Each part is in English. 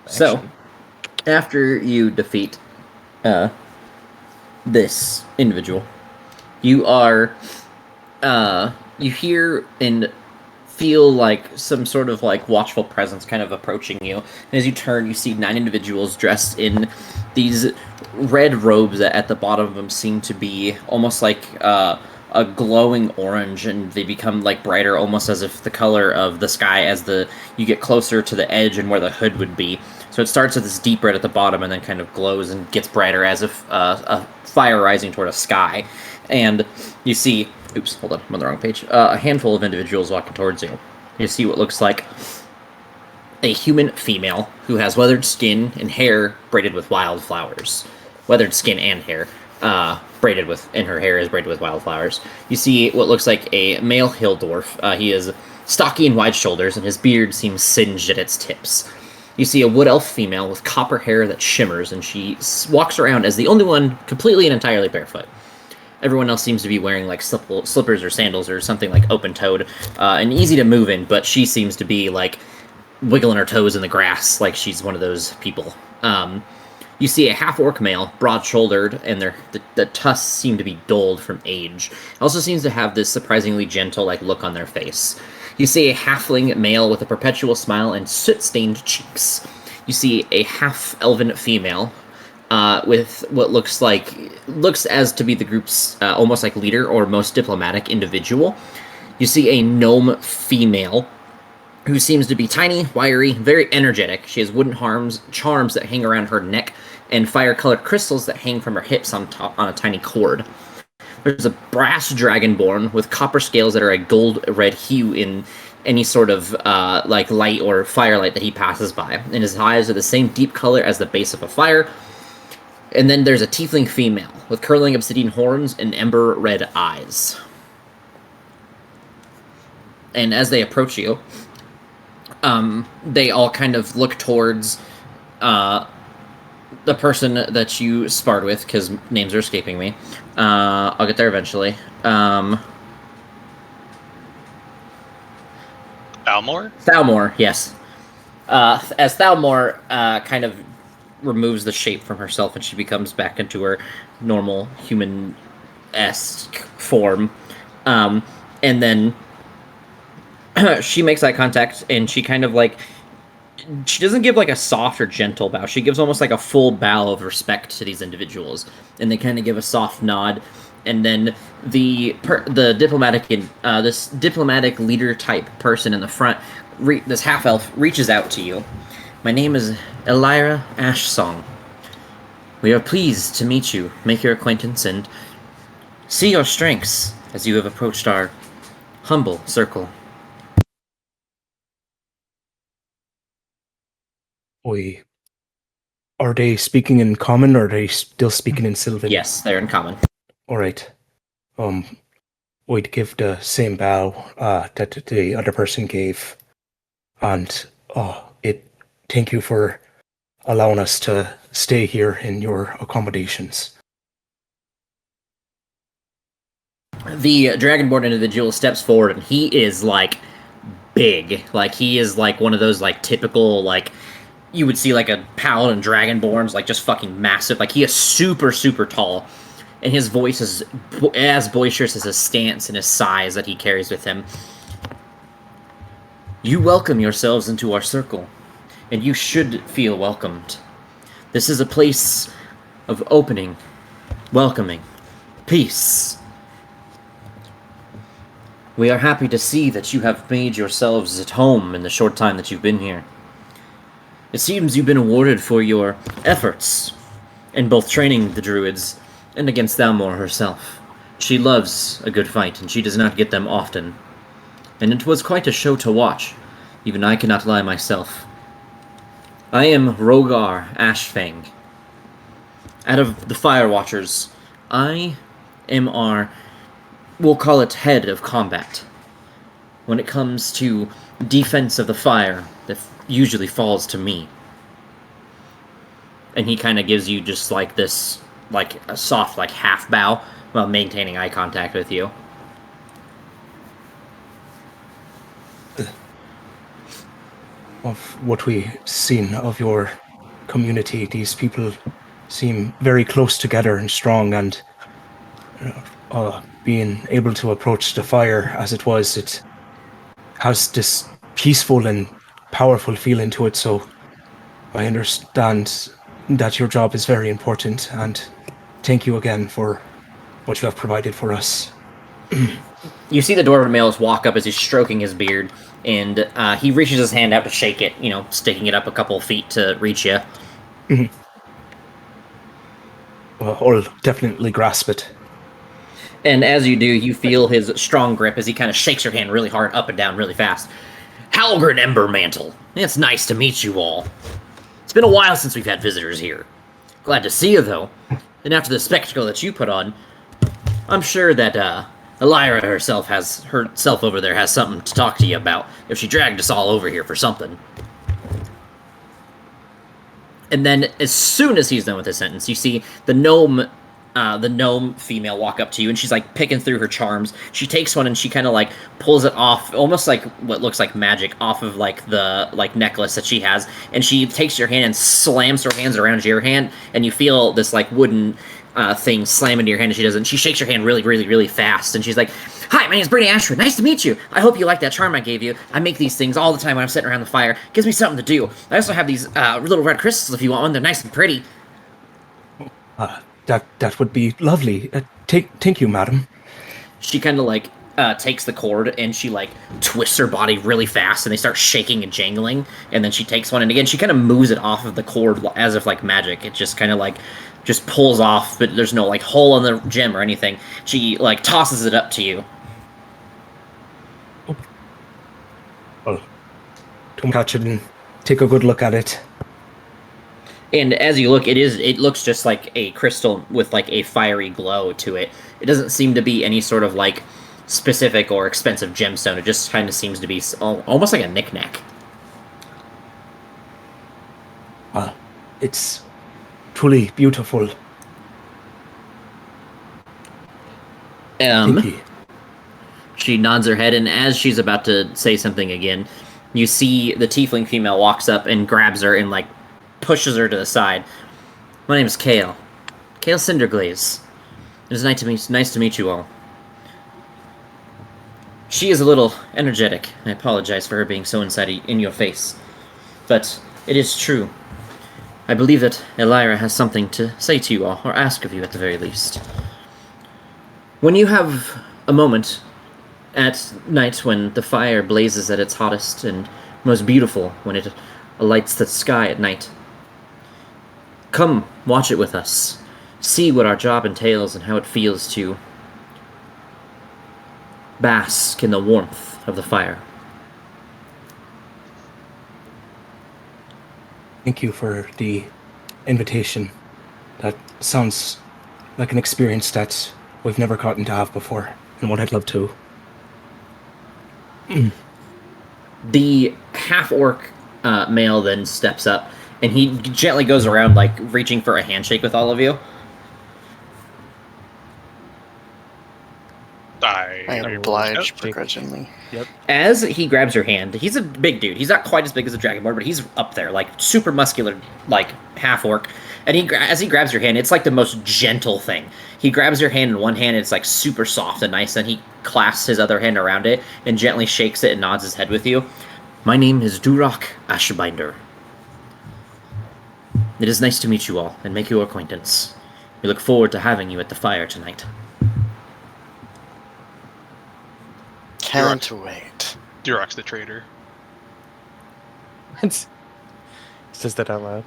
So, action. after you defeat uh, this individual, you are you hear and feel like some sort of like watchful presence kind of approaching you. And as you turn, you see 9 individuals dressed in these red robes that at the bottom of them seem to be almost like a glowing orange, and they become like brighter, almost as if the color of the sky as the you get closer to the edge and where the hood would be. So it starts with this deep red at the bottom and then kind of glows and gets brighter as if a fire rising toward a sky. And you see, oops, hold on, I'm on the wrong page. A handful of individuals walking towards you. You see what looks like a human female who has weathered skin and hair braided with wildflowers. Weathered skin and hair, braided with, and her hair is braided with wildflowers. You see what looks like a male hill dwarf. He is stocky and wide shoulders, and his beard seems singed at its tips. You see a wood elf female with copper hair that shimmers, and she walks around as the only one completely and entirely barefoot. Everyone else seems to be wearing like slippers or sandals or something like open-toed and easy to move in, but she seems to be like wiggling her toes in the grass like she's one of those people. You see a half-orc male, broad-shouldered, and the tusks seem to be dulled from age. Also seems to have this surprisingly gentle like look on their face. You see a halfling male with a perpetual smile and soot-stained cheeks. You see a half-elven female with what looks as to be the group's almost like leader or most diplomatic individual. You see a gnome female who seems to be tiny, wiry, very energetic. She has wooden charms that hang around her neck and fire-colored crystals that hang from her hips on a tiny cord. There's a brass dragonborn with copper scales that are a gold-red hue in any sort of like light or firelight that he passes by, and his eyes are the same deep color as the base of a fire. And then there's a tiefling female with curling obsidian horns and ember red eyes. And as they approach you, they all kind of look towards the person that you sparred with, because names are escaping me. I'll get there eventually. Balmore? Thalmor, yes. As Thalmor kind of removes the shape from herself and she becomes back into her normal human-esque form. And then she makes eye contact and she kind of like she doesn't give like a soft or gentle bow. She gives almost like a full bow of respect to these individuals, and they kind of give a soft nod. And then the this diplomatic leader type person in the front, this half elf, reaches out to you. My name is Elira Ashsong. We are pleased to meet you, make your acquaintance, and see your strengths as you have approached our humble circle. Are they speaking in common or are they still speaking in Sylvan? Yes, they're in common. Alright. We'd give the same bow that the other person gave. And thank you for allowing us to stay here in your accommodations. The Dragonborn individual steps forward, and he is like big. Like he is like one of those like typical like you would see like a paladin Dragonborns, like just fucking massive. Like he is super super tall, and his voice is as boisterous as his stance and his size that he carries with him. You welcome yourselves into our circle, and you should feel welcomed. This is a place of opening, welcoming, peace. We are happy to see that you have made yourselves at home in the short time that you've been here. It seems you've been awarded for your efforts in both training the druids and against Thalmor herself. She loves a good fight, and she does not get them often. And it was quite a show to watch. Even I cannot lie myself. I am Rogar Ashfang. Out of the Firewatchers, I am our, we'll call it head of combat. When it comes to defense of the fire, that usually falls to me. And he kind of gives you just like this, like a soft, like half bow while maintaining eye contact with you. of what we've seen of your community. These people seem very close together and strong, and being able to approach the fire as it was, it has this peaceful and powerful feeling to it. So I understand that your job is very important, and thank you again for what you have provided for us. You see the dwarven males walk up as he's stroking his beard, and he reaches his hand out to shake it, sticking it up a couple of feet to reach you. Well, I'll definitely grasp it. And as you do, you feel his strong grip as he kind of shakes your hand really hard, up and down, really fast. Halgren Embermantle, it's nice to meet you all. It's been a while since we've had visitors here. Glad to see you, though. And after the spectacle that you put on, I'm sure that Elira herself over there has something to talk to you about, if she dragged us all over here for something. And then, as soon as he's done with his sentence, you see the gnome female walk up to you, and she's like picking through her charms. She takes one and she kind of like pulls it off, almost like what looks like magic, off of like the necklace that she has, and she takes your hand and slams her hands around your hand, and you feel this like wooden thing slam into your hand, and she does it. And she shakes your hand really, really, really fast, and she's like, "Hi, my name's Brittany Ashford. Nice to meet you. I hope you like that charm I gave you. I make these things all the time when I'm sitting around the fire. It gives me something to do. I also have these little red crystals if you want one. They're nice and pretty." That would be lovely. Thank you, madam. She kind of like takes the cord and she like twists her body really fast, and they start shaking and jangling. And then she takes one, and again she kind of moves it off of the cord as if like magic. It just kind of like just pulls off, but there's no like hole in the gem or anything. She like tosses it up to you. Well, don't touch it and take a good look at it. And as you look, it looks just like a crystal with like a fiery glow to it. It doesn't seem to be any sort of like specific or expensive gemstone. It just kind of seems to be almost like a knickknack. It's truly beautiful. Thank you. She nods her head, and as she's about to say something again, you see the tiefling female walks up and grabs her and like pushes her to the side. "My name's Kale. Kale Cinderglaze. It is nice to meet you all." She is a little energetic. I apologize for her being so in your face. But it is true. I believe that Elira has something to say to you all, or ask of you at the very least. When you have a moment at night when the fire blazes at its hottest and most beautiful, when it lights the sky at night, come watch it with us. See what our job entails and how it feels to bask in the warmth of the fire. Thank you for the invitation. That sounds like an experience that we've never gotten to have before, and what I'd love to. The half-orc male then steps up, and he gently goes around, like, reaching for a handshake with all of you. I oblige begrudgingly. Yep. As he grabs your hand, he's a big dude. He's not quite as big as a dragonborn, but he's up there, like, super muscular, like, half-orc. And as he grabs your hand, it's like the most gentle thing. He grabs your hand in one hand, and it's, like, super soft and nice, then he clasps his other hand around it and gently shakes it and nods his head with you. "My name is Durak Ashbinder. It is nice to meet you all and make your acquaintance. We look forward to having you at the fire tonight." Can't wait. Durox the traitor. What? Says that out loud.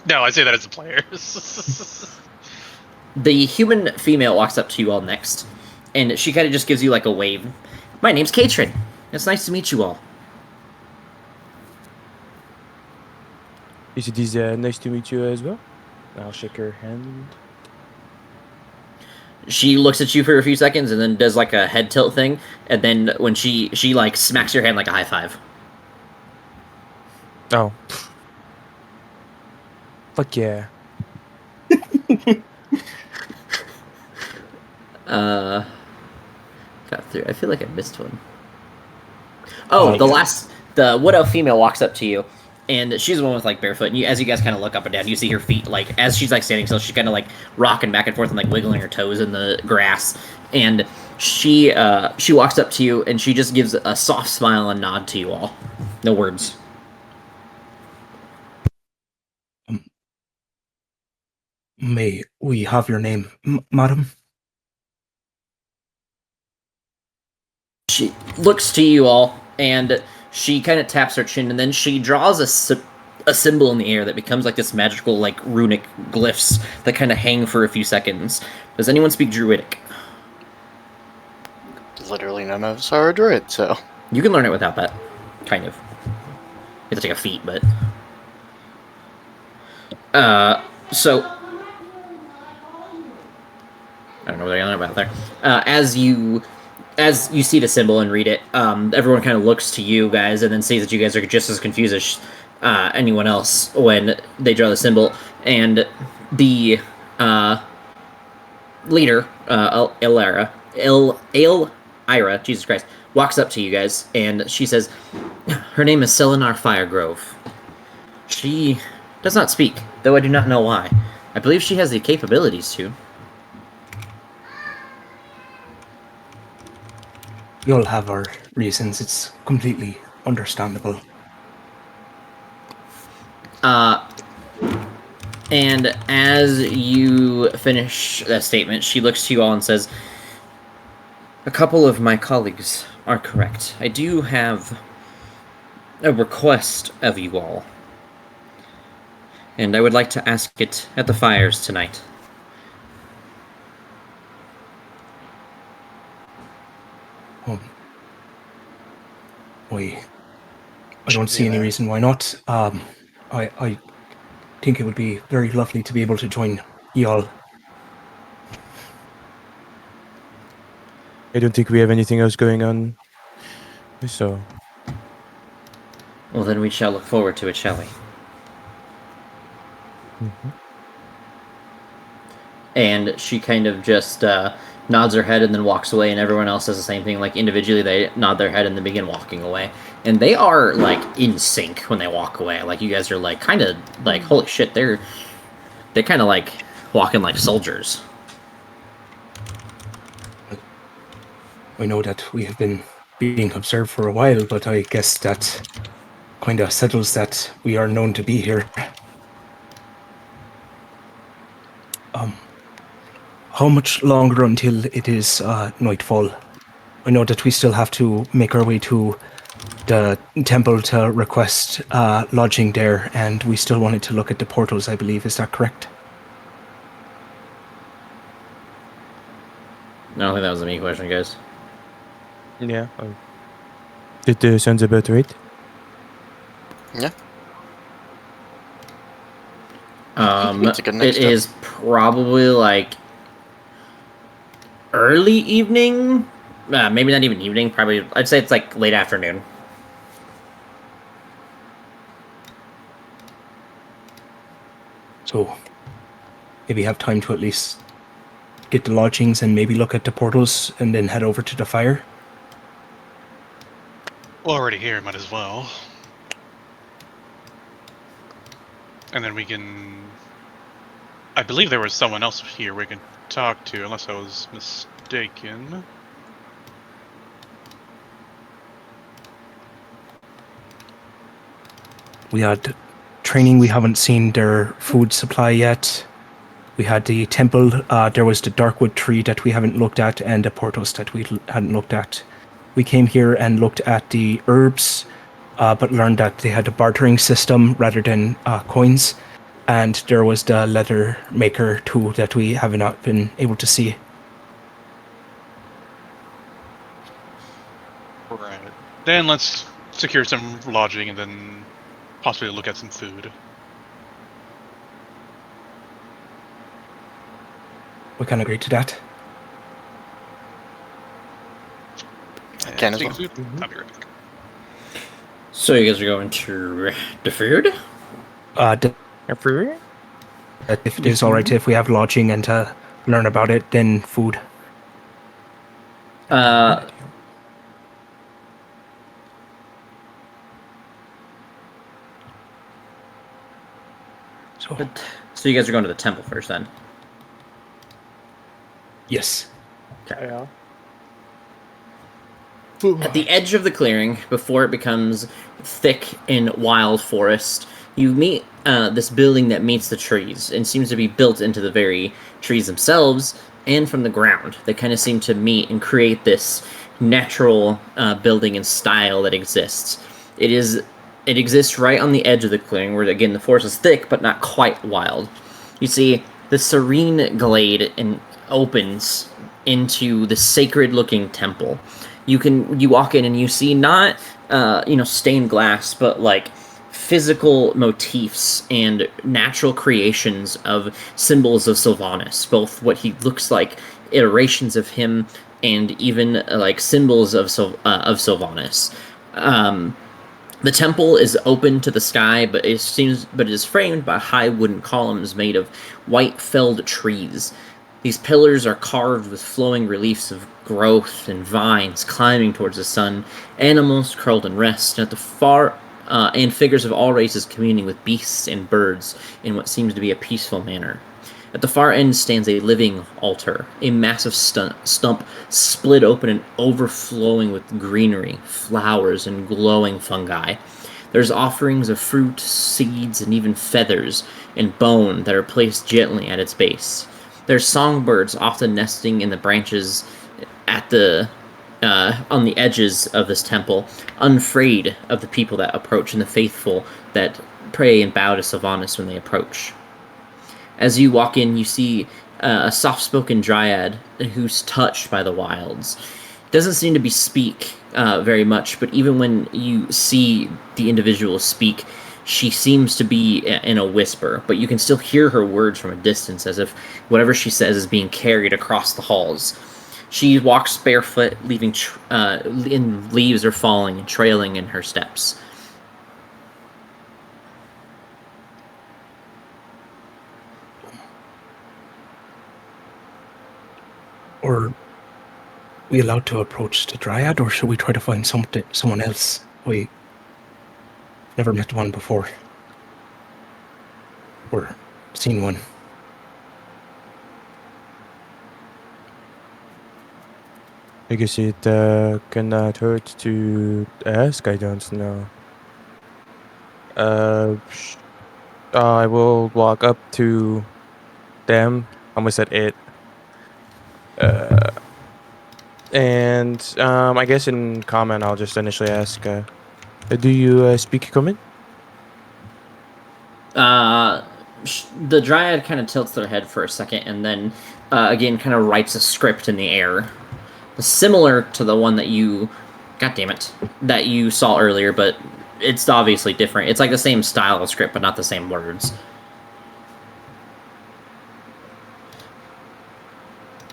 No, I say that as a player. The human female walks up to you all next, and she kind of just gives you like a wave. "My name's Katrin. It's nice to meet you all." Is it nice to meet you as well? I'll shake her hand. She looks at you for a few seconds and then does like a head tilt thing, and then when she like smacks your hand like a high five. Oh. Fuck yeah. Got through. I feel like I missed one. Oh, the the wood elf female walks up to you, and she's the one with like barefoot. And as you guys kind of look up and down, you see her feet like as she's like standing still, she's kind of like rocking back and forth and like wiggling her toes in the grass. And she walks up to you and she just gives a soft smile and nod to you all. No words. May we have your name, madam? She looks to you all, and she kind of taps her chin, and then she draws a symbol in the air that becomes like this magical, like, runic glyphs that kind of hang for a few seconds. Does anyone speak Druidic? Literally none of us are a druid, so... You can learn it without that, kind of. You have to take a feat, but... So... I don't know what they're yelling about there. As you see the symbol and read it, everyone kind of looks to you guys and then sees that you guys are just as confused as anyone else when they draw the symbol. And the leader, Ira, Jesus Christ, walks up to you guys and she says, her name is Selenar Firegrove. She does not speak, though I do not know why. I believe she has the capabilities to. We all have our reasons. It's completely understandable. And as you finish that statement, she looks to you all and says, a couple of my colleagues are correct. I do have a request of you all. And I would like to ask it at the fires tonight. I don't see any reason why not. I think it would be very lovely to be able to join y'all. I don't think we have anything else going on. So... Well, then we shall look forward to it, shall we? Mm-hmm. And she kind of just nods her head and then walks away, and everyone else does the same thing. Like, individually, they nod their head and then begin walking away. And they are, like, in sync when they walk away. Like, you guys are, like, kind of, like, holy shit, they're kind of, like, walking like soldiers. I know that we have been being observed for a while, but I guess that kind of settles that we are known to be here. How much longer until it is nightfall? I know that we still have to make our way to the temple to request lodging there, and we still wanted to look at the portals, I believe. Is that correct? I don't think that was a me question, guys. Yeah. That sounds about right. Yeah. It's a good next it step. is probably, like, early evening? Maybe not even evening, probably, I'd say it's, like, late afternoon. So maybe have time to at least get the lodgings and maybe look at the portals and then head over to the fire. Well, already here, might as well. And then we can... I believe there was someone else here we can talk to, unless I was mistaken. We had training. We haven't seen their food supply yet. We had the temple. There was the darkwood tree that we haven't looked at, and the portals that we hadn't looked at. We came here and looked at the herbs, but learned that they had a bartering system rather than coins. And there was the leather maker too that we have not been able to see. Right. Then let's secure some lodging and then possibly look at some food. We can agree to that. Can as Speaking well. of food, I'll be right back. So you guys are going to the food? If it is all right, if we have lodging and to learn about it, then food. So, So you guys are going to the temple first, then? yes. Yeah. At the edge of the clearing, before it becomes thick in wild forest, you meet this building that meets the trees and seems to be built into the very trees themselves and from the ground. They kind of seem to meet and create this natural building and style that exists. It exists right on the edge of the clearing, where again the forest is thick but not quite wild. You see the serene glade and opens into the sacred-looking temple. You walk in and you see not stained glass, but like physical motifs and natural creations of symbols of Sylvanas, both what he looks like iterations of him and even like symbols of Sylvanas. The temple is open to the sky, but it is framed by high wooden columns made of white felled trees. These pillars are carved with flowing reliefs of growth and vines climbing towards the sun, animals curled in rest, and at the far and figures of all races communing with beasts and birds in what seems to be a peaceful manner. At the far end stands a living altar, a massive stump split open and overflowing with greenery, flowers, and glowing fungi. There's offerings of fruit, seeds, and even feathers and bone that are placed gently at its base. There's songbirds often nesting in the branches at on the edges of this temple, unafraid of the people that approach and the faithful that pray and bow to Sylvanas when they approach. As you walk in, you see a soft-spoken dryad who's touched by the wilds. Doesn't seem to be speak very much, but even when you see the individual speak, she seems to be in a whisper, but you can still hear her words from a distance, as if whatever she says is being carried across the halls. She walks barefoot, leaving leaves are falling and trailing in her steps. Are we allowed to approach the Dryad, or should we try to find someone else? We never met one before. Or seen one. I guess it cannot hurt to ask. I don't know. I will walk up to them. I almost said it. And I guess in common, I'll just initially ask, do you speak common? The dryad kind of tilts their head for a second and then again kind of writes a script in the air. Similar to the one that you saw earlier, but it's obviously different. It's like the same style of script, but not the same words.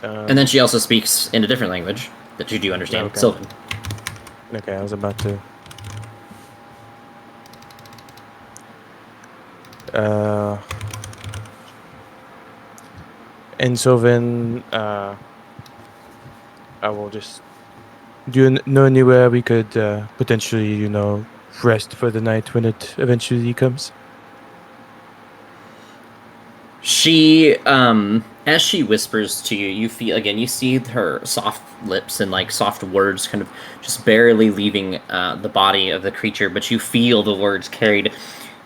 And then she also speaks in a different language that you do understand. Okay. Sylvan. Okay, I was about to. And Sylvan, I will just. Do you know anywhere we could potentially, rest for the night when it eventually comes? She, as she whispers to you, you see her soft lips and like soft words kind of just barely leaving the body of the creature, but you feel the words carried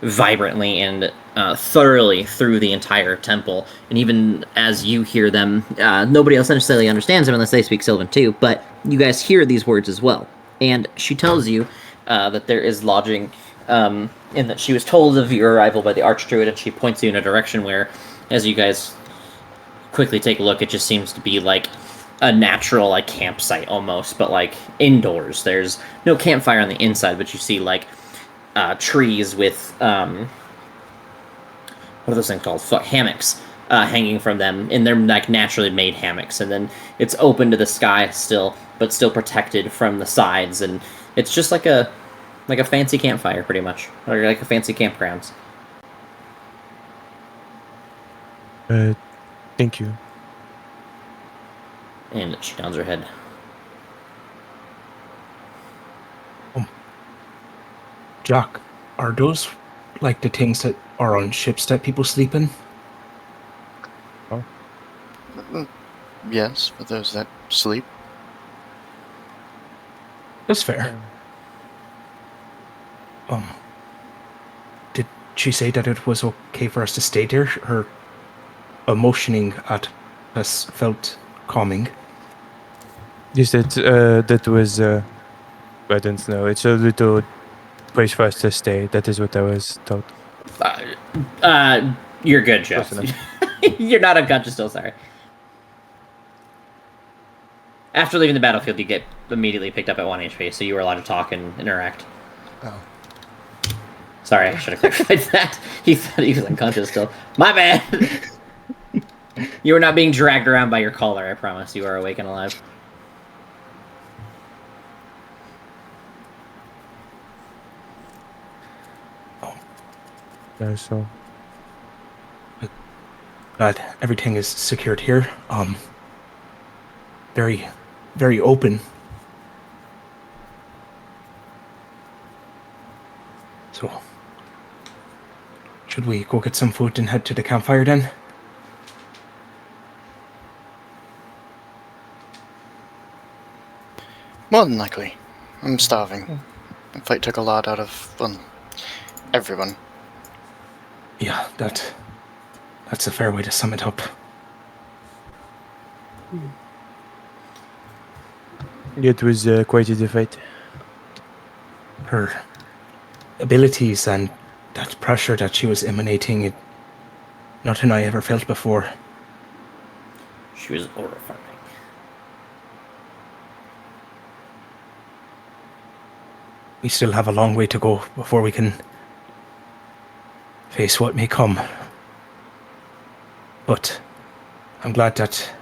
vibrantly and thoroughly through the entire temple. And even as you hear them, nobody else necessarily understands them unless they speak Sylvan too, but you guys hear these words as well. And she tells you that there is lodging, and that she was told of your arrival by the Archdruid, and she points you in a direction where, as you guys quickly take a look, it just seems to be like a natural like campsite almost, but like indoors. There's no campfire on the inside, but you see like trees with what are those things called? Hammocks hanging from them, and they're like naturally made hammocks. And then it's open to the sky still, but still protected from the sides, and it's just like a fancy campfire, pretty much, or like a fancy campgrounds. Thank you. And she nods her head. Jock, are those like the things that are on ships that people sleep in. Yes, for those that sleep. That's fair. Did she say that it was okay for us to stay there? Her emotioning at us felt calming. Yes, that was. I don't know. It's a little place for us to stay. That is what I was told. You're good, Jeff. Close enough. You're not unconscious still, sorry. After leaving the battlefield, you get immediately picked up at 1 HP, so you were allowed to talk and interact. Oh. Sorry, I should have clarified that. He thought he was unconscious still. My bad! You were not being dragged around by your collar, I promise. You are awake and alive. Yeah, so Glad everything is secured here. Very, very open. So, should we go get some food and head to the campfire then? More than likely. I'm starving. The fight took a lot out of, well, everyone. Yeah, that's a fair way to sum it up. it was quite a fight. Her abilities and that pressure that she was emanating, nothing I ever felt before. She was horrifying. We still have a long way to go before we can face what may come. But I'm glad that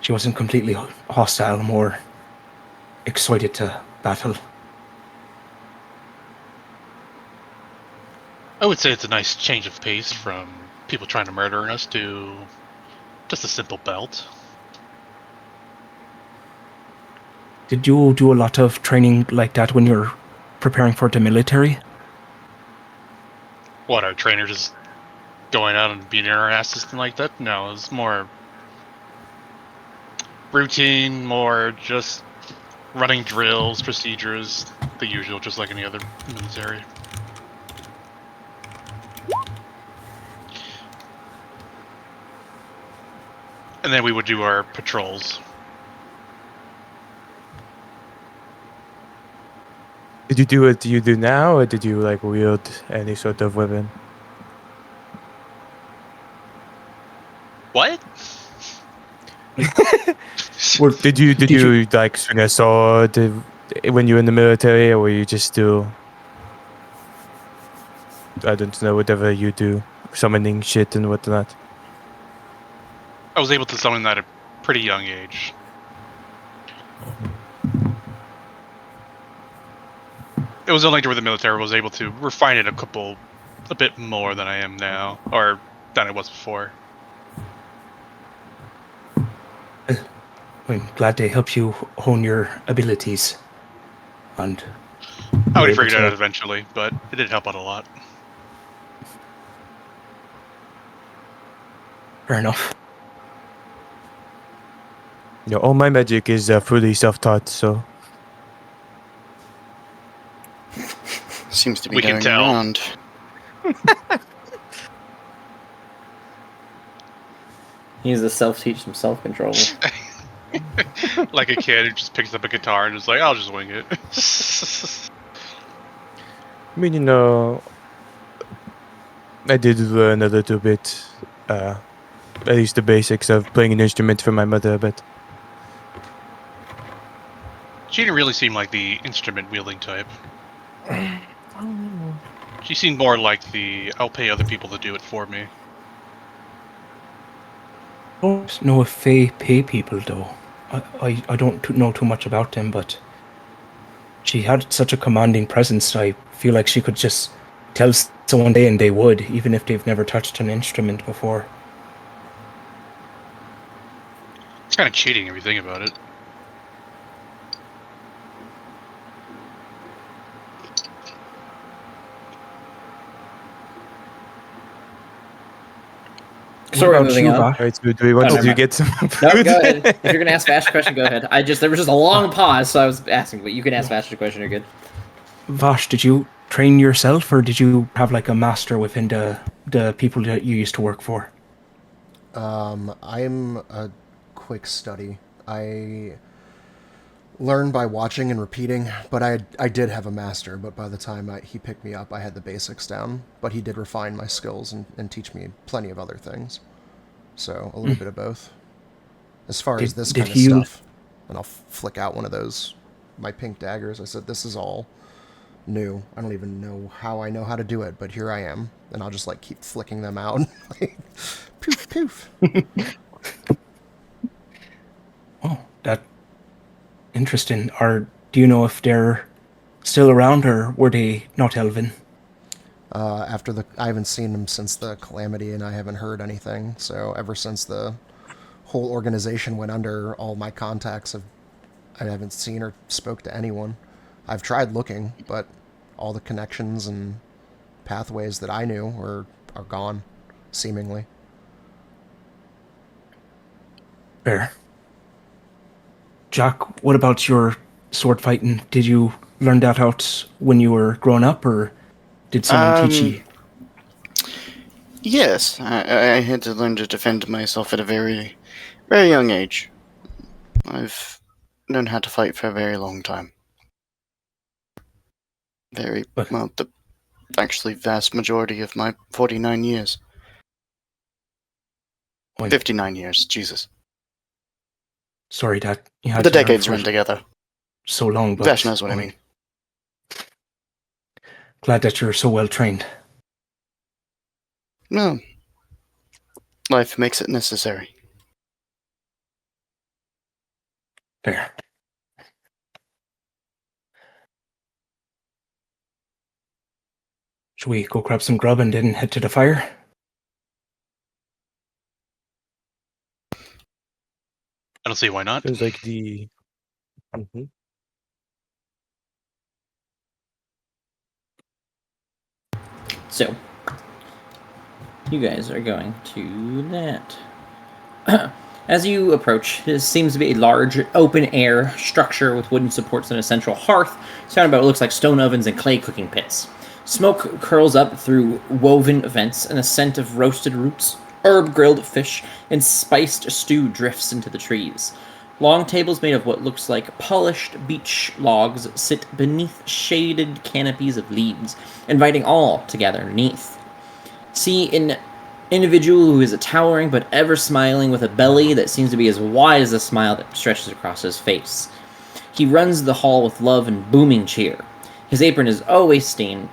she wasn't completely hostile, more excited to battle. I would say it's a nice change of pace from people trying to murder us to just a simple belt. Did you do a lot of training like that when you were preparing for the military? What, our trainer just going out and beating our asses and like that? No, it's more routine, more just running drills, procedures, the usual, just like any other military. And then we would do our patrols. Did you do what you do now, or did you like wield any sort of weapon? What? Well, Did you like swing a sword when you were in the military, or were you just still? I don't know, whatever you do, summoning shit and whatnot. I was able to summon that at a pretty young age. It was only during the military I was able to refine it a bit more than I am now, or than I was before. I'm glad they helped you hone your abilities. And I would you're have figured it able out to- eventually, but it did help out a lot. Fair enough. You know, all my magic is fully self-taught, so Seems to be We can going tell. around. He's a self-teach some self-control. Like a kid who just picks up a guitar and is like, I'll just wing it. I mean, you know, I did learn a little bit, at least the basics of playing an instrument for my mother, but She didn't really seem like the instrument wielding type. She seemed more like the I'll pay other people to do it for me. I don't know if Fae pay people, though. I don't know too much about them, but she had such a commanding presence. I feel like she could just tell someone and they would, even if they've never touched an instrument before. It's kind of cheating if you think about it. So we're about moving you, on. Vash? Alright, so do we want never to mind. get some food? No, go ahead. If you're gonna ask Vash a question, go ahead. There was just a long pause, so I was asking, but you can ask Vash a question. You're good. Vash, did you train yourself, or did you have like a master within the people that you used to work for? I'm a quick study. I learned by watching and repeating, but I did have a master, but by the time he picked me up, I had the basics down. But he did refine my skills and teach me plenty of other things. So, a little bit of both. As far as this Did kind of he use- stuff, and I'll flick out one of those, my pink daggers. I said, this is all new. I don't even know how I know how to do it, but here I am. And I'll just, like, keep flicking them out. Poof, poof. Oh, that interesting. Do you know if they're still around, or were they not Elven? I haven't seen them since the calamity, and I haven't heard anything. So ever since the whole organization went under, all my contacts I haven't seen or spoke to anyone. I've tried looking, but all the connections and pathways that I knew are gone, seemingly. Fair. Jack, what about your sword fighting? Did you learn that out when you were growing up, or did someone teach you? Yes, I had to learn to defend myself at a very, very young age. I've known how to fight for a very long time. The actually vast majority of my 49 years. Well, 59 years, Jesus. sorry that you had The to learn decades for run together. so long, but Vash knows what I mean. glad that you're so well trained. No. Life makes it necessary. Fair. Should we go grab some grub and then head to the fire? I don't see why not. Feels like the. So, you guys are going to that. As you approach, this seems to be a large, open-air structure with wooden supports and a central hearth, surrounded by what looks like stone ovens and clay cooking pits. Smoke curls up through woven vents, and a scent of roasted roots, herb-grilled fish, and spiced stew drifts into the trees. Long tables made of what looks like polished beech logs sit beneath shaded canopies of leaves, inviting all to gather underneath. See an individual who is towering but ever smiling, with a belly that seems to be as wide as the smile that stretches across his face. He runs the hall with love and booming cheer. His apron is always stained,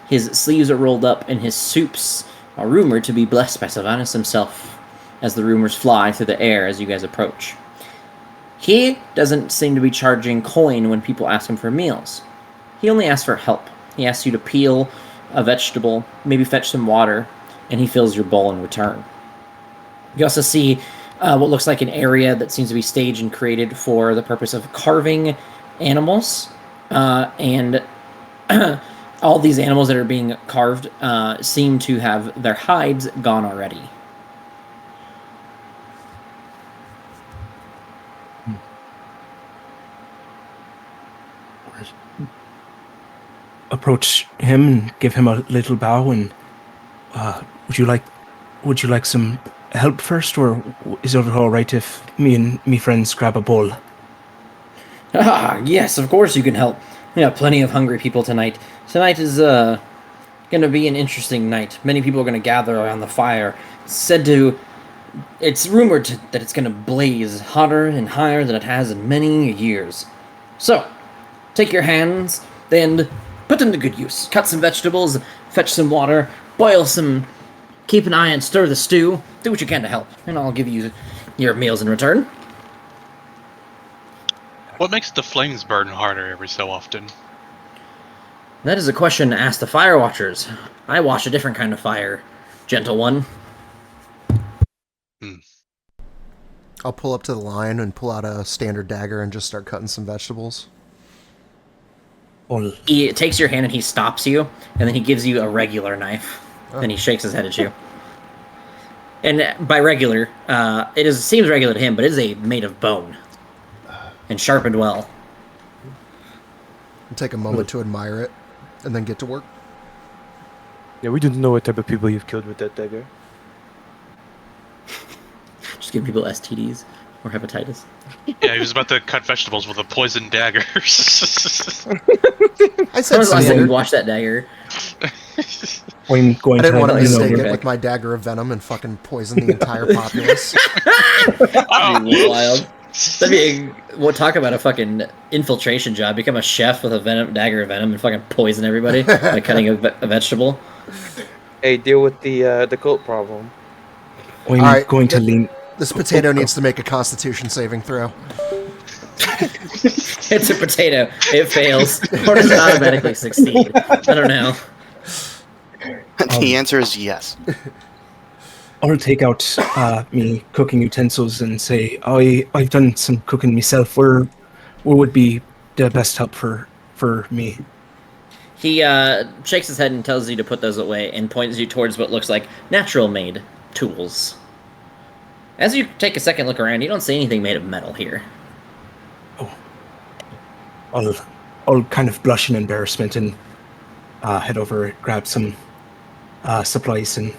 his sleeves are rolled up, and his soups are rumored to be blessed by Sylvanus himself, as the rumors fly through the air as you guys approach. He doesn't seem to be charging coin when people ask him for meals. He only asks for help. He asks you to peel a vegetable, maybe fetch some water, and he fills your bowl in return. You also see what looks like an area that seems to be staged and created for the purpose of carving animals, and all these animals that are being carved seem to have their hides gone already. Approach him and give him a little bow, and would you like some help first, or is it all right if me and me friends grab a bowl? Ah, yes, of course you can help. We have plenty of hungry people tonight. Tonight is going to be an interesting night. Many people are going to gather around the fire. It's rumored that it's going to blaze hotter and higher than it has in many years. So, take your hands and put them to good use. Cut some vegetables, fetch some water, boil some, keep an eye and stir the stew. Do what you can to help, and I'll give you your meals in return. What makes the flames burn harder every so often? That is a question to ask the Firewatchers. I watch a different kind of fire, gentle one. I'll pull up to the line and pull out a standard dagger and just start cutting some vegetables. Well, He takes your hand and he stops you, and then he gives you a regular knife. Then he shakes his head at you. And by regular, seems regular to him, but it is made of bone and sharpened well. Take a moment to admire it, and then get to work. Yeah, we don't know what type of people you've killed with that dagger. Just give people STDs or hepatitis. Yeah, he was about to cut vegetables with a poison dagger. I said When was the last time you standard. washed that dagger? I'm going I didn't want to mistake you it know, with my dagger of venom and fucking poison the entire populace. That'd be wild. That'd be we'll talk about a fucking infiltration job. Become a chef with a dagger of venom and fucking poison everybody by cutting a vegetable. Hey, deal with the cult problem. I'm Alright, going to lean. This potato needs to make a Constitution saving throw. It's a potato. It fails. Or does it automatically succeed? I don't know. The answer is yes. I'll take out me cooking utensils and say, I've done some cooking myself. Where would be the best help for me? He shakes his head and tells you to put those away and points you towards what looks like natural-made tools. As you take a second look around, you don't see anything made of metal here. I'll kind of blush in embarrassment and head over, grab some supplies, and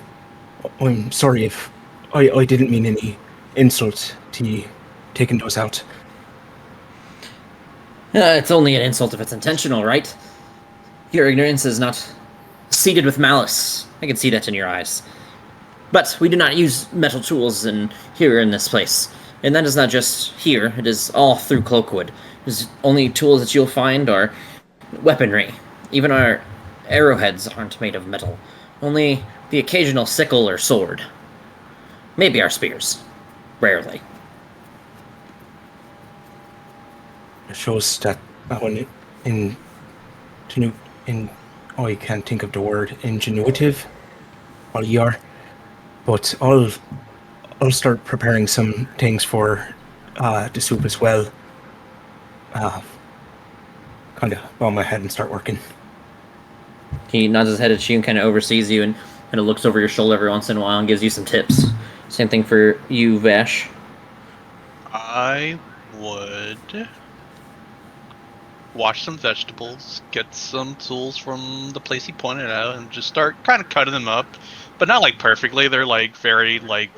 I'm sorry if I didn't mean any insult to you taking those out. It's only an insult if it's intentional, right? Your ignorance is not seeded with malice. I can see that in your eyes. But we do not use metal tools here in this place. And that is not just here, it is all through Cloakwood. The only tools that you'll find are weaponry. Even our arrowheads aren't made of metal. Only the occasional sickle or sword. Maybe our spears. Rarely. It shows that when I can't think of the word ingenuitive. Well, you are, but I'll start preparing some things for the soup as well. Kind of bow my head and start working. He nods his head at you and kind of oversees you and kind of looks over your shoulder every once in a while and gives you some tips. Same thing for you, Vash. I would wash some vegetables, get some tools from the place he pointed out, and just start kind of cutting them up. But not like perfectly. They're like very like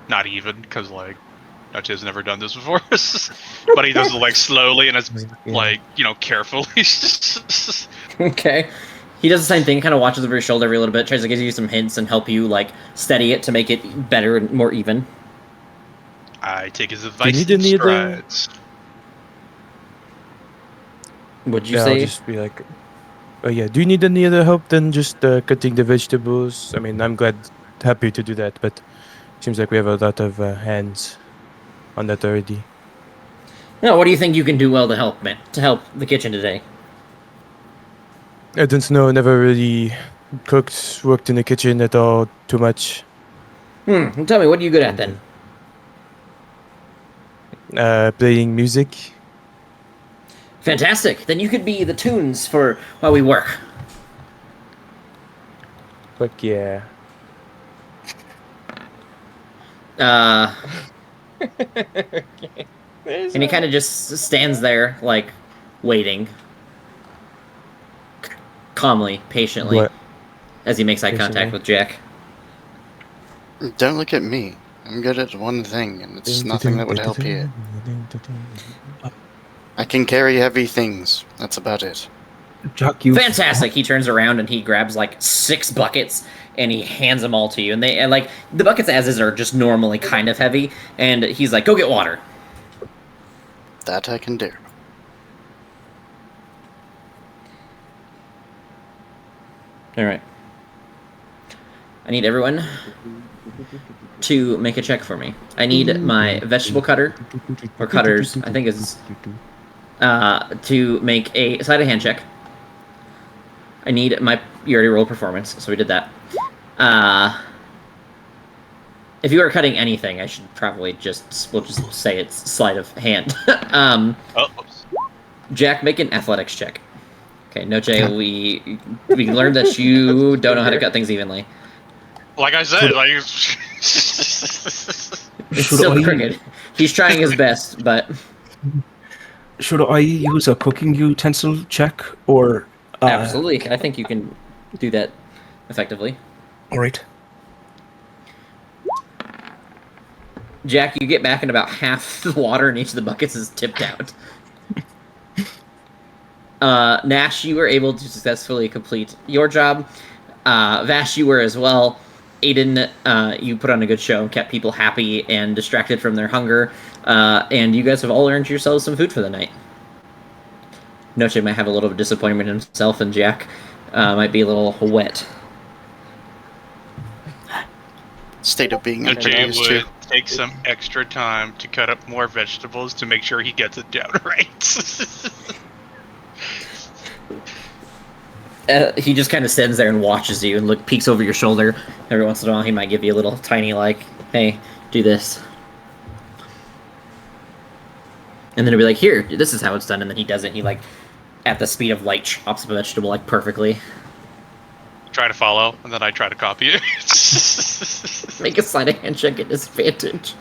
not even because like Dutch has never done this before. But he does it like slowly and it's like carefully. Okay. He does the same thing, kind of watches over your shoulder every little bit, tries to give you some hints and help you like steady it to make it better and more even. I take his advice need in any of the- strides. Would you I'll say? just be like, oh yeah, do you need any other help than just cutting the vegetables? I mean, I'm happy to do that, but seems like we have a lot of hands on that already. No, what do you think you can do well to help, man? To help the kitchen today? I don't know, never really worked in the kitchen at all too much. Tell me, what are you good at then? Playing music. Fantastic. Then you could be the tunes for while we work. Fuck yeah. And he kind of just stands there, like, waiting. Calmly, patiently, What? as he makes eye contact Patiently? with Jack. Don't look at me. I'm good at one thing, and it's nothing that would help you. I can carry heavy things. That's about it. Jack, you Fantastic! He turns around and he grabs, like, 6 buckets, and he hands them all to you. And like, the buckets as is are just normally kind of heavy, and he's like, go get water. That I can do. Alright. I need everyone to make a check for me. I need my vegetable cutter, or cutters, I think is, to make a sleight of hand check. I need you already rolled performance, so we did that. If you are cutting anything, I should probably we'll just say it's sleight of hand. Oops. Jack, make an athletics check. Okay, Noche, we learned that you don't know how to cut things evenly. Like I said, like It's Should still I- crooked. He's trying his best, but Should I use a cooking utensil check or? absolutely, I think you can do that effectively. All right. Jack, you get back and about half the water in each of the buckets is tipped out. Nash, you were able to successfully complete your job. Vash, you were as well. Aiden, you put on a good show, kept people happy and distracted from their hunger, and you guys have all earned yourselves some food for the night. Noche might have a little bit of disappointment in himself, and Jack might be a little wet. State of being Jay underused too. would take some extra time to cut up more vegetables to make sure he gets it down right. He just kind of stands there and watches you and peeks over your shoulder. Every once in a while, he might give you a little tiny, hey, do this. And then he'll be like, here, this is how it's done. And then he does it. He, at the speed of light, chops up a vegetable, perfectly. Try to follow, and then I try to copy it. Make a sleight of hand check at disadvantage.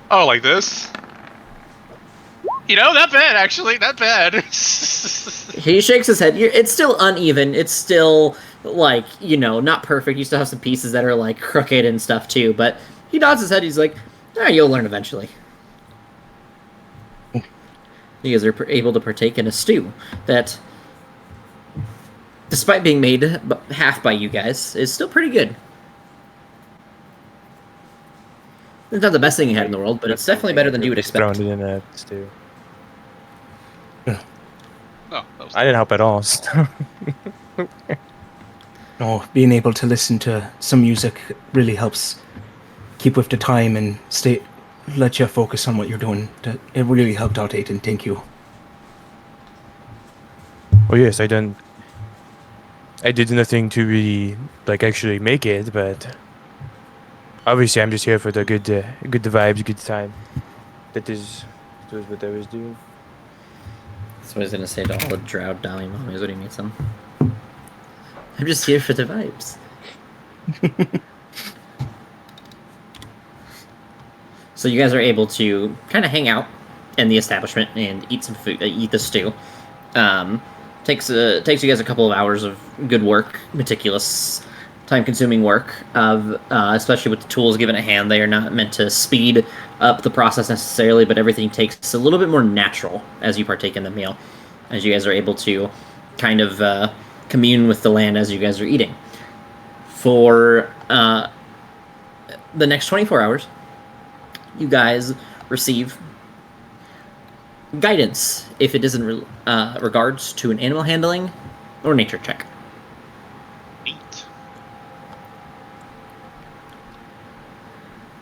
Oh, like this? Not bad, actually. Not bad. He shakes his head. It's still uneven. It's still, not perfect. You still have some pieces that are, crooked and stuff, too. But he nods his head. He's like, you'll learn eventually. You guys are able to partake in a stew that, despite being made half by you guys, is still pretty good. It's not the best thing you had in the world, but it's definitely better than you would expect. Thrown it in that stew. Oh, that was I didn't help at all. No, being able to listen to some music really helps keep with the time and let you focus on what you're doing. It really helped out, Aiden. Thank you. Oh yes, I did nothing to really actually make it, but obviously I'm just here for the good vibes, good time. That was what I was doing. That's what I was gonna say to all the drow dolly mommies. What do you mean, son? I'm just here for the vibes. So you guys are able to kind of hang out in the establishment and eat some food, eat the stew. Takes you guys a couple of hours of good work, meticulous, time-consuming work. Especially with the tools given at hand, they are not meant to speed up the process necessarily, but everything takes a little bit more natural as you partake in the meal, as you guys are able to kind of commune with the land as you guys are eating. For the next 24 hours, you guys receive guidance if it is in regards to an animal handling or nature check. neat.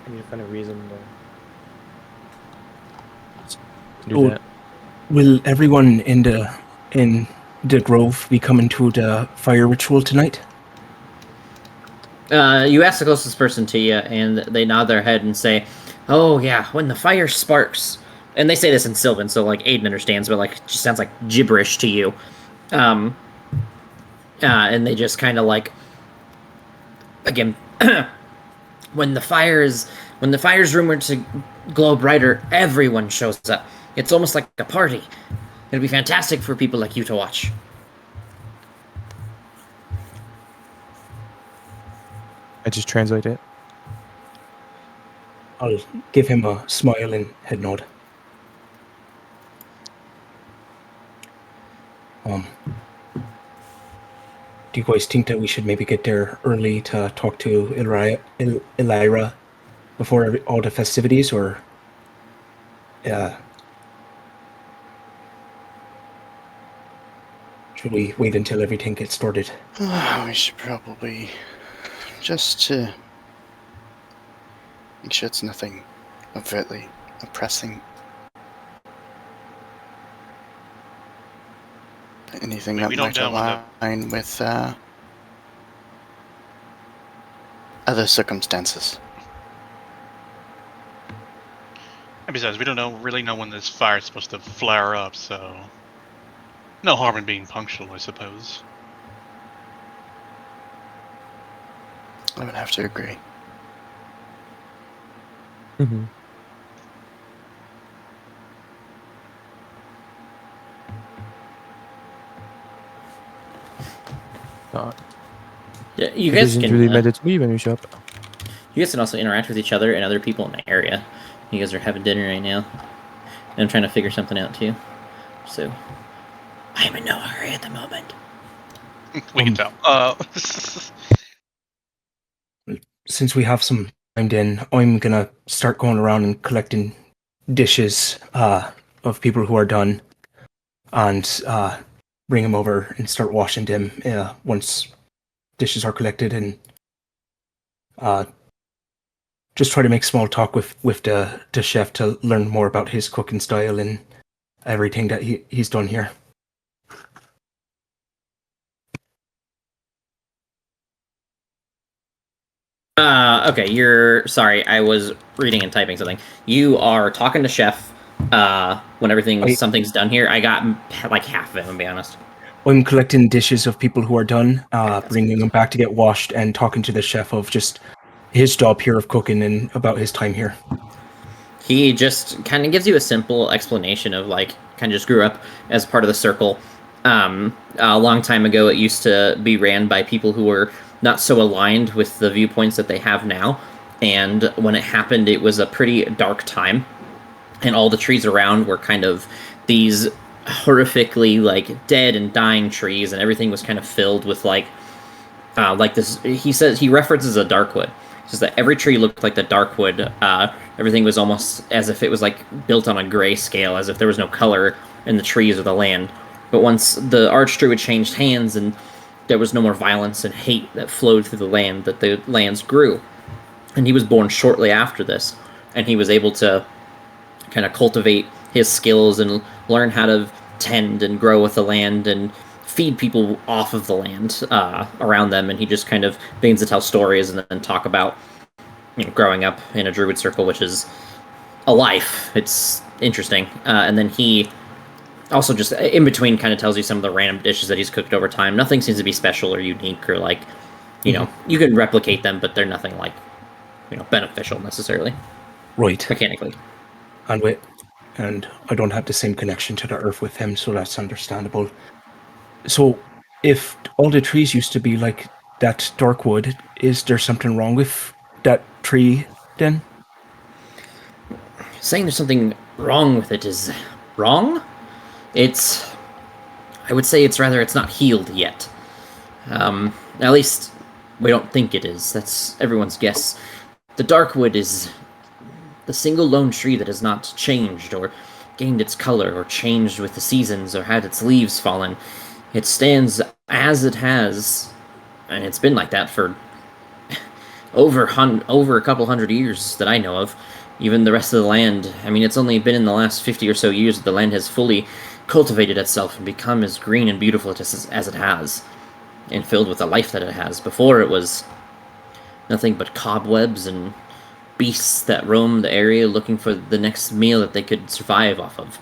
I need to find a reason to do Oh, that. will everyone in the grove be coming to the fire ritual tonight? You ask the closest person to you, and they nod their head and say, "Oh yeah, when the fire sparks." And they say this in Sylvan, so Aiden understands, but it just sounds like gibberish to you. And they just kind of again, when the fire's rumored to glow brighter, everyone shows up. It's almost like a party. It'll be fantastic for people like you to watch. I just translate it. I'll give him a smile and head nod. Do you guys think that we should maybe get there early to talk to Elira before all the festivities, or should we wait until everything gets started? We should probably just to make sure it's nothing overtly oppressing. Anything that We don't might know when align with other circumstances. And besides, we don't really know when this fire's supposed to flare up, so no harm in being punctual, I suppose. I would have to agree. Mm-hmm. Yeah, you It guys doesn't can. really matter to me when we shop. You guys can also interact with each other and other people in the area. You guys are having dinner right now, and I'm trying to figure something out too. So, I'm in no hurry at the moment. We can tell. Since we have some time in, I'm gonna start going around and collecting dishes of people who are done, and bring them over and start washing them once dishes are collected, and just try to make small talk with the chef to learn more about his cooking style and everything that he's done here. Okay, sorry, I was reading and typing something. You are talking to Chef, when something's done here. I got like half of it, I'm gonna be honest. I'm collecting dishes of people who are done, that's bringing good. them back to get washed, and talking to the chef of just his job here of cooking and about his time here. He just kind of gives you a simple explanation of like, kind of just grew up as part of the circle. A long time ago, it used to be ran by people who were not so aligned with the viewpoints that they have now. And when it happened, it was a pretty dark time. And all the trees around were kind of these horrifically like dead and dying trees, and everything was kind of filled with like this. He references a darkwood. He says that every tree looked like the darkwood. Everything was almost as if it was like built on a gray scale, as if there was no color in the trees or the land. But once the archdruid changed hands and there was no more violence and hate that flowed through the land, that the lands grew. And he was born shortly after this, and he was able to kind of cultivate his skills and learn how to tend and grow with the land and feed people off of the land around them. And he just kind of begins to tell stories and then talk about growing up in a druid circle, which is a life. It's interesting. And then he also just in between kind of tells you some of the random dishes that he's cooked over time. Nothing seems to be special or unique or like, you can replicate them, but they're nothing like, beneficial necessarily. Right. Mechanically. And I don't have the same connection to the earth with him, so that's understandable. So, if all the trees used to be like that dark wood, is there something wrong with that tree then? Saying there's something wrong with it is wrong. I would say it's not healed yet. At least we don't think it is. That's everyone's guess. The Darkwood is the single lone tree that has not changed or gained its color or changed with the seasons or had its leaves fallen. It stands as it has, and it's been like that for over a couple hundred years that I know of. Even the rest of the land, I mean, it's only been in the last 50 or so years that the land has fully cultivated itself and become as green and beautiful as it has, and filled with the life that it has. Before, it was nothing but cobwebs and beasts that roamed the area looking for the next meal that they could survive off of.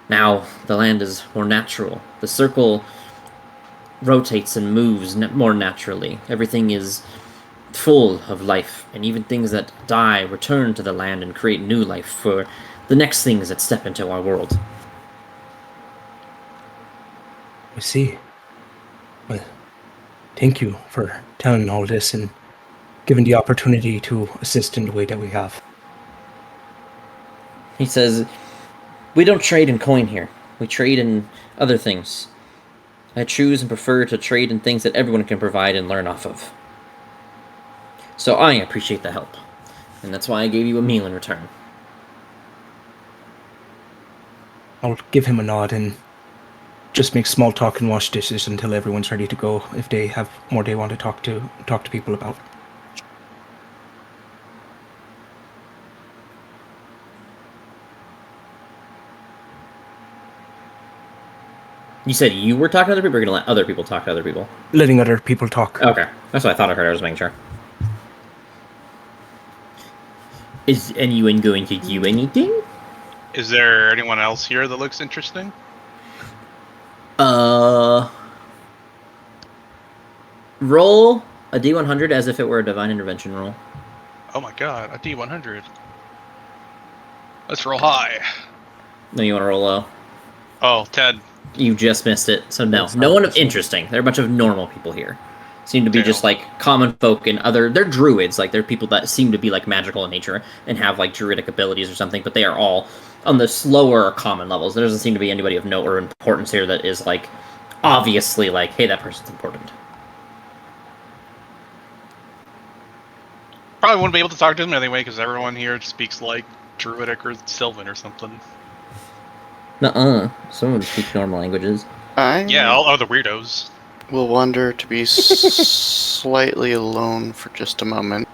Now, the land is more natural. The circle rotates and moves more naturally. Everything is full of life, and even things that die return to the land and create new life for the next things that step into our world. I see. Well, thank you for telling all this and giving the opportunity to assist in the way that we have. He says, we don't trade in coin here. We trade in other things. I choose and prefer to trade in things that everyone can provide and learn off of. So I appreciate the help, and that's why I gave you a meal in return. I'll give him a nod and just make small talk and wash dishes until everyone's ready to go if they have more they want to talk to people about. You said you were talking to other people, or you're going to let other people talk to other people? Letting other people talk. Okay, that's what I thought I heard. I was making sure. Is anyone going to do anything? Is there anyone else here that looks interesting? Roll A D100 as if it were a divine intervention roll. Oh my god, a D100. Let's roll high. No, you want to roll low. Oh, 10. You just missed it, so no. That's No not one of possible. interesting. They're a bunch of normal people here. Seem to be Damn. just like common folk and other. They're druids, like they're people that seem to be like magical in nature and have like druidic abilities or something, but they are all on the slower or common levels. There doesn't seem to be anybody of note or importance here that is like obviously like, hey, that person's important. Probably wouldn't be able to talk to them anyway, because everyone here speaks like Druidic or Sylvan or something. Nuh-uh. Someone speaks normal languages. I Yeah, all other weirdos. will wander to be slightly alone for just a moment.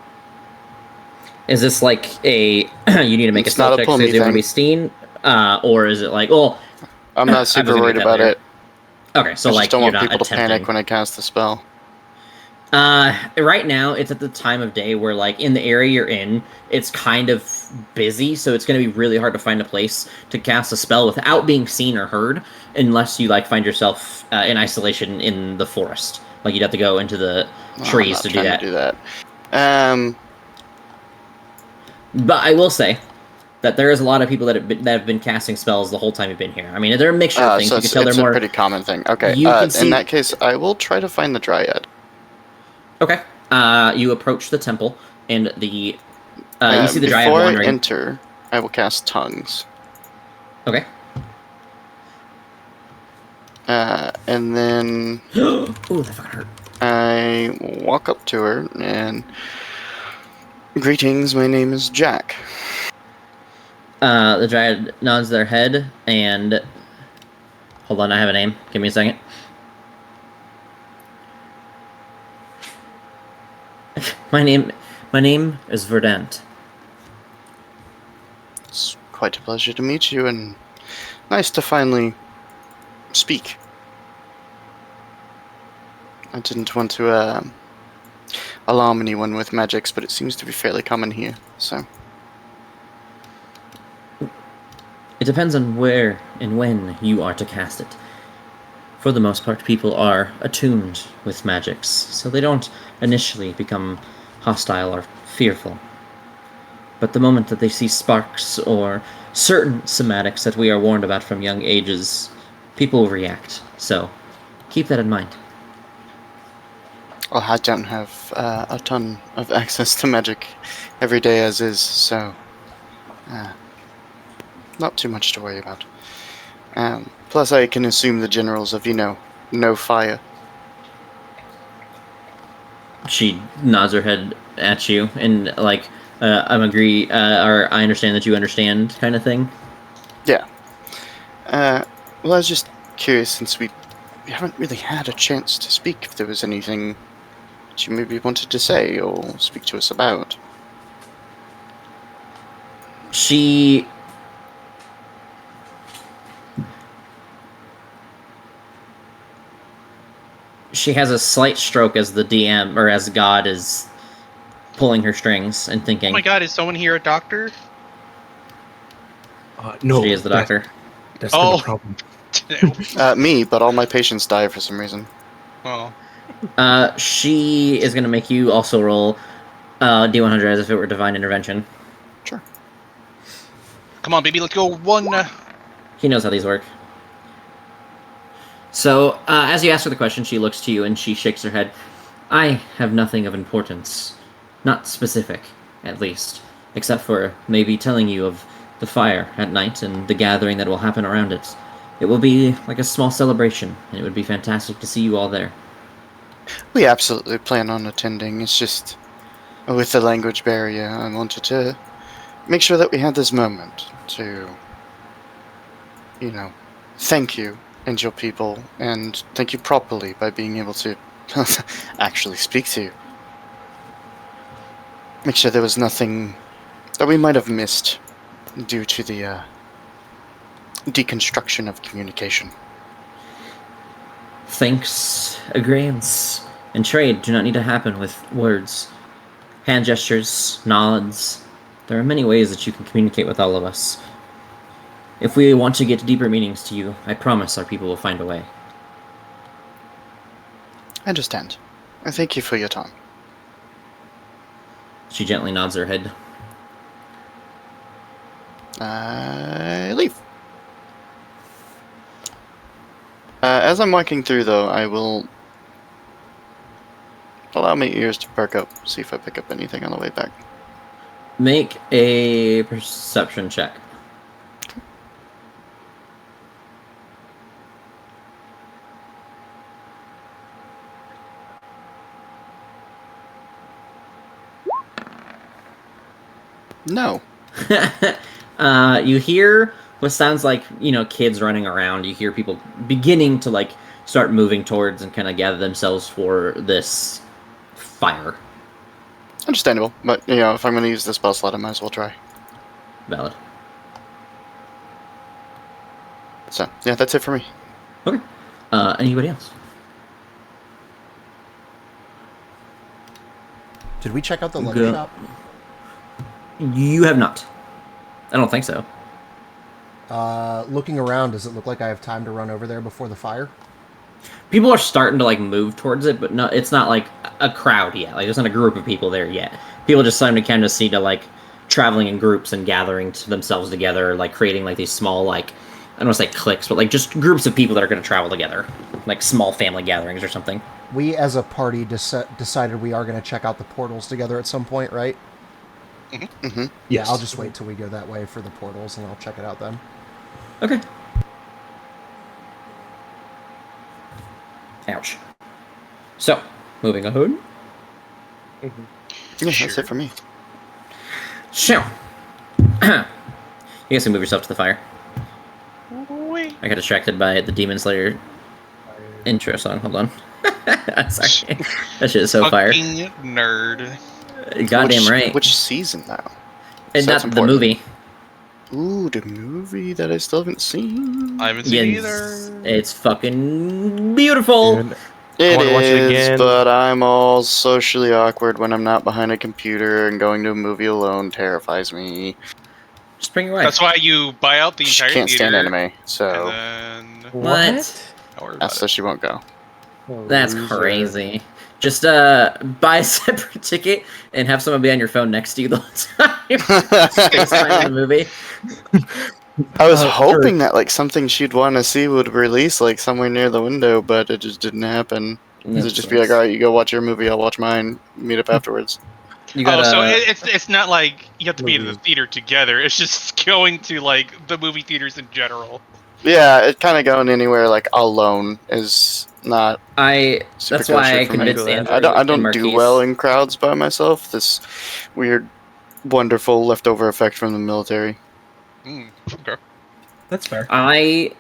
Is this like a you need to make It's a stealth not a check pull because me you want to be thing. seen? Or is it like, well, I'm I not was super gonna worried get that about later. it. okay, so I like just don't you're want not people to attempting. panic when I cast the spell. Right now, it's at the time of day where, like, in the area you're in, it's kind of busy, so it's going to be really hard to find a place to cast a spell without being seen or heard, unless you, like, find yourself in isolation in the forest. Like, you'd have to go into the No, trees I'm to not do trying that. to do that. But I will say that there is a lot of people that have been casting spells the whole time you've been here. I mean, they're a mixture of things. So You can it's, tell they're it's a more... pretty common thing. Okay, You can see- in that case, I will try to find the Dryad. Okay. You approach the temple, and the... you see the dryad Before I wandering. enter, I will cast Tongues. Okay. And then Ooh, that fucking hurt. I walk up to her and... Greetings, my name is Jack. The dryad nods their head, and... Hold on, I have a name. Give me a second. My name is Verdant. It's quite a pleasure to meet you, and nice to finally speak. I didn't want to alarm anyone with magics, but it seems to be fairly common here, so... It depends on where and when you are to cast it. For the most part, people are attuned with magics, so they don't initially become hostile or fearful. But the moment that they see sparks or certain somatics that we are warned about from young ages, people react. So, keep that in mind. Well, I don't have a ton of access to magic every day as is, so... not too much to worry about. Plus, I can assume the generals of, no fire. She nods her head at you, and like, I'm agree, or I understand that you understand, kind of thing. Yeah. Well, I was just curious, since we haven't really had a chance to speak, if there was anything that you maybe wanted to say or speak to us about. She has a slight stroke as the DM, or as God is pulling her strings and thinking. Oh my god, is someone here a doctor? No, She is the doctor. That's Oh. not a problem. Me, but all my patients die for some reason. Well, She is going to make you also roll D100 as if it were divine intervention. Sure. come on, baby, let's go. One. He knows how these work. So, as you ask her the question, she looks to you and she shakes her head. I have nothing of importance. Not specific, at least. Except for maybe telling you of the fire at night and the gathering that will happen around it. It will be like a small celebration, and it would be fantastic to see you all there. We absolutely plan on attending. It's just, with the language barrier, I wanted to make sure that we had this moment to, thank you and your people, and thank you properly by being able to actually speak to you. Make sure there was nothing that we might have missed due to the deconstruction of communication. Thanks, agreements, and trade do not need to happen with words. Hand gestures, nods. There are many ways that you can communicate with all of us. If we want to get deeper meanings to you, I promise our people will find a way. I understand. I thank you for your time. She gently nods her head. I leave. As I'm walking through, though, I will allow my ears to perk up, see if I pick up anything on the way back. Make a perception check. No. You hear what sounds like, kids running around. You hear people beginning to, like, start moving towards and kind of gather themselves for this fire. Understandable, but, if I'm going to use the spell slot, I might as well try. Valid. So, yeah, that's it for me. Okay. Anybody else? Did we check out the leather Go. shop? You have not. I don't think so. Looking around, does it look like I have time to run over there before the fire? People are starting to, like, move towards it, but no, it's not, like, a crowd yet. Like, there's not a group of people there yet. People just starting to kind of see to, like, traveling in groups and gathering themselves together, like, creating, like, these small, like, I don't want to say cliques, but, like, just groups of people that are going to travel together. Like, small family gatherings or something. We, as a party, decided we are going to check out the portals together at some point, right? Mm-hmm. Yeah, Yes. I'll just wait till we go that way for the portals, and I'll check it out then. Okay. Ouch. So, moving on. Yeah, that's it for me. So, you guys can move yourself to the fire. Wait. I got distracted by the Demon Slayer intro song. Hold on. Sorry. That shit is so fire. Fucking nerd. Goddamn right. Which season now? And So not that's the important. movie. Ooh, the movie that I still haven't seen. I haven't seen it Yes, either. it's fucking beautiful. Dude, It wanna watch it is, again. but I'm all socially awkward when I'm not behind a computer, and going to a movie alone terrifies me. Just bring your wife. That's why you buy out the She entire can't stand theater, anime, so and then What? don't worry about so it. she won't go. That's Loser. crazy. Just buy a separate ticket and have someone be on your phone next to you the whole time. FaceTime the movie. I was Oh, hoping that like something she'd want to see would release like somewhere near the window, but it just didn't happen. It'd just be like, all right, you go watch your movie, I'll watch mine. Meet up afterwards. You got So it's not like you have to be in the Movies. theater together. It's just going to like the movie theaters in general. Yeah, it kind of going anywhere like alone is not. Super that's why I kosher for me. convinced Andrew I and don't do Marquise. well in crowds by myself. This weird, wonderful leftover effect from the military. Okay. That's fair.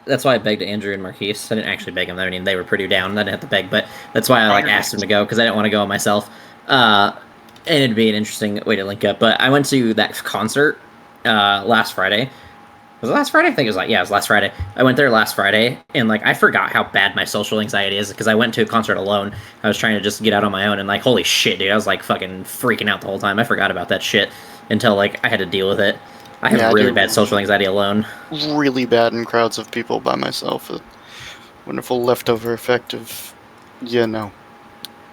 That's why I begged Andrew and Marquise. I didn't actually beg them. I mean, they were pretty down. I didn't have to beg, but that's why I like asked them to go because I didn't want to go myself. And it'd be an interesting way to link up. But I went to that concert last Friday. Was it last Friday? I think it was it was last Friday. I went there last Friday, and like I forgot how bad my social anxiety is because I went to a concert alone. I was trying to just get out on my own, and like holy shit, dude, I was like fucking freaking out the whole time. I forgot about that shit until like I had to deal with it. I have Yeah, I really do. bad social anxiety alone. Really bad in crowds of people by myself. A wonderful leftover effect of,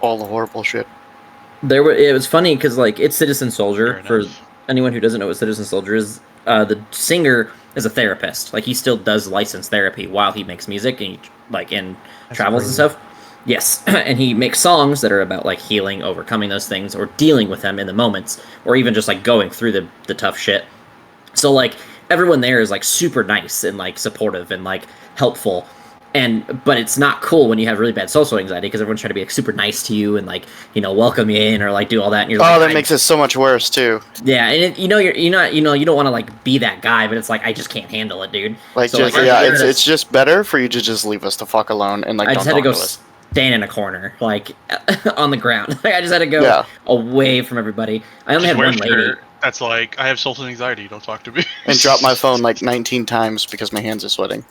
all the horrible shit. It was funny because like it's Citizen Soldier. Fair For enough. anyone who doesn't know what Citizen Soldier is, the singer is a therapist. Like he still does licensed therapy while he makes music and travels and stuff. Yes, and he makes songs that are about like healing, overcoming those things, or dealing with them in the moments, or even just like going through the tough shit. So like everyone there is like super nice and like supportive and like helpful. But it's not cool when you have really bad social anxiety because everyone's trying to be like super nice to you and like welcome you in or like do all that. And you're like, That makes it so much worse too. yeah, and you don't want to like be that guy, but it's like I just can't handle it, dude. Like, So, just, like, yeah, I it's just better for you to just leave us the fuck alone and like I don't just had to talk go to us. stand in a corner, like on the ground. Like I just had to go Yeah. away from everybody. I only Just had wear one a lady. shirt that's like, I have social anxiety. Don't talk to me. And drop my phone like 19 times because my hands are sweating.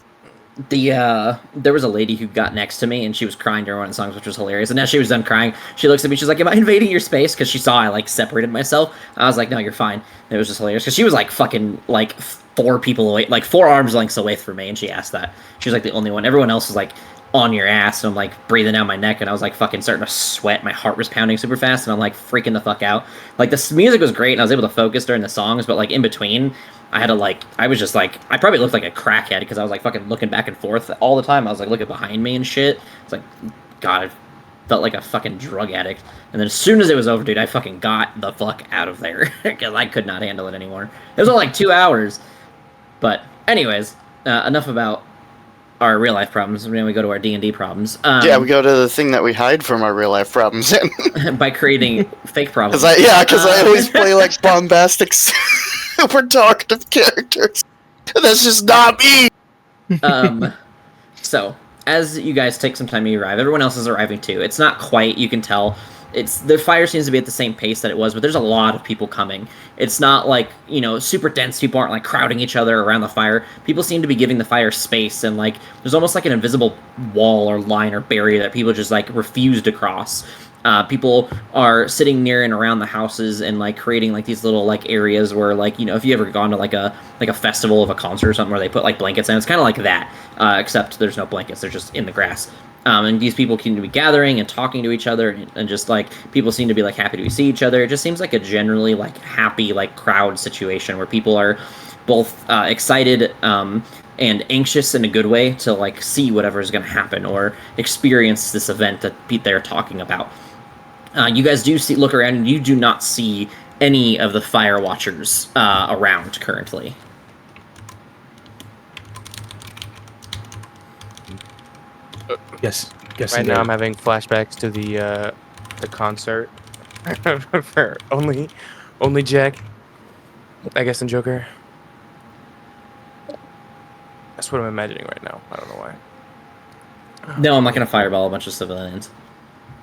There was a lady who got next to me and she was crying during one of the songs, which was hilarious. And now she was done crying, she looks at me, she's like, "Am I invading your space?" Because she saw I like separated myself. I was like, "No, you're fine." And it was just hilarious because she was like fucking like 4 people away, like 4 arms lengths away from me, and she asked that. She was like the only one. Everyone else was like on your ass, and I'm like breathing down my neck, and I was like fucking starting to sweat. My heart was pounding super fast, and I'm like freaking the fuck out. Like the music was great, and I was able to focus during the songs, but like in between, I had to like, I was just like, I probably looked like a crackhead because I was like fucking looking back and forth all the time. I was like looking behind me and shit. It's like, God, I felt like a fucking drug addict. And then as soon as it was over, dude, I fucking got the fuck out of there because I could not handle it anymore. It was only like 2 hours. But anyways, enough about our real life problems. Then we go to our D&D problems. Yeah, we go to the thing that we hide from our real life problems in. by creating fake problems. Because I always play like bombastic, super talkative characters. That's just not me. So as you guys take some time to arrive, everyone else is arriving too. It's not quite, you can tell. The fire seems to be at the same pace that it was, but there's a lot of people coming. It's not like, super dense. People aren't like crowding each other around the fire. People seem to be giving the fire space, and like there's almost like an invisible wall or line or barrier that people just like refuse to cross. People are sitting near and around the houses and like creating like these little like areas where like, if you ever gone to like a festival of a concert or something where they put like blankets in, it's kind of like that, except there's no blankets. They're just in the grass. And these people seem to be gathering and talking to each other, and just like people seem to be like happy to see each other. It just seems like a generally like happy like crowd situation where people are both excited and anxious in a good way to like see whatever is going to happen or experience this event that they're talking about. You guys do look around, and you do not see any of the Firewatchers around currently. Yes. Right now, I'm having flashbacks to the concert for only Jack, I guess, and Joker. That's what I'm imagining right now. I don't know why. No, I'm not going to fireball a bunch of civilians.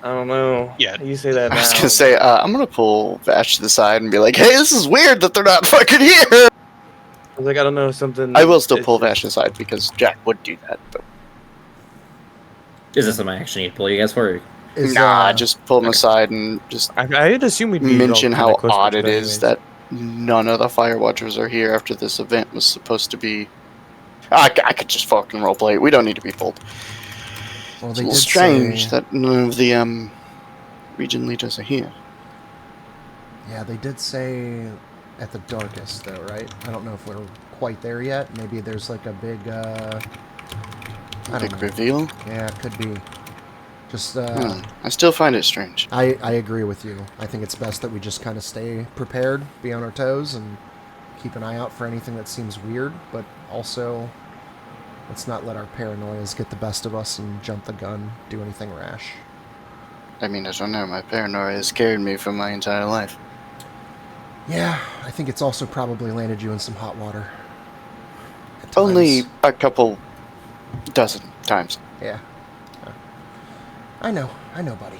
I don't know. Yeah. You say that now. I was gonna say, I'm gonna pull Vash to the side and be like, "Hey, this is weird that they're not fucking here." I was like, I don't know, something. I will still pull Vash aside because Jack would do that. But Is this something I actually need to pull you guys for? just pull him aside and just I'd assume we'd be mention all how kinda close to odd each it other is anyways. that none of the Firewatchers are here after this event was supposed to be. I could just fucking roleplay. We don't need to be pulled. Well, It's they a little did strange say, that none of the region leaders are here. Yeah, they did say at the darkest, though, right? I don't know if we're quite there yet. Maybe there's like a big, I don't Big know. reveal. Yeah, it could be. Just, I still find it strange. I agree with you. I think it's best that we just kind of stay prepared, be on our toes, and keep an eye out for anything that seems weird, but also let's not let our paranoias get the best of us and jump the gun, do anything rash. I mean, I don't know. My paranoia has carried me for my entire life. Yeah, I think it's also probably landed you in some hot water. At Only times. a couple dozen times. Yeah. I know, buddy.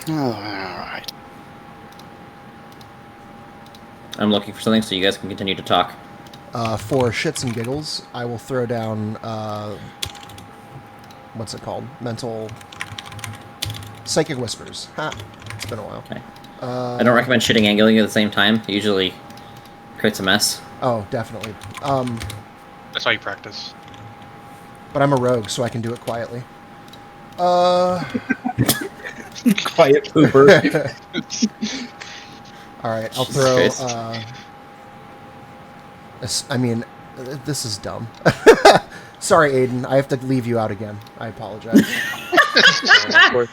Oh, alright. I'm looking for something so you guys can continue to talk. For shits and giggles, I will throw down, what's it called? Mental... Psychic Whispers. Ha! It's been a while. Okay. I don't recommend shitting and giggling at the same time. It usually creates a mess. Oh, definitely. That's how you practice. But I'm a rogue, so I can do it quietly. Quiet pooper. Alright, I'll Jesus throw, Christ. this is dumb. Sorry, Aiden, I have to leave you out again. I apologize. Wait,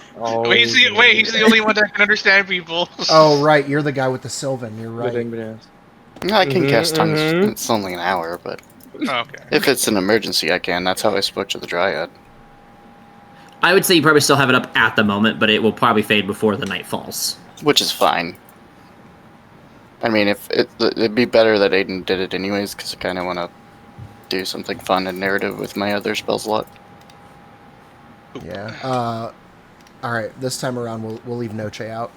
he's the only one that can understand people. Oh, right, you're the guy with the Sylvan, you're right. I can cast tongues. It's only an hour, but Okay. if it's an emergency, I can. That's how I spoke to the Dryad. I would say you probably still have it up at the moment, but it will probably fade before the night falls. Which is fine. I mean, it'd be better that Aiden did it anyways, because I kind of want to do something fun and narrative with my other spell slot. Yeah. Alright, this time around we'll leave Noche out.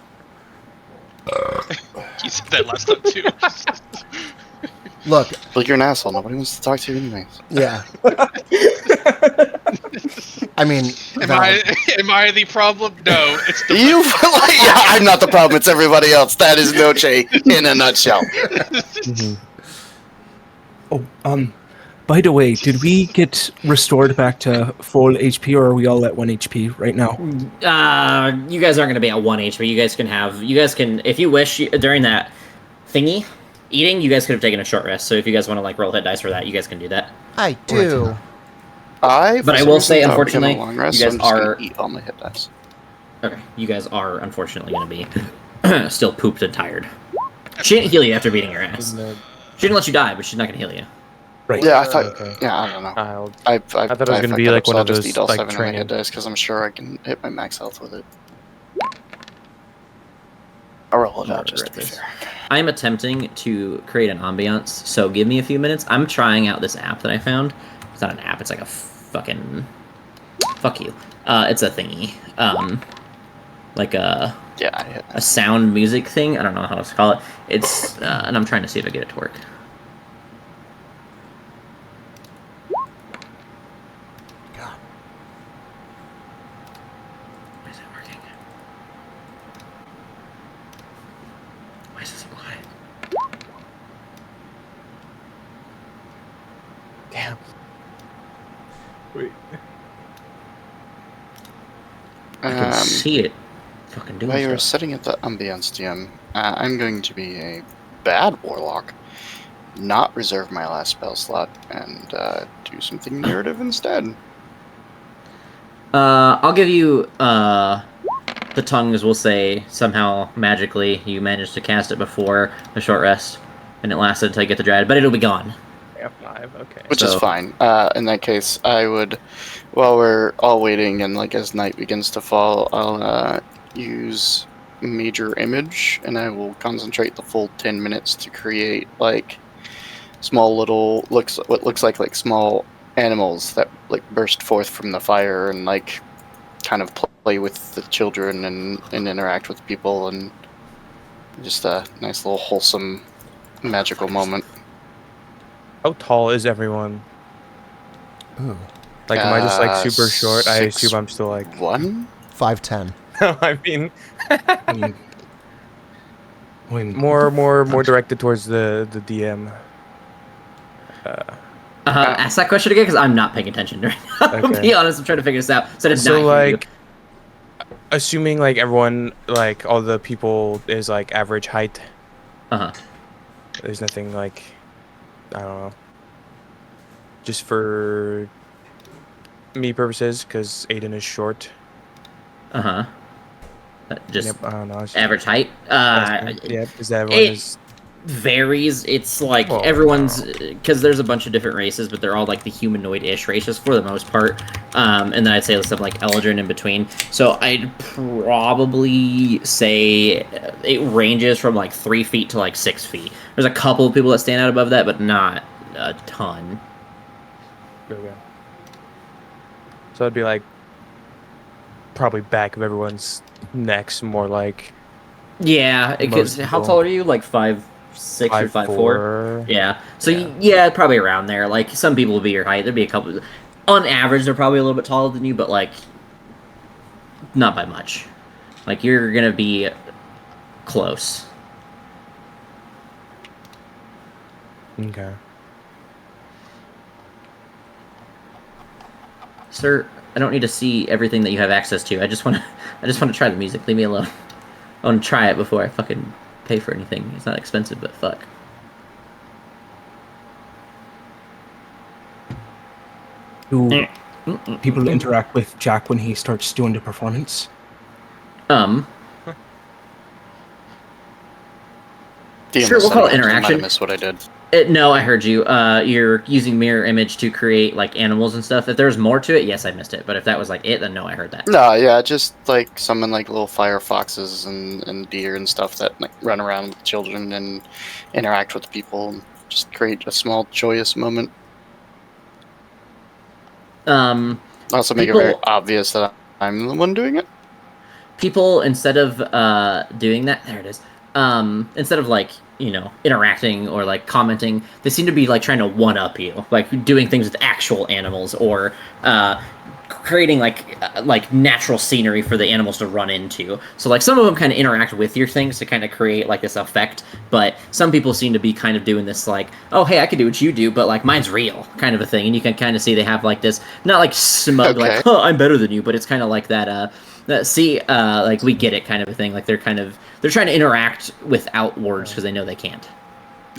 You said that last time too. Look, But you're an asshole. Nobody wants to talk to you anyways. yeah. I mean, Am I the problem? No, it's the You, yeah, I'm not the problem. It's everybody else. That is Noche in a nutshell. Oh, By the way, did we get restored back to full HP, or are we all at 1 HP right now? You guys aren't going to be at 1 HP. You guys can, if you wish, during that thingy, eating, you guys could have taken a short rest. So if you guys want to like roll hit dice for that, you guys can do that. I do. But I will say, unfortunately, long rest, you guys so I'm just are gonna eat all my hit dice. okay. You guys are unfortunately going to be still pooped and tired. She didn't heal you after beating your ass. She didn't let you die, but she's not going to heal you. Right. Yeah, I thought. Okay. Yeah, I don't know. I I thought it was gonna be like one of those eat all like 7 of my training. hit dice because I'm sure I can hit my max health with it. I'll roll it out just to be fair. I'm attempting to create an ambiance, so give me a few minutes. I'm trying out this app that I found. It's not an app, it's like a fucking... Fuck you. It's a thingy. Like a sound music thing. I don't know how to call it. It's, and I'm trying to see if I get it to work. God. Why is it working? Why is this so quiet? Damn. Wait. I can see it. Fucking doing While you were stuff. setting up the ambience, DM, I'm going to be a bad warlock, not reserve my last spell slot, and do something narrative instead. I'll give you, the tongues will say somehow magically you managed to cast it before a short rest, and it lasted until you get the dryad, but it'll be gone. F5, okay. Which is fine. In that case, I would, while we're all waiting and like as night begins to fall, I'll use Major Image, and I will concentrate the full 10 minutes to create like small little what looks like small animals that like burst forth from the fire and like kind of play with the children and interact with people, and just a nice little wholesome magical moment. How tall is everyone? Ooh. Like, am I just like super short? I 6'1"? assume I'm still like. 5'10". I mean, I mean, more directed towards the DM. Ask that question again, because I'm not paying attention right now. I'll Okay. be honest, I'm trying to figure this out. So, So not like, assuming like everyone, like all the people is like average height. Uh-huh. There's nothing like, I don't know. Just for me purposes, because Aiden is short. Uh-huh. Just Yep, I don't know. average height. Yeah, because everyone it- is. Varies. It's like Well, everyone's, because there's a bunch of different races, but they're all like the humanoid-ish races for the most part. And then I'd say some like Eldrin in between. So I'd probably say it ranges from like 3 feet to like 6 feet. There's a couple of people that stand out above that, but not a ton. Okay. So it'd be like probably back of everyone's necks, more like Yeah, because Most how people. tall are you? Like 5'6" or 5'4"? Yeah. So yeah, probably around there. Like some people will be your height. There'd be a couple. On average, they're probably a little bit taller than you, but like not by much. Like you're gonna be close. Okay. Sir, I don't need to see everything that you have access to. I just want to try the music. Leave me alone. I want to try it before I fucking pay for anything. It's not expensive, but fuck. do people interact with Jack when he starts doing the performance? DM Sure, we'll call it I might have interaction. missed what I did. No, I heard you. You're using mirror image to create like animals and stuff. If there's more to it, yes, I missed it. But if that was like it, then no, I heard that. No, yeah, just like summon like little fire foxes and deer and stuff that like run around with children and interact with people. And just create a small joyous moment. Also make it very People- obvious that I'm the one doing it. People, instead of doing that, there it is. Instead of like, you know, interacting or like commenting, they seem to be like trying to one up you, like doing things with actual animals or creating like natural scenery for the animals to run into. So like some of them kind of interact with your things to kind of create like this effect, but some people seem to be kind of doing this like, oh hey, I can do what you do, but like mine's real kind of a thing, and you can kind of see they have like this not like smug Okay. like, oh, I'm better than you, but it's kind of like that like we get it kind of a thing. Like they're trying to interact without words because they know they can't.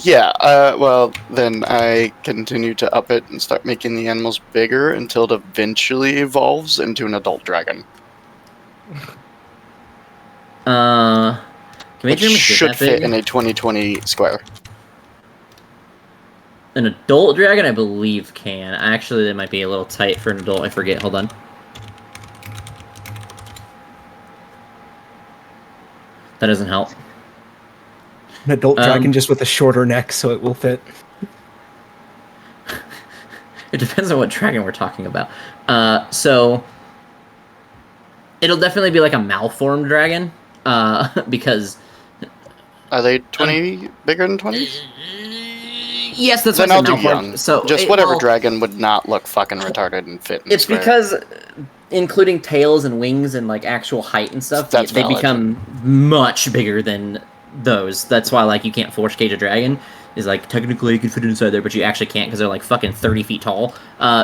Yeah, well, then I continue to up it and start making the animals bigger until it eventually evolves into an adult dragon. Can we Which should fit in a 2020 square. An adult dragon, I believe, can. Actually, that might be a little tight for an adult. I forget. Hold on. That doesn't help. An adult dragon just with a shorter neck, so it will fit. It depends on what dragon we're talking about. So it'll definitely be like a malformed dragon, because Are they 20 bigger than 20? yes, that's Then why I I'll said do malformed. young. So Just whatever dragon would not look fucking retarded and fit in It's square. because including tails and wings and like actual height and stuff, That's they valid. become much bigger than those. That's why like you can't force cage a dragon. Is like technically you can fit it inside there, but you actually can't because they're like fucking 30 feet tall.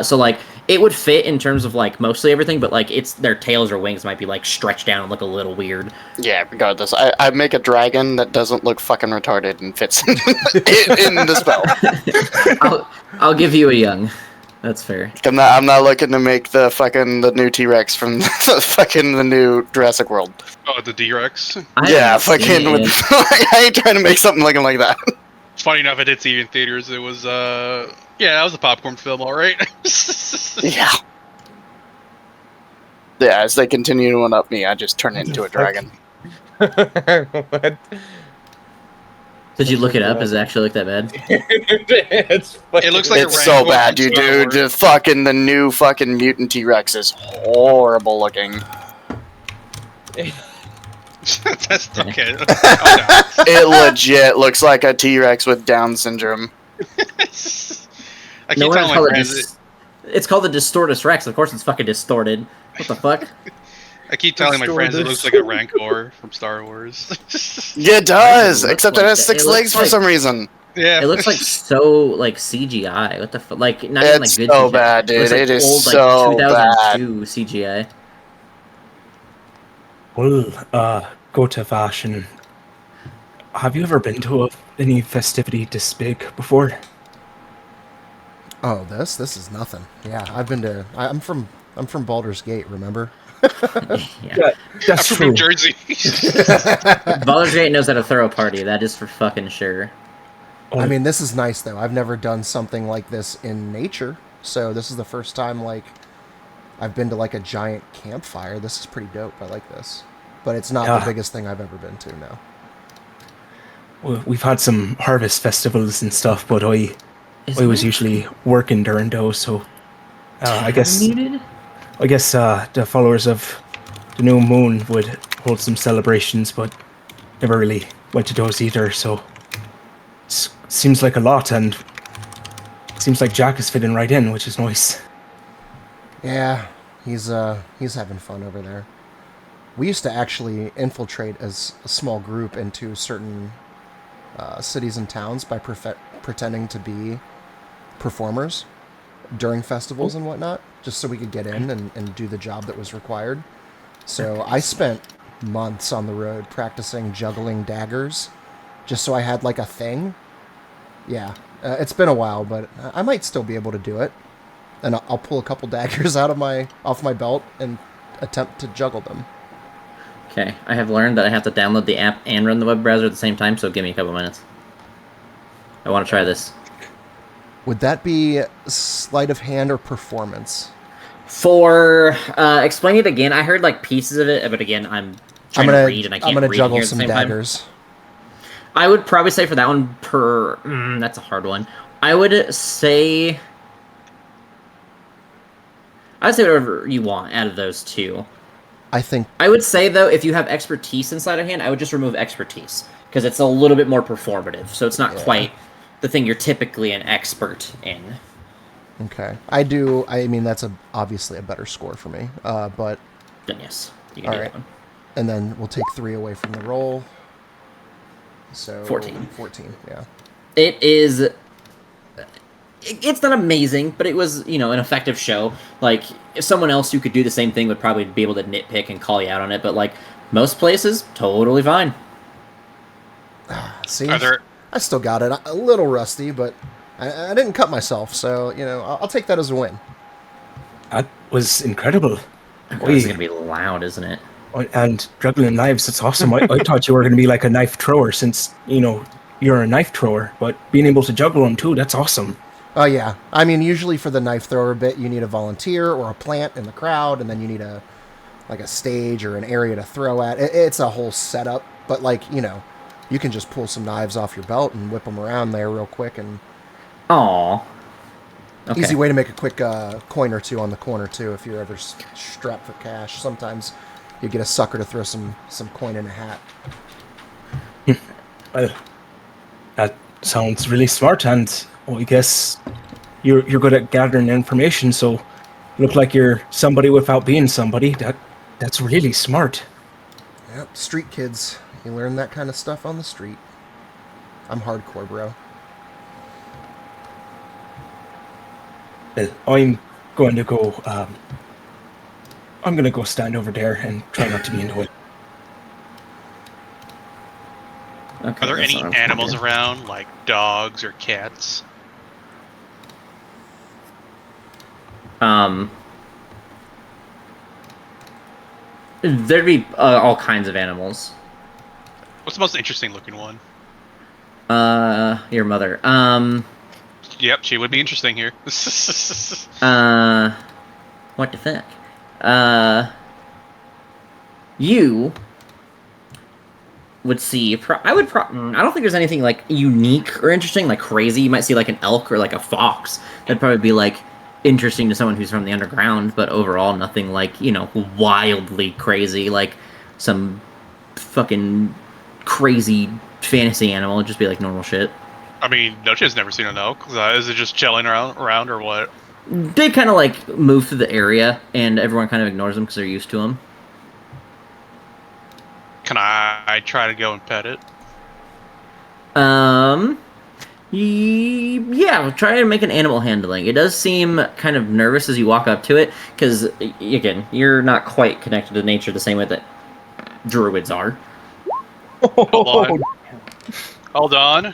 So like it would fit in terms of like mostly everything, but like it's their tails or wings might be like stretched down and look a little weird. Yeah, regardless. I make a dragon that doesn't look fucking retarded and fits in the spell. I'll give you a young. That's fair. I'm not looking to make the new T-Rex from the new Jurassic World. Oh, the D-Rex. Yeah, fucking with I ain't trying to make something looking like that. Funny enough, it did see in theaters. It was yeah, that was a popcorn film, all right. Yeah. Yeah, as they continue to one up me, I just turn it into a dragon. What? Did you look it up? Does it actually look that bad? It looks like It's a so Rancor bad, from you Star dude. Wars. The new fucking mutant T-Rex is horrible looking. That's okay. Oh, It legit looks like a T-Rex with Down syndrome. no. I No keep one telling my call it friends. It's called the Distortus Rex. Of course, it's fucking distorted. What the fuck? I keep telling my friends it looks like a Rancor from Star Wars. Yeah, it does, It looks except like it has that. 6 It looks legs for like- some reason. Yeah, It looks like so like CGI. What the fuck? Like not even like It's good. so CGI. bad, dude. Looks like It is old, so like 2002 CGI. Well, go to fashion. Have you ever been to any festivity this big before? Oh, this is nothing. Yeah, I've been to. I'm from Baldur's Gate. Remember? Yeah. That's I'm from true. New Jersey. Baldur's Gate knows how to throw a party. That is for fucking sure. I mean, this is nice though. I've never done something like this in nature, so this is the first time like I've been to like a giant campfire. This is pretty dope. I like this, but it's not the Yeah. biggest thing I've ever been to. No. We've had some harvest festivals and stuff, but I was usually working during those, so I guess muted. the followers of the new moon would hold some celebrations, but never really went to those either. So seems like a lot, and seems like Jack is fitting right in, which is nice. Yeah, he's having fun over there. We used to actually infiltrate as a small group into certain cities and towns by pretending to be performers during festivals and whatnot, just so we could get in and do the job that was required. So I spent months on the road practicing juggling daggers, just so I had like a thing. Yeah, it's been a while, but I might still be able to do it. And I'll pull a couple daggers off my belt and attempt to juggle them. Okay, I have learned that I have to download the app and run the web browser at the same time, so give me a couple minutes. I want to try this. Would that be sleight of hand or performance? For explain it again. I heard like pieces of it, but again, I'm trying to read and I can't read juggle here at the some same time. daggers. I would probably say for that one that's a hard one. I would say whatever you want out of those two. I would say though, if you have expertise in sleight of hand, I would just remove expertise because it's a little bit more performative. So it's not quite the thing you're typically an expert in. Okay. I do. I mean, that's obviously a better score for me. But Then yes, you can all do right. that one. And then we'll take 3 away from the roll. So 14. 14. Yeah. It is. It's not amazing, but it was, an effective show. Like, if someone else who could do the same thing would probably be able to nitpick and call you out on it, but, like, most places, totally fine. See, Are there I still got it. A little rusty, but I didn't cut myself, so I'll take that as a win. That was incredible. Oh, this is going to be loud, isn't it? And juggling knives, that's awesome. I thought you were going to be like a knife thrower since, you're a knife thrower, but being able to juggle them too, that's awesome. Oh yeah, I mean, usually for the knife thrower bit, you need a volunteer or a plant in the crowd, and then you need a stage or an area to throw at. It's a whole setup, but you can just pull some knives off your belt and whip them around there real quick, and Aw. Okay. easy way to make a quick coin or two on the corner too. If you're ever strapped for cash, sometimes you get a sucker to throw some coin in a hat. Well, that sounds really smart, and I guess you're good at gathering information, so you look like you're somebody without being somebody. That's really smart. Yep, street kids. You learn that kind of stuff on the street. I'm hardcore, bro. Well, I'm going to go. I'm going to go stand over there and try not to be annoyed. Okay, Are there that's any what I was animals wondering. around, like dogs or cats? There'd be all kinds of animals. What's the most interesting looking one? Your mother. Yep, she would be interesting here. What the fuck? You would see. I don't think there's anything like unique or interesting, like crazy. You might see like an elk or like a fox. That'd probably be like interesting to someone who's from the underground. But overall, nothing like wildly crazy, like some fucking crazy fantasy animal. It'd just be like normal shit. I mean, Noche's never seen an elk. Is it just chilling around or what? They kind of like move through the area, and everyone kind of ignores them because they're used to them. Can I try to go and pet it? Yeah, try to make an animal handling. It does seem kind of nervous as you walk up to it, because, again, you're not quite connected to nature the same way that druids are. Hold on.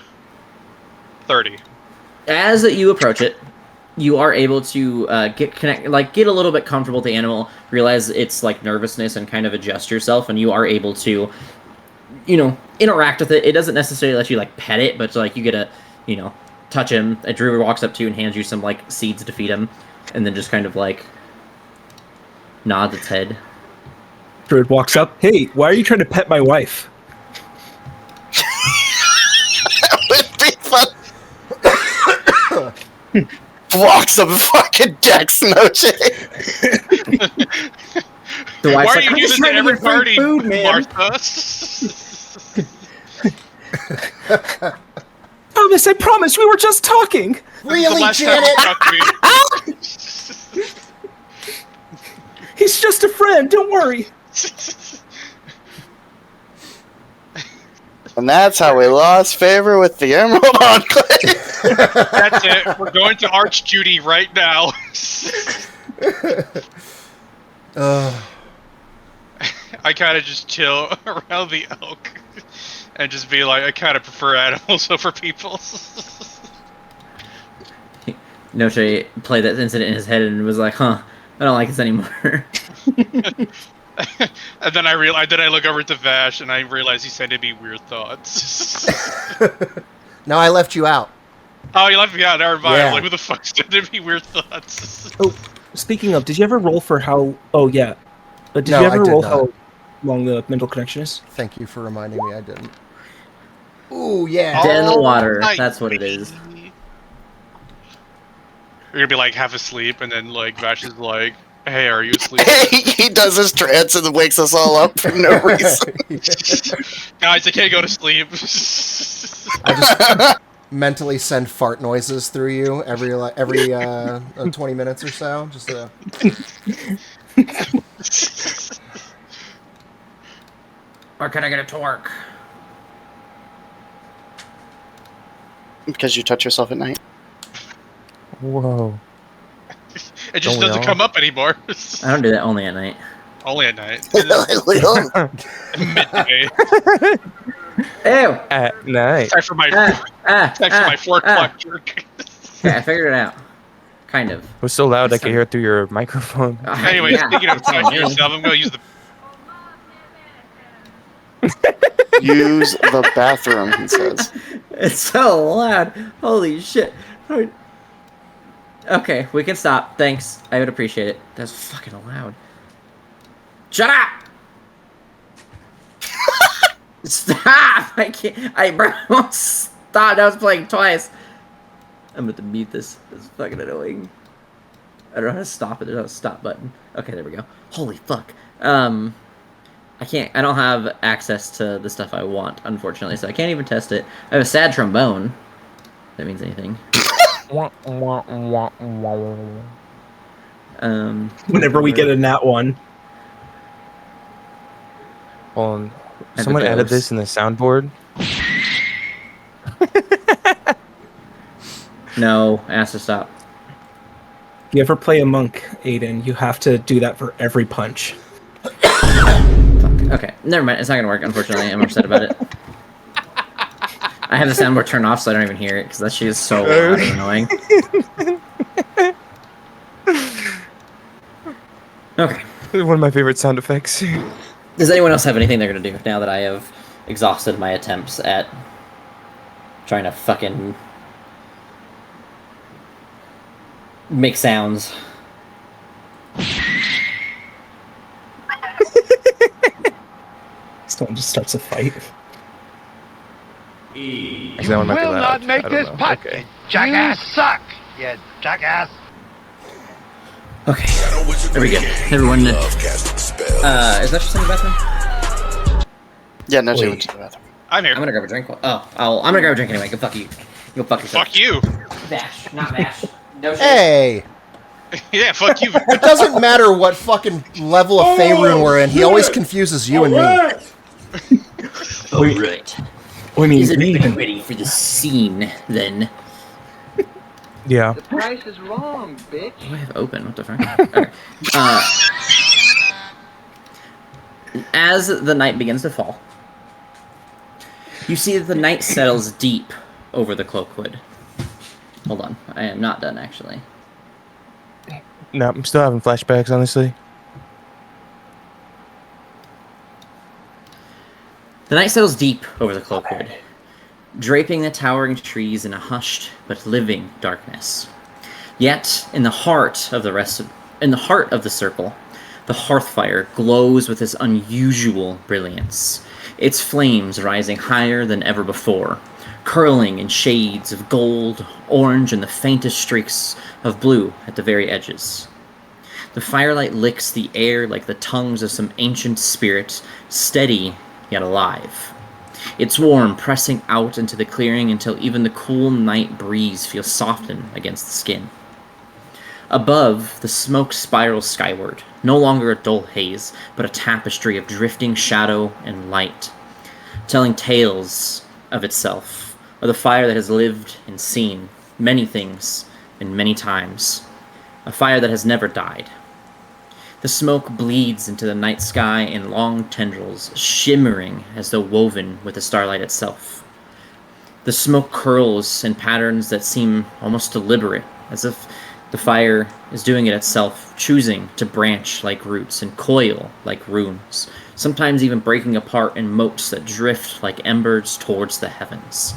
30. As you approach it, you are able to get a little bit comfortable with the animal, realize its like nervousness, and kind of adjust yourself, and you are able to, interact with it. It doesn't necessarily let you like pet it, but like you get to, touch him. A druid walks up to you and hands you some like seeds to feed him, and then just kind of like nods its head. Druid walks up. Hey, why are you trying to pet my wife? That would be fun. Walks up and fucking decks Noche. The Why wife's are like, you "I'm doing just this trying to to every get free party, food, man." Martha? Thomas, I promise we were just talking. Really, Last time Janet? you talked to me. He's just a friend. Don't worry. And that's how we lost favor with the Emerald Enclave. That's it. We're going to Arch Judy right now. I kind of just chill around the elk and just be like, I kind of prefer animals over people. Noche played that incident in his head and was like, "Huh, I don't like this anymore." And then I look over to Vash and I realize he's sending me weird thoughts. No, I left you out. Oh, you left me out. Never mind. Yeah. I'm like, who the fuck's sending me weird thoughts? Oh, speaking of, did you ever roll for how? Oh yeah. Did No, you I ever did roll not. how long the mental connection is? Thank you for reminding me I didn't. Ooh, yeah. Dead in the Oh, water. nice. That's what it is. You're gonna be like half asleep, and then like Vash is like, "Hey, are you asleep?" He does his trance and wakes us all up for no reason. Guys, I can't go to sleep. mentally send fart noises through you every 20 minutes or so. Just Or can I get it to work? Because you touch yourself at night. Whoa. It just Don't we doesn't all? come up anymore. I don't do that only at night. Only at night. Leon. Midday. Ew! At night. Time for my time for my 4 o'clock jerk. Okay, I figured it out. Kind of. It was so loud I could hear it through your microphone. Anyway, Yeah, speaking of it's on touching me. yourself, I'm gonna use the Use the bathroom, he says. It's so loud. Holy shit. Okay, we can stop. Thanks. I would appreciate it. That's fucking loud. Shut up! Stop! I can't. I won't stop. That was playing twice. I'm about to mute this. This is fucking annoying. I don't know how to stop it. There's no stop button. Okay, there we go. Holy fuck. I can't. I don't have access to the stuff I want, unfortunately, so I can't even test it. I have a sad trombone. If that means anything. Whenever we get a nat one. Hold on. And Someone the added ghost. this in the soundboard. No, I asked to stop. If you ever play a monk, Aiden, you have to do that for every punch. Fuck. Okay, never mind. It's not gonna work, unfortunately. I'm upset about it. I have the soundboard turned off, so I don't even hear it, because that shit is so loud and annoying. Okay. One of my favorite sound effects. Does anyone else have anything they're gonna do now that I have exhausted my attempts at trying to fucking make sounds? Someone just starts a fight. Actually, that one might be will loud. not make I don't this know. putt. Okay. Jackass suck, you jackass. Okay. There we go. Everyone, is that just in the bathroom? Yeah, no, she Wait. went to the bathroom. I'm here. I'm gonna grab a drink. I'm gonna grab a drink anyway. Go fuck you. Go fuck yourself. Fuck you. Bash, not bash. No shit. hey, Yeah, fuck you. it doesn't matter what fucking level of Faerun we're in. He always confuses you and me. Alright. I mean, Is we everybody even ready for the scene, then? Yeah. The price is wrong, bitch. What do I have open? What the fuck? Okay. As the night begins to fall, you see that the night settles deep over the Cloakwood. Hold on. I am not done, actually. No, I'm still having flashbacks, honestly. The night settles deep over the Cloakwood, draping the towering trees in a hushed but living darkness. Yet, in the heart of the circle, the hearthfire glows with this unusual brilliance, its flames rising higher than ever before, curling in shades of gold, orange, and the faintest streaks of blue at the very edges. The firelight licks the air like the tongues of some ancient spirit, steady yet alive. Its warm pressing out into the clearing until even the cool night breeze feels softened against the skin. Above, the smoke spirals skyward, no longer a dull haze, but a tapestry of drifting shadow and light, telling tales of itself, of the fire that has lived and seen many things and many times, a fire that has never died. The smoke bleeds into the night sky in long tendrils, shimmering as though woven with the starlight itself. The smoke curls in patterns that seem almost deliberate, as if the fire is doing it itself, choosing to branch like roots and coil like runes, sometimes even breaking apart in motes that drift like embers towards the heavens.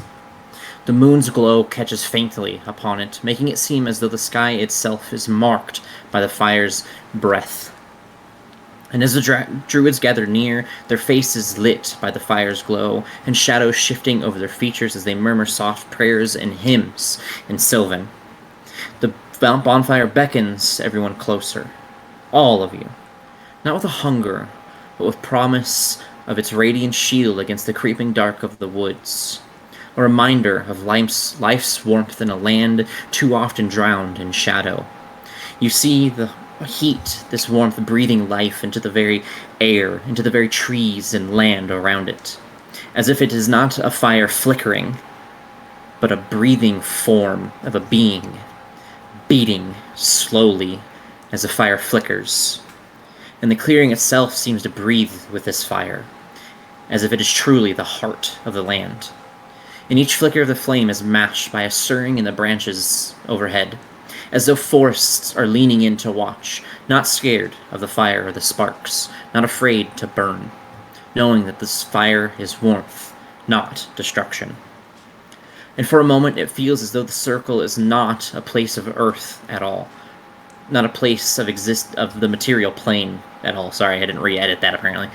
The moon's glow catches faintly upon it, making it seem as though the sky itself is marked by the fire's breath. And as the druids gather near, their faces lit by the fire's glow, and shadows shifting over their features as they murmur soft prayers and hymns in Sylvan. The bonfire beckons everyone closer, all of you, not with a hunger, but with promise of its radiant shield against the creeping dark of the woods. a reminder of life's warmth in a land too often drowned in shadow. You see the heat, this warmth breathing life into the very air, into the very trees and land around it, as if it is not a fire flickering, but a breathing form of a being, beating slowly as the fire flickers. And the clearing itself seems to breathe with this fire, as if it is truly the heart of the land. And each flicker of the flame is matched by a stirring in the branches overhead, as though forests are leaning in to watch, not scared of the fire or the sparks, not afraid to burn, knowing that this fire is warmth, not destruction. And for a moment it feels as though the circle is not a place of earth at all, not a place of the material plane at all. Sorry, I didn't re-edit that apparently.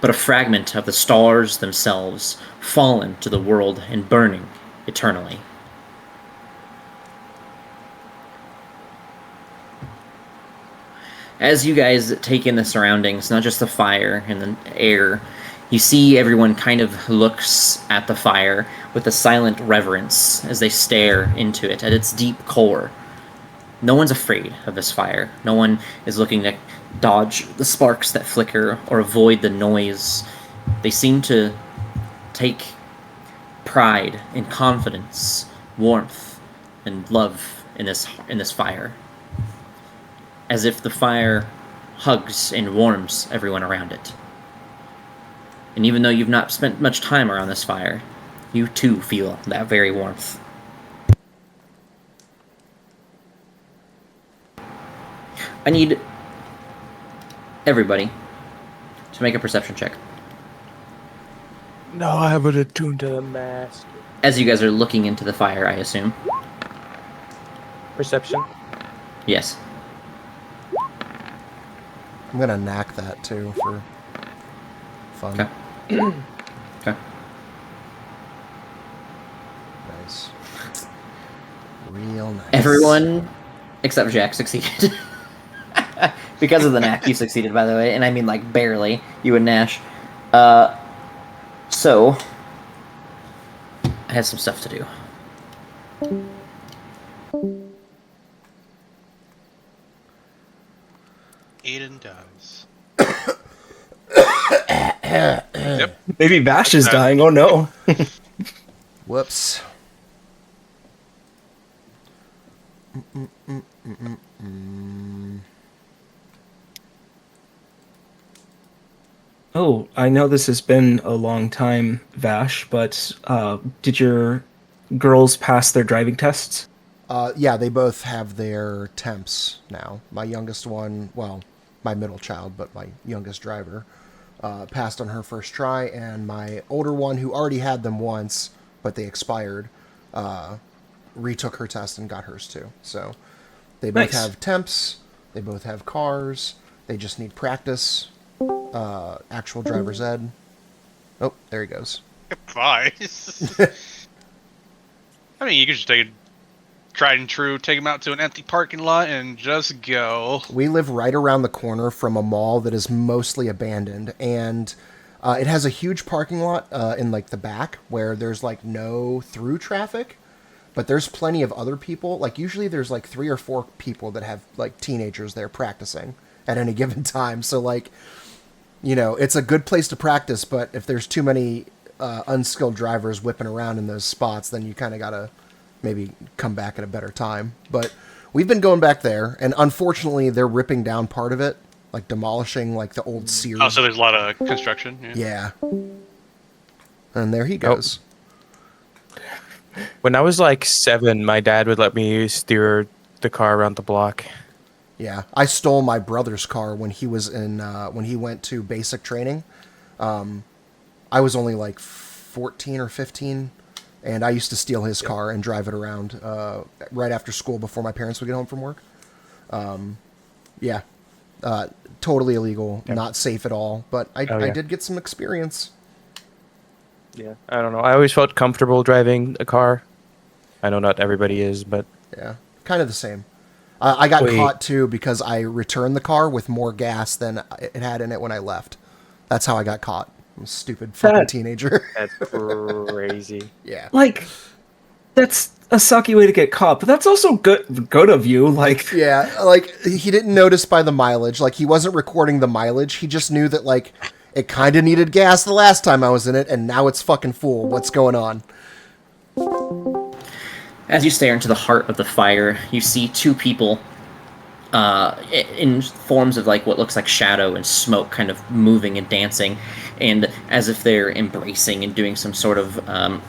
But a fragment of the stars themselves, fallen to the world and burning eternally. As you guys take in the surroundings, not just the fire and the air, you see everyone kind of looks at the fire with a silent reverence as they stare into it at its deep core. No one's afraid of this fire. No one is looking to dodge the sparks that flicker or avoid the noise. They seem to take pride and confidence, warmth, and love in this fire, as if the fire hugs and warms everyone around it. And even though you've not spent much time around this fire, you too feel that very warmth. I need everybody to make a perception check. No, I have it attuned to the mask. As you guys are looking into the fire, I assume. Perception. Yes. I'm gonna knack that too for fun. Okay. Okay. Nice. Real nice. Everyone except Jack succeeded. Because of the knack, you succeeded, by the way, and I mean like barely. You and Nash. So I have some stuff to do. Aiden does. Yep. Maybe Vash is dying. Oh no. Whoops. Oh, I know this has been a long time, Vash, but did your girls pass their driving tests? Yeah, they both have their temps now. My youngest one, well, my middle child, but my youngest driver, passed on her first try, and my older one, who already had them once, but they expired, retook her test and got hers too. So they both Nice. have temps, they both have cars, they just need practice, actual driver's ed. Oh, there he goes. Bye. I mean, you could just take a tried and true, take them out to an empty parking lot and just go. We live right around the corner from a mall that is mostly abandoned, and it has a huge parking lot in like the back where there's like no through traffic, but there's plenty of other people. Like usually there's like 3 or 4 people that have like teenagers there practicing at any given time. So like, you know, it's a good place to practice, but if there's too many unskilled drivers whipping around in those spots, then you kind of gotta maybe come back at a better time. But we've been going back there, and unfortunately they're ripping down part of it, like demolishing like the old Sears. Oh, so there's a lot of construction. Yeah. And there he goes. When I was like 7, my dad would let me steer the car around the block. Yeah, I stole my brother's car when he was in when he went to basic training. I was only like 14 or 15, and I used to steal his car and drive it around right after school before my parents would get home from work. Yeah, totally illegal, not safe at all. But I did get some experience. Yeah, I don't know. I always felt comfortable driving a car. I know not everybody is, but Yeah, kind of the same. I got Wait. caught too because I returned the car with more gas than it had in it when I left. That's how I got caught Stupid fucking That- teenager. That's crazy. Yeah. Like, that's a sucky way to get caught, but that's also good of you. Like, Yeah, like, he didn't notice by the mileage. Like, he wasn't recording the mileage. He just knew that, like, it kind of needed gas the last time I was in it, and now it's fucking full. What's going on? As you stare into the heart of the fire, you see two people in forms of like what looks like shadow and smoke kind of moving and dancing, and as if they're embracing and doing some sort of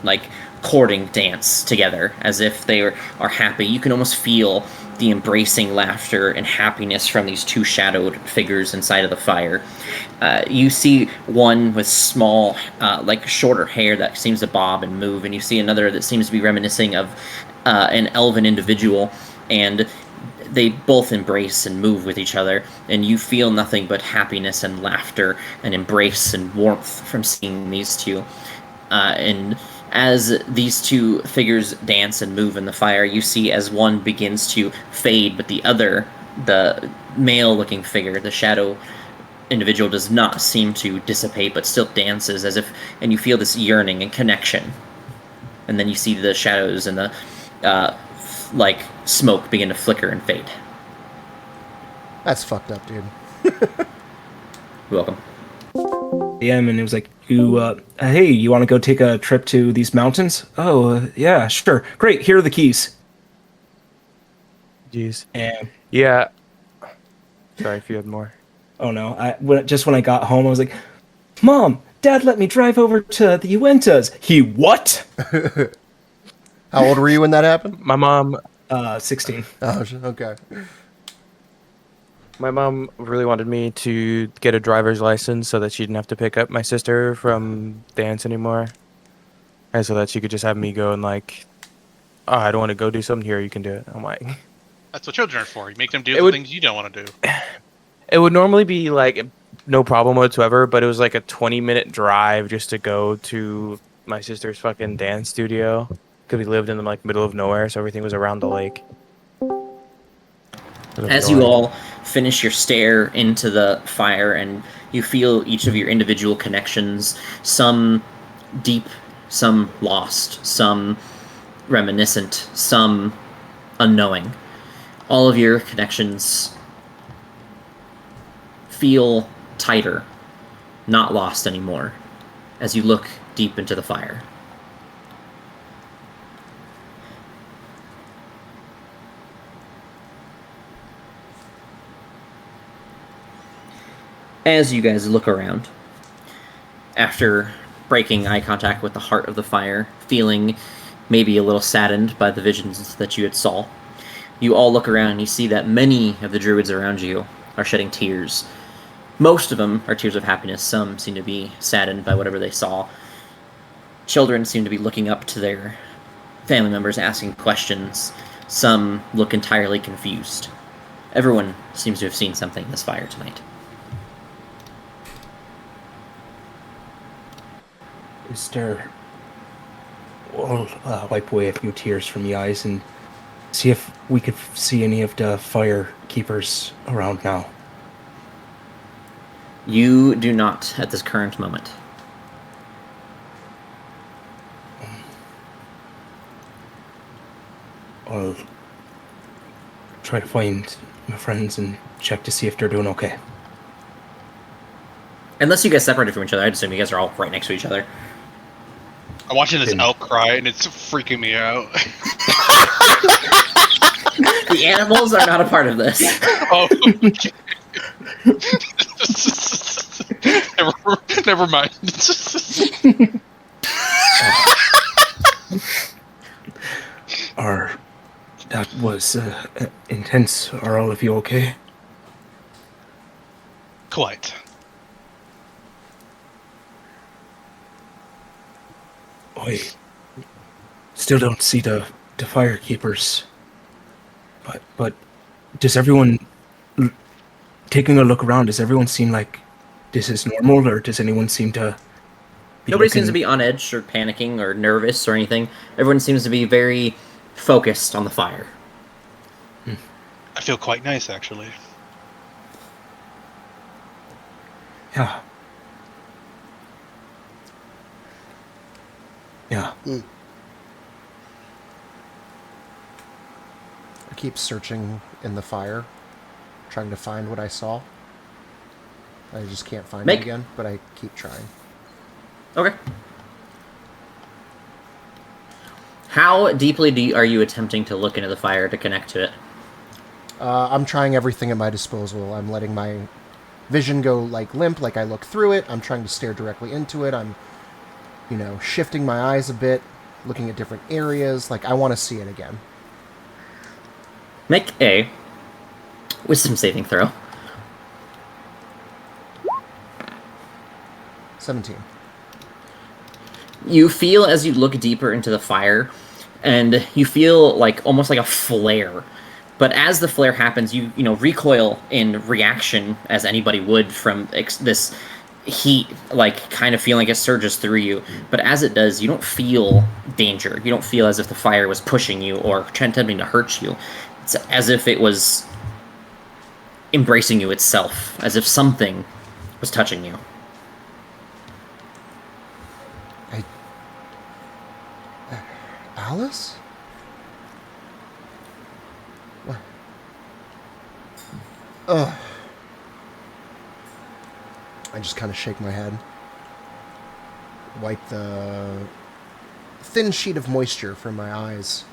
like courting dance together, as if they are happy. You can almost feel the embracing laughter and happiness from these two shadowed figures inside of the fire. You see one with small, like shorter hair that seems to bob and move, and you see another that seems to be reminiscing of an elven individual, and they both embrace and move with each other, and you feel nothing but happiness and laughter and embrace and warmth from seeing these two. And as these two figures dance and move in the fire, you see as one begins to fade, but the other, the male-looking figure, the shadow individual, does not seem to dissipate, but still dances as if, and you feel this yearning and connection. And then you see the shadows and the like smoke begin to flicker and fade. That's fucked up, dude. You're welcome. DM, and it was like, hey, you want to go take a trip to these mountains? Oh, yeah, sure. Great, here are the keys. Jeez. And, Yeah. Sorry if you had more. oh no, when I got home, I was like, Mom, Dad let me drive over to the Uentas. He what? How old were you when that happened? My mom 16. Oh, okay. My mom really wanted me to get a driver's license so that she didn't have to pick up my sister from dance anymore. And so that she could just have me go and like, oh, I don't want to go do something here. You can do it. I'm like, That's what children are for. You make them do It the would- things you don't want to do. it would normally be like no problem whatsoever, but it was like a 20-minute drive just to go to my sister's fucking dance studio because we lived in the like middle of nowhere, so everything was around the lake. It was As you annoying. all finish your stare into the fire and you feel each of your individual connections, some deep, some lost, some reminiscent, some unknowing. All of your connections feel tighter, not lost anymore, as you look deep into the fire. As you guys look around, after breaking eye contact with the heart of the fire, feeling maybe a little saddened by the visions that you had saw, you all look around and you see that many of the druids around you are shedding tears. Most of them are tears of happiness. Some seem to be saddened by whatever they saw. Children seem to be looking up to their family members, asking questions. Some look entirely confused. Everyone seems to have seen something in this fire tonight. Is there... We'll wipe away a few tears from the eyes and see if we could see any of the fire keepers around now. You do not at this current moment. I'll try to find my friends and check to see if they're doing okay. Unless you guys separated from each other, I'd assume you guys are all right next to each other. I'm watching this Didn't- elk cry and it's freaking me out. The animals are not a part of this. Oh. never mind. That was intense. Are all of you okay? Quite. I still don't see the fire keepers. But does everyone, taking a look around, does everyone seem like this is normal, or does anyone seem to be Nobody seems to looking- be on edge or panicking or nervous or anything. Everyone seems to be very focused on the fire. I feel quite nice, actually. Yeah. Yeah. I keep searching in the fire, trying to find what I saw. I just can't find Make- it again, but I keep trying. Okay. How deeply are you attempting to look into the fire to connect to it? I'm trying everything at my disposal. I'm letting my vision go like limp, like I look through it. I'm trying to stare directly into it. I'm, shifting my eyes a bit, looking at different areas. Like I want to see it again. Make a wisdom saving throw. 17. You feel as you look deeper into the fire, and you feel like almost like a flare. But as the flare happens, you recoil in reaction, as anybody would from this heat, like kind of feeling like it surges through you. But as it does, you don't feel danger. You don't feel as if the fire was pushing you or attempting to hurt you. It's as if it was embracing you itself, as if something was touching you. Alice? What? Ugh. I just kind of shake my head. Wipe the thin sheet of moisture from my eyes.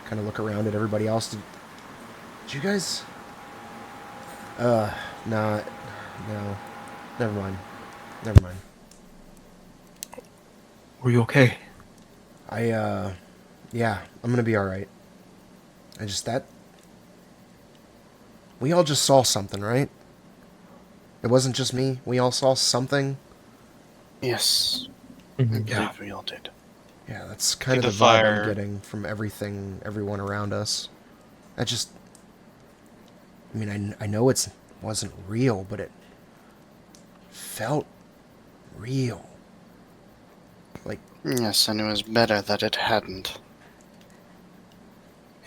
Kind of look around at everybody else. Did you guys... No. Never mind. Were you okay? Yeah, I'm gonna be alright. We all just saw something, right? It wasn't just me. We all saw something. Yes. I believe Yeah. we all did. Yeah, that's kind of The the vibe fire- I'm getting from everyone around us. I know it wasn't real, but it felt real. Like, Yes, and it was better that it hadn't.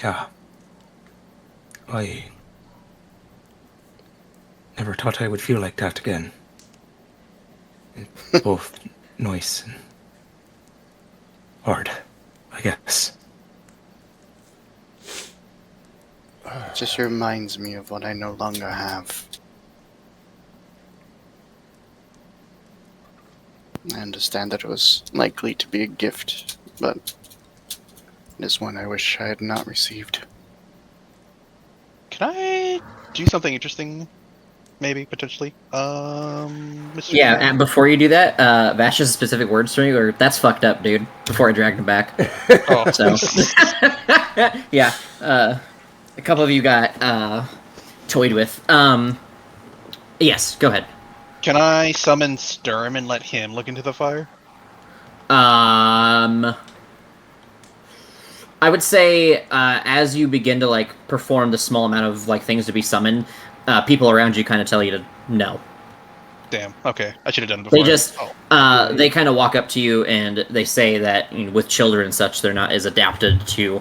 Yeah. I never thought I would feel like that again. It's both nice and hard, I guess. It just reminds me of what I no longer have. I understand that it was likely to be a gift, but it is one I wish I had not received. Can I do something interesting? Maybe, potentially. Mr. Yeah, DM? and before you do that, Vash has specific words for me, or that's fucked up, dude. Before I dragged him back. Oh. So, yeah, a couple of you got toyed with. Yes, go ahead. Can I summon Sturm and let him look into the fire? I would say as you begin to perform the small amount of things to be summoned, people around you kind of tell you to no. Damn. Okay, I should have done it before. They just Oh. they kind of walk up to you and they say that with children and such, they're not as adapted to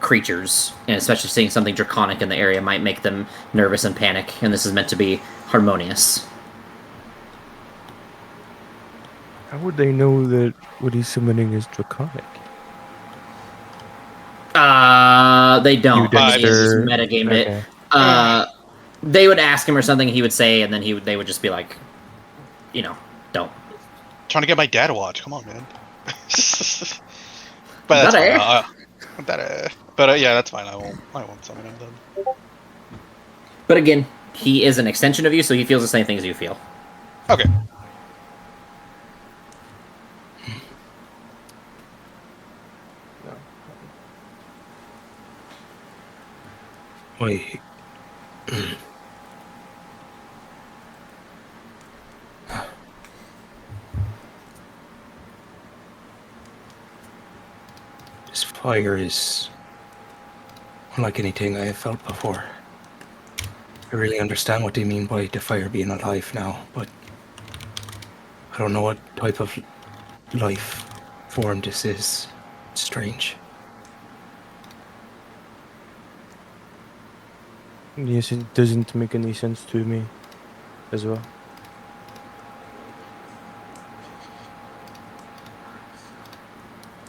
creatures, and especially seeing something draconic in the area might make them nervous and panic. And this is meant to be harmonious. How would they know that what he's summoning is draconic? They don't. You, He just Dexter. metagamed Okay. it. They would ask him or something, he would say, and then they would just be like, don't. Trying to get my dad to watch. Come on, man. But that's fine. But yeah, that's fine. I won't summon him then. But again, he is an extension of you, so he feels the same things you feel. Okay. Wait. This fire is unlike anything I have felt before. I really understand what they mean by the fire being alive now, but I don't know what type of life form this is. It's strange. Yes, it doesn't make any sense to me as well.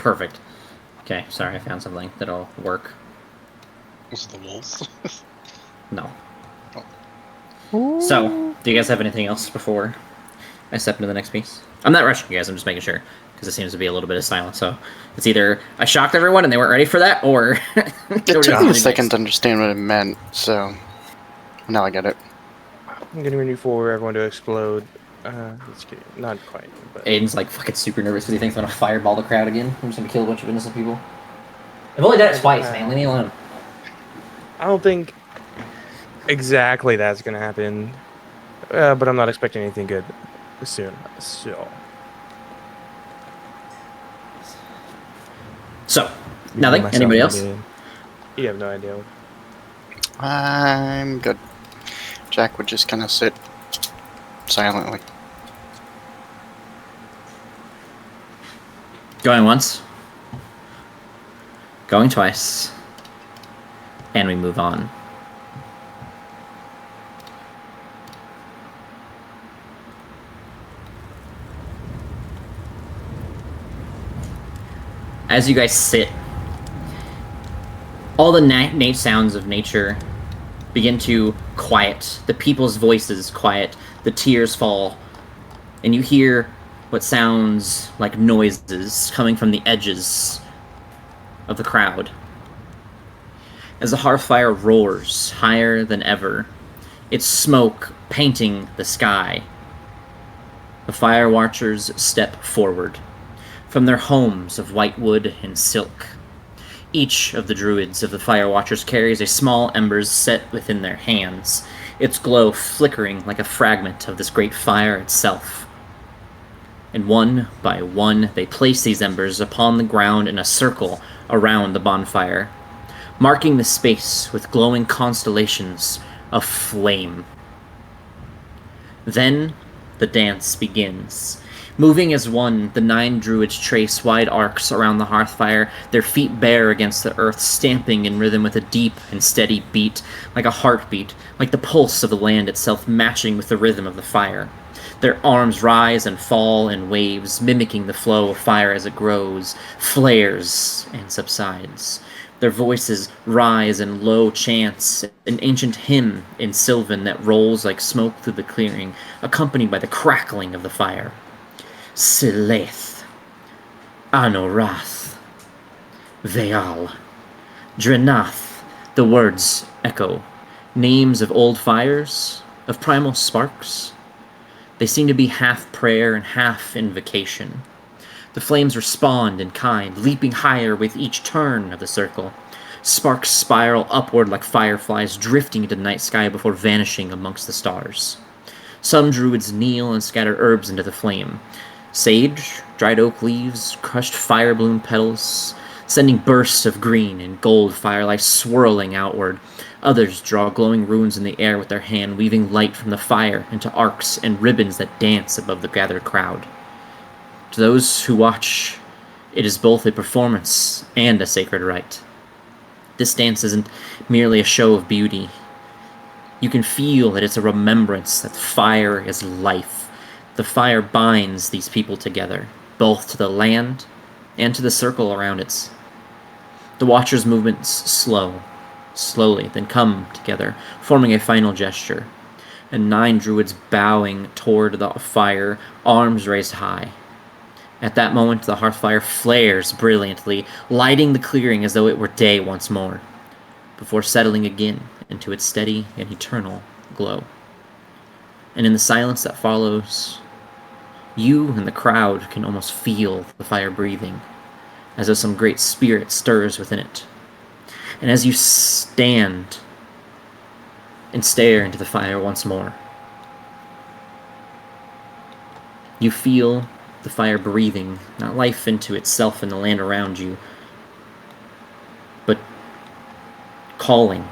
Perfect. Okay, sorry, I found something that'll work. Was it the wolves? No. So, do you guys have anything else before I step into the next piece? I'm not rushing you guys, I'm just making sure, because it seems to be a little bit of silence, so it's either I shocked everyone and they weren't ready for that, or... It took me a second to understand what it meant, so now I get it. I'm getting ready for everyone to explode. Let's get not quite, but Aiden's like fucking super nervous because he thinks I'm gonna fireball the crowd again. I'm just gonna kill a bunch of innocent people. I've only done it twice, man. Leave me alone. I don't think exactly that's gonna happen. But I'm not expecting anything good soon. So, nothing? Anybody else? You have no idea. I'm good. Jack would just kind of sit silently. Going once. Going twice. And we move on. As you guys sit, all the innate sounds of nature begin to quiet. The people's voices quiet. The tears fall. And you hear what sounds like noises coming from the edges of the crowd. As the hearth fire roars higher than ever, its smoke painting the sky, the Firewatchers step forward from their homes of white wood and silk. Each of the druids of the Firewatchers carries a small embers set within their hands, its glow flickering like a fragment of this great fire itself. And one by one, they place these embers upon the ground in a circle around the bonfire, marking the space with glowing constellations of flame. Then the dance begins. Moving as one, the 9 druids trace wide arcs around the hearthfire, their feet bare against the earth, stamping in rhythm with a deep and steady beat, like a heartbeat, like the pulse of the land itself matching with the rhythm of the fire. Their arms rise and fall in waves, mimicking the flow of fire as it grows, flares, and subsides. Their voices rise in low chants, an ancient hymn in Sylvan that rolls like smoke through the clearing, accompanied by the crackling of the fire. Sileth, Anorath, Veal, Drenath, the words echo, names of old fires, of primal sparks. They seem to be half prayer and half invocation. The flames respond in kind, leaping higher with each turn of the circle. Sparks spiral upward like fireflies, drifting into the night sky before vanishing amongst the stars. Some druids kneel and scatter herbs into the flame. Sage, dried oak leaves, crushed fire bloom petals, sending bursts of green and gold firelight swirling outward. Others draw glowing runes in the air with their hand, weaving light from the fire into arcs and ribbons that dance above the gathered crowd. To those who watch, it is both a performance and a sacred rite. This dance isn't merely a show of beauty. You can feel that it's a remembrance that fire is life. The fire binds these people together, both to the land and to the circle around it. The Watchers' movements slowly, then come together, forming a final gesture, and 9 druids bowing toward the fire, arms raised high. At that moment, the hearthfire flares brilliantly, lighting the clearing as though it were day once more, before settling again into its steady and eternal glow. And in the silence that follows, you and the crowd can almost feel the fire breathing, as though some great spirit stirs within it. And as you stand and stare into the fire once more, you feel the fire breathing, not life into itself and the land around you, but calling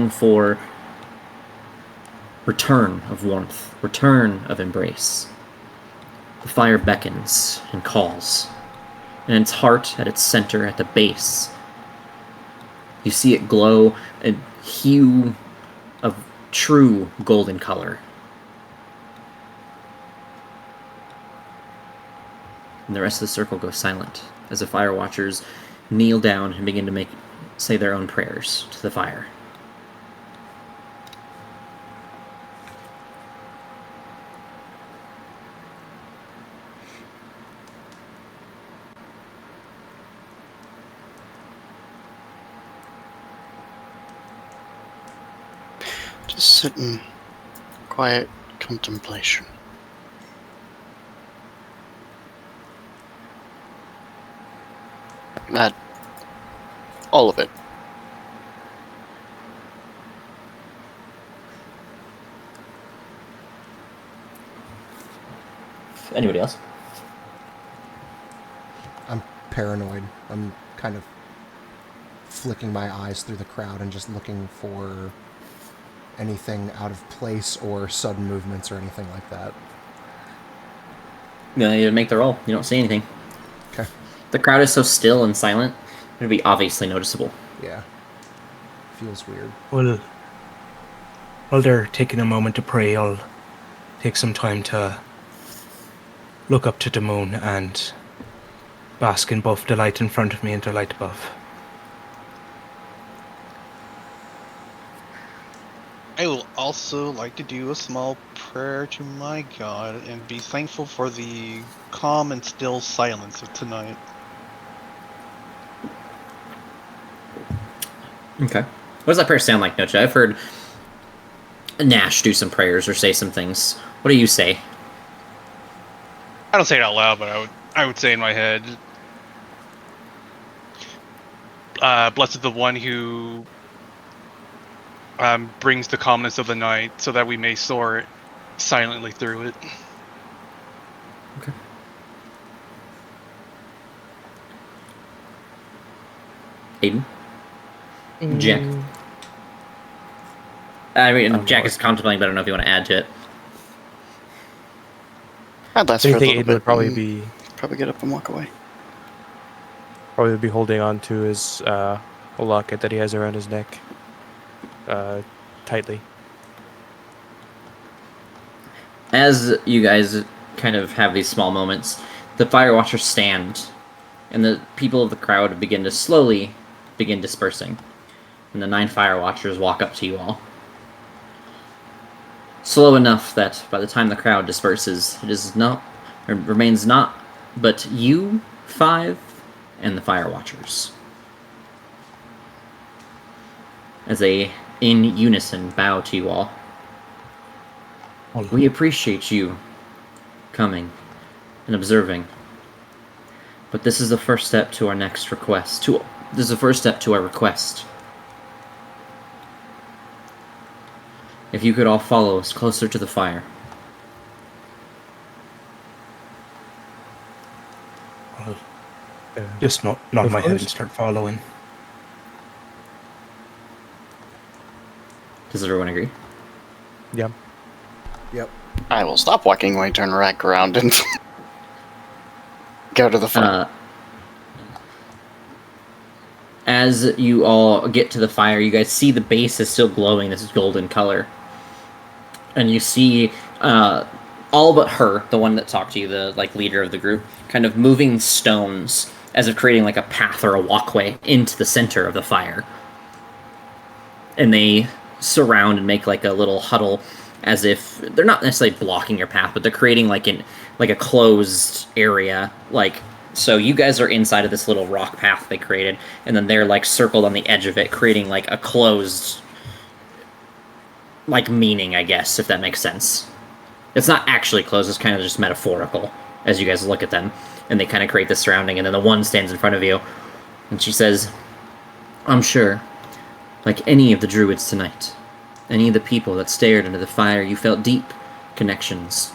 for return of warmth, return of embrace. The fire beckons and calls, and its heart at its center, at the base, you see it glow a hue of true golden color. and the rest of the circle goes silent as the Firewatchers kneel down and begin to say their own prayers to the fire. Just sit in quiet contemplation. That, all of it. Anybody else? I'm paranoid. I'm kind of flicking my eyes through the crowd and just looking for anything out of place or sudden movements or anything like that. You make the roll. You don't see anything. Okay. The crowd is so still and silent, it would be obviously noticeable. Yeah. Feels weird. Well, while they're taking a moment to pray, I'll take some time to look up to the moon and bask in both the light in front of me and the light above. I will also like to do a small prayer to my God and be thankful for the calm and still silence of tonight. Okay. What does that prayer sound like, Nocha? I've heard Nash do some prayers or say some things. What do you say? I don't say it out loud, but I would say in my head, blessed the one who brings the calmness of the night so that we may soar silently through it. Okay. Aiden? Jack? I mean, Jack is contemplating, but I don't know if you want to add to it. I'd last So for you a think little Aiden bit. would probably and be probably get up and walk away. holding on to his a locket that he has around his neck tightly. As you guys kind of have these small moments, the Firewatchers stand, and the people of the crowd begin to slowly begin dispersing. And the 9 Firewatchers walk up to you all. Slow enough that by the time the crowd disperses, remains not but you 5 and the Firewatchers. As they, in unison, bow to you all. We appreciate you coming and observing. But this is the first step to our next request. This is the first step to our request. If you could all follow us closer to the fire. I'll just nod my head and start following. Does everyone agree? Yeah. Yep. I will stop walking away, turn back around, and go to the front. As you all get to the fire, you guys see the base is still glowing this golden color. And you see all but her, the one that talked to you, the leader of the group, kind of moving stones as if creating like a path or a walkway into the center of the fire. And they surround and make like a little huddle, as if they're not necessarily blocking your path, but they're creating like a closed area. So you guys are inside of this little rock path they created, and then they're like circled on the edge of it, creating like a closed meaning, I guess, if that makes sense. It's not actually closed, it's kind of just metaphorical as you guys look at them, and they kind of create this surrounding, and then the one stands in front of you, and she says, I'm sure, like any of the druids tonight, any of the people that stared into the fire, you felt deep connections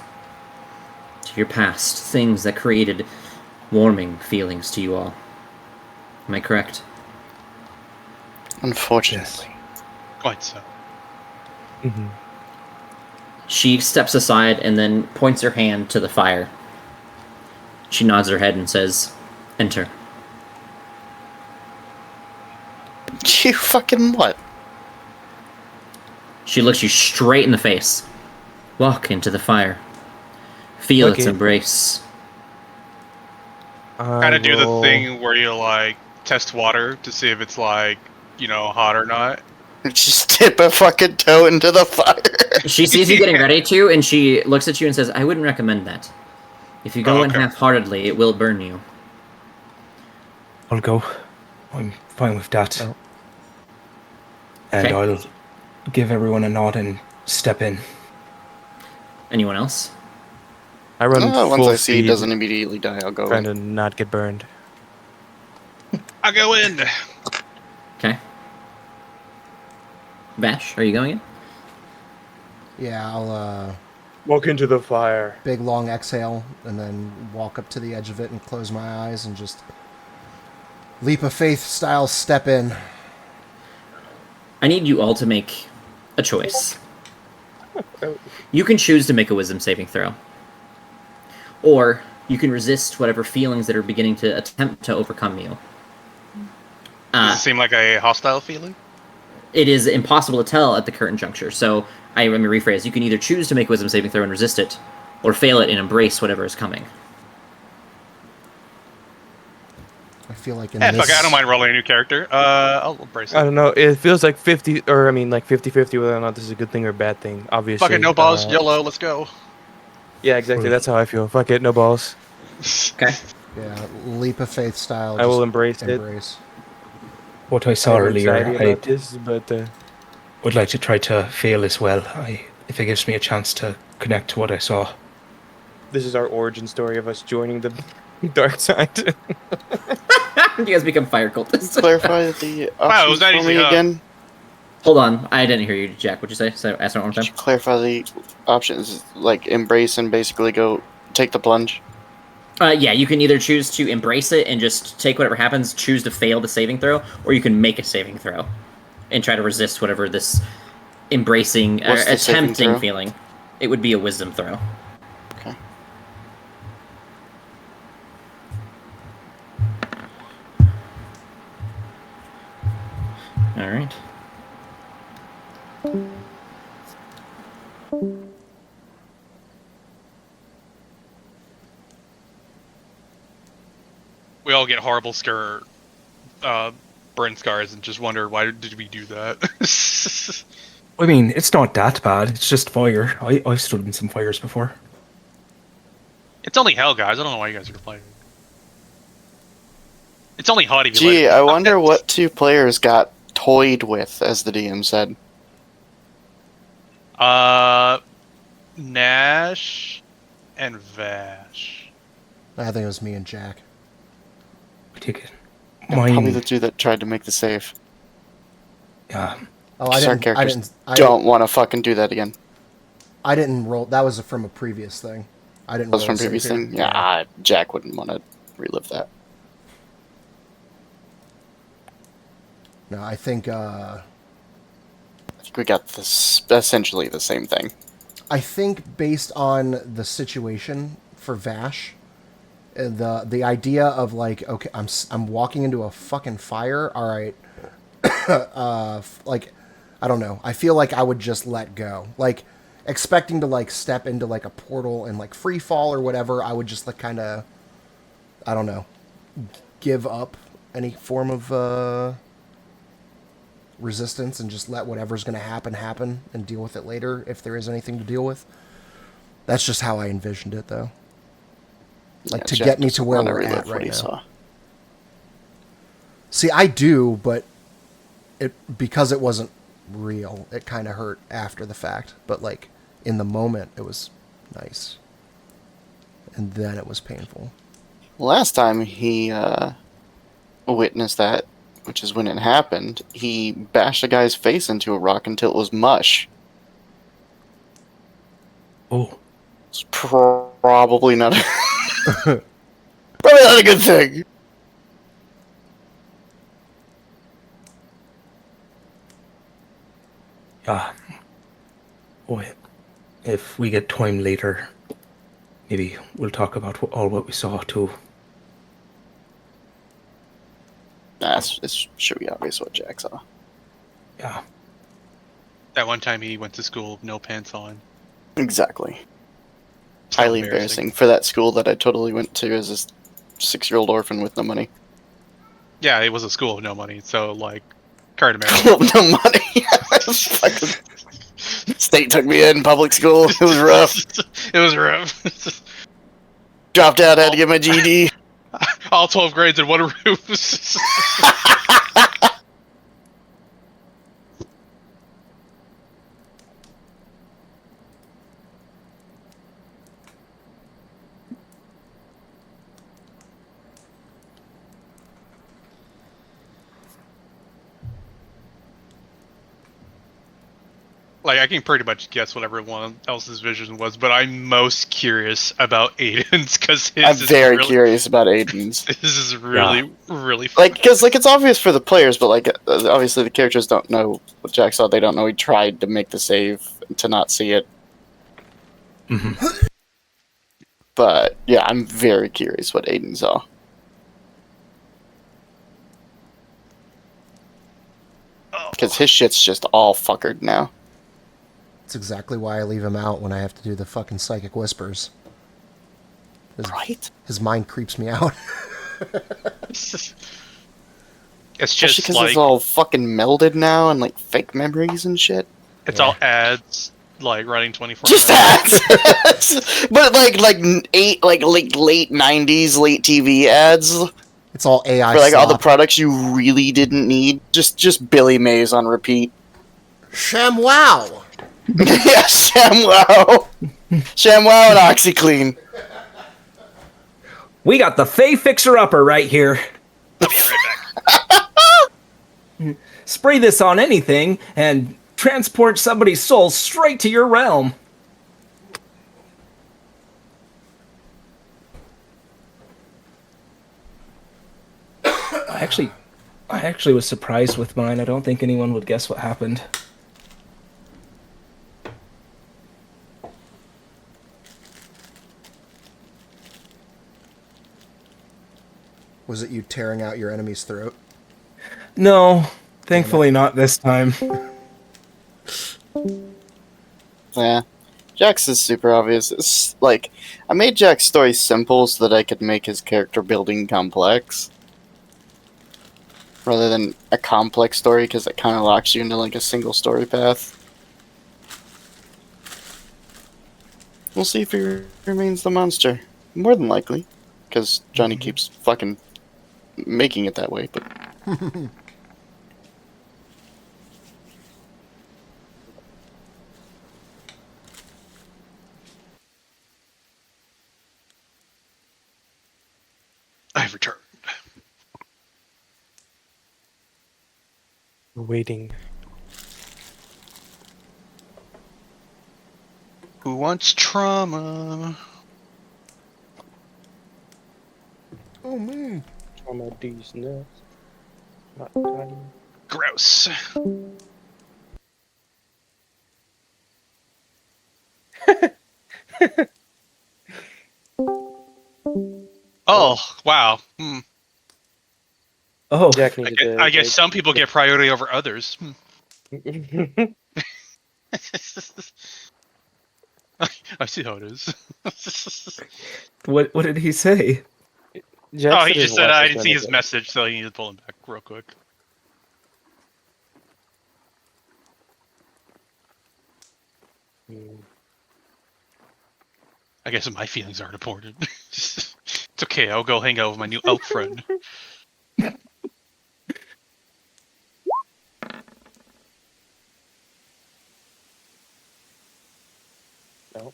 to your past, things that created warming feelings to you all. Am I correct? Unfortunately. Quite so. Mm-hmm. She steps aside and then points her hand to the fire. She nods her head and says, enter. You fucking what? She looks you straight in the face. Walk into the fire. Feel its Okay. embrace. Kind of do the thing where you like test water to see if it's like hot or not. Just dip a fucking toe into the fire. She sees you getting ready to, and she looks at you and says, "I wouldn't recommend that. If you go in okay. half-heartedly, it will burn you." I'll go. I'm fine with that. Oh. And Okay. I'll give everyone a nod and step in. Anyone else? I run Once full I see he speed, doesn't immediately die, I'll go trying in. to not get burned. I go in. Okay. Vash, are you going in? Yeah, I'll Walk into the fire. big long exhale and then walk up to the edge of it and close my eyes and just leap of faith style step in. I need you all to make a choice. You can choose to make a wisdom saving throw. Or you can resist whatever feelings that are beginning to attempt to overcome you. Does it seem like a hostile feeling? It is impossible to tell at the current juncture, so let me rephrase. You can either choose to make a wisdom saving throw and resist it, or fail it and embrace whatever is coming. I feel like in Fuck this... it, I don't mind rolling a new character. I'll embrace I it. don't know. It feels like 50, or I mean, like 50-50 whether or not this is a good thing or a bad thing. Obviously. Fuck it, no balls, YOLO, let's go. Yeah, exactly. That's how I feel. Fuck it, no balls. Okay. Yeah, leap of faith style. I will just embrace it. What I saw I have earlier, anxiety I about this, but would like to try to fail as well. If it gives me a chance to connect to what I saw. this is our origin story of us joining the dark side. You guys become fire cultists. Clarify the Wow, options was that for easy, me huh? again. Hold on, I didn't hear you, Jack. What'd you say? So ask it one more Could time. you clarify the options? Like embrace and basically go take the plunge. Yeah, you can either choose to embrace it and just take whatever happens, choose to fail the saving throw, or you can make a saving throw and try to resist whatever this embracing, What's the saving attempting throw? feeling. It would be a wisdom throw. Okay. All right. We all get horrible burn scars and just wonder why did we do that. I mean, it's not that bad. It's just fire. I've stood in some fires before. It's only hell, guys. I don't know why you guys are complaining. It's only hot if you Gee, let I it. wonder what two players got toyed with, as the DM said. Nash and Vash. I think it was me and Jack. I take it. Yeah, probably Mine, the two that tried to make the save. yeah. Oh, I Certain didn't. characters don't want to fucking do that again. I didn't roll. That was from a previous thing. I didn't. That was roll from a save previous here. thing? Yeah, Jack wouldn't want to relive that. No, I think. I think we got this essentially the same thing. I think based on the situation for Vash, the idea of like, okay, I'm walking into a fucking fire. All right, like, I don't know. I feel like I would just let go. Like, expecting to like step into like a portal and like free fall or whatever. I would just like kind of, I don't know, give up any form of resistance and just let whatever's going to happen and deal with it later if there is anything to deal with. That's just how I envisioned it, though. Like, Yeah, to Jack get me doesn't to where wanna we're relive at what right he now. saw. See, I do, but because it wasn't real, it kind of hurt after the fact. But, like, in the moment, it was nice. And then it was painful. Last time he witnessed that, which is when it happened, he bashed a guy's face into a rock until it was mush. Oh, It's probably not probably not a good thing. yeah. Oh, if we get time later, maybe we'll talk about all what we saw too. It should be obvious what Jack saw. Yeah. That one time he went to school with no pants on. Exactly. So Highly embarrassing for that school that I totally went to as a 6-year-old orphan with no money. Yeah, it was a school with no money, so like, card America. No money. Fucking state took me in public school. It was rough. It was rough. Dropped out. Had to get my GED. All 12 grades in one room. Like, I can pretty much guess what everyone else's vision was, but I'm most curious about Aiden's, because his I'm is very really, curious about Aiden's. This is really, really Like, because like it's obvious for the players, but like obviously the characters don't know what Jack saw. They don't know he tried to make the save to not see it. Mhm. But yeah, I'm very curious what Aiden saw. Because his shit's just all fuckered now. That's exactly why I leave him out when I have to do the fucking psychic whispers. Right? His mind creeps me out. It's Especially just because like, it's all fucking melded now and like fake memories and shit. it's all ads, like running 24 Just ads, but like late '90s late TV ads It's all AI for like all the slop. products you really didn't need. Just Billy Mays on repeat. ShamWow! Yeah, ShamWow, ShamWow, and OxyClean. We got the Fey Fixer-Upper right here. I'll be right back. Spray this on anything and transport somebody's soul straight to your realm. I actually was surprised with mine. I don't think anyone would guess what happened. Was it you tearing out your enemy's throat? No, thankfully not this time. Yeah, Jack's is super obvious. It's like I made Jack's story simple so that I could make his character building complex, rather than a complex story, because it kind of locks you into like a single story path. We'll see if he remains the monster. More than likely, because Johnny keeps fucking making it that way. But I've returned. We're waiting. Who wants trauma? Oh, man. Trauma these nuts. Not tiny. Gross. Oh, wow. Hmm. Oh, Jack needed I guess some people get priority over others. I see how it is. what did he say? Oh, he just said I didn't see his message, so he needed to pull him back real quick. I guess my feelings aren't important. It's okay, I'll go hang out with my new elk friend. No.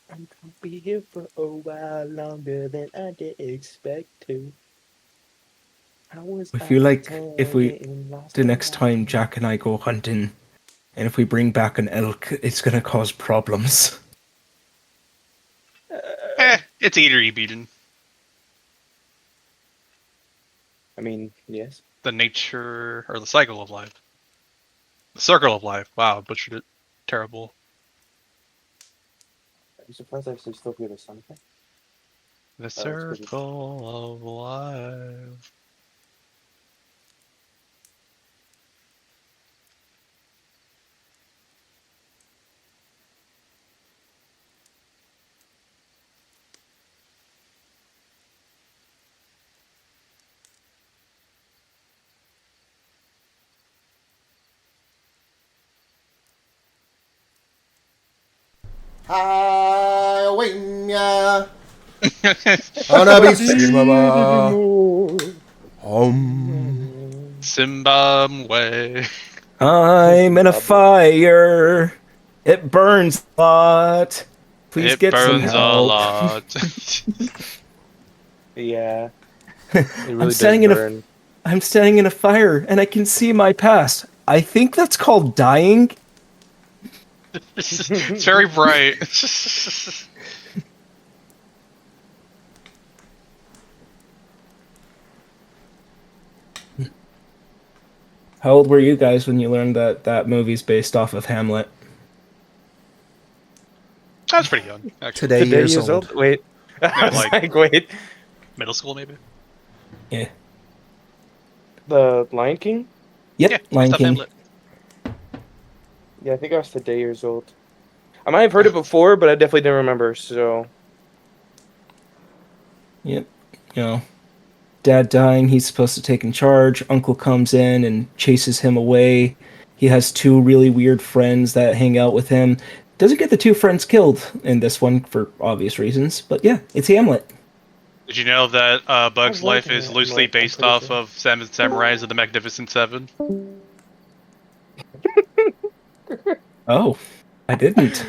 I'm gonna be here for a while longer than I did expect to. I feel like if the next time Jack and I go hunting, and if we bring back an elk, it's gonna cause problems. It's eatery beaten. I mean, yes. The nature or the cycle of life. The circle of life. Wow, butchered it. Terrible. I'm surprised I actually still hear the sound effect. The that's good. circle of life. I win ya. Hanabi Simaba. Zimbabwe. I'm in a fire. It burns a lot. Please It get some burns a help. lot. Yeah, it really I'm does standing in a burn. I'm standing in a fire and I can see my past. I think that's called dying. It's very bright. How old were you guys when you learned that that movie's based off of Hamlet? That's pretty young, actually. Today Today years old. Wait. No, I was like- like, wait. Middle school, maybe? Yeah. The Lion King? Yep, Yeah, Lion stuff King. Hamlet. Yeah, I think I was today years old. I might have heard it before, but I definitely didn't remember, so... Yep. You know, dad dying, he's supposed to take in charge. Uncle comes in and chases him away. He has two really weird friends that hang out with him. Doesn't get the two friends killed in this one for obvious reasons, but yeah, it's Hamlet. Did you know that Bug's I've life liked is it. loosely I'm based pretty off sure. of Seven Samurais of the Magnificent Seven? Oh, I didn't.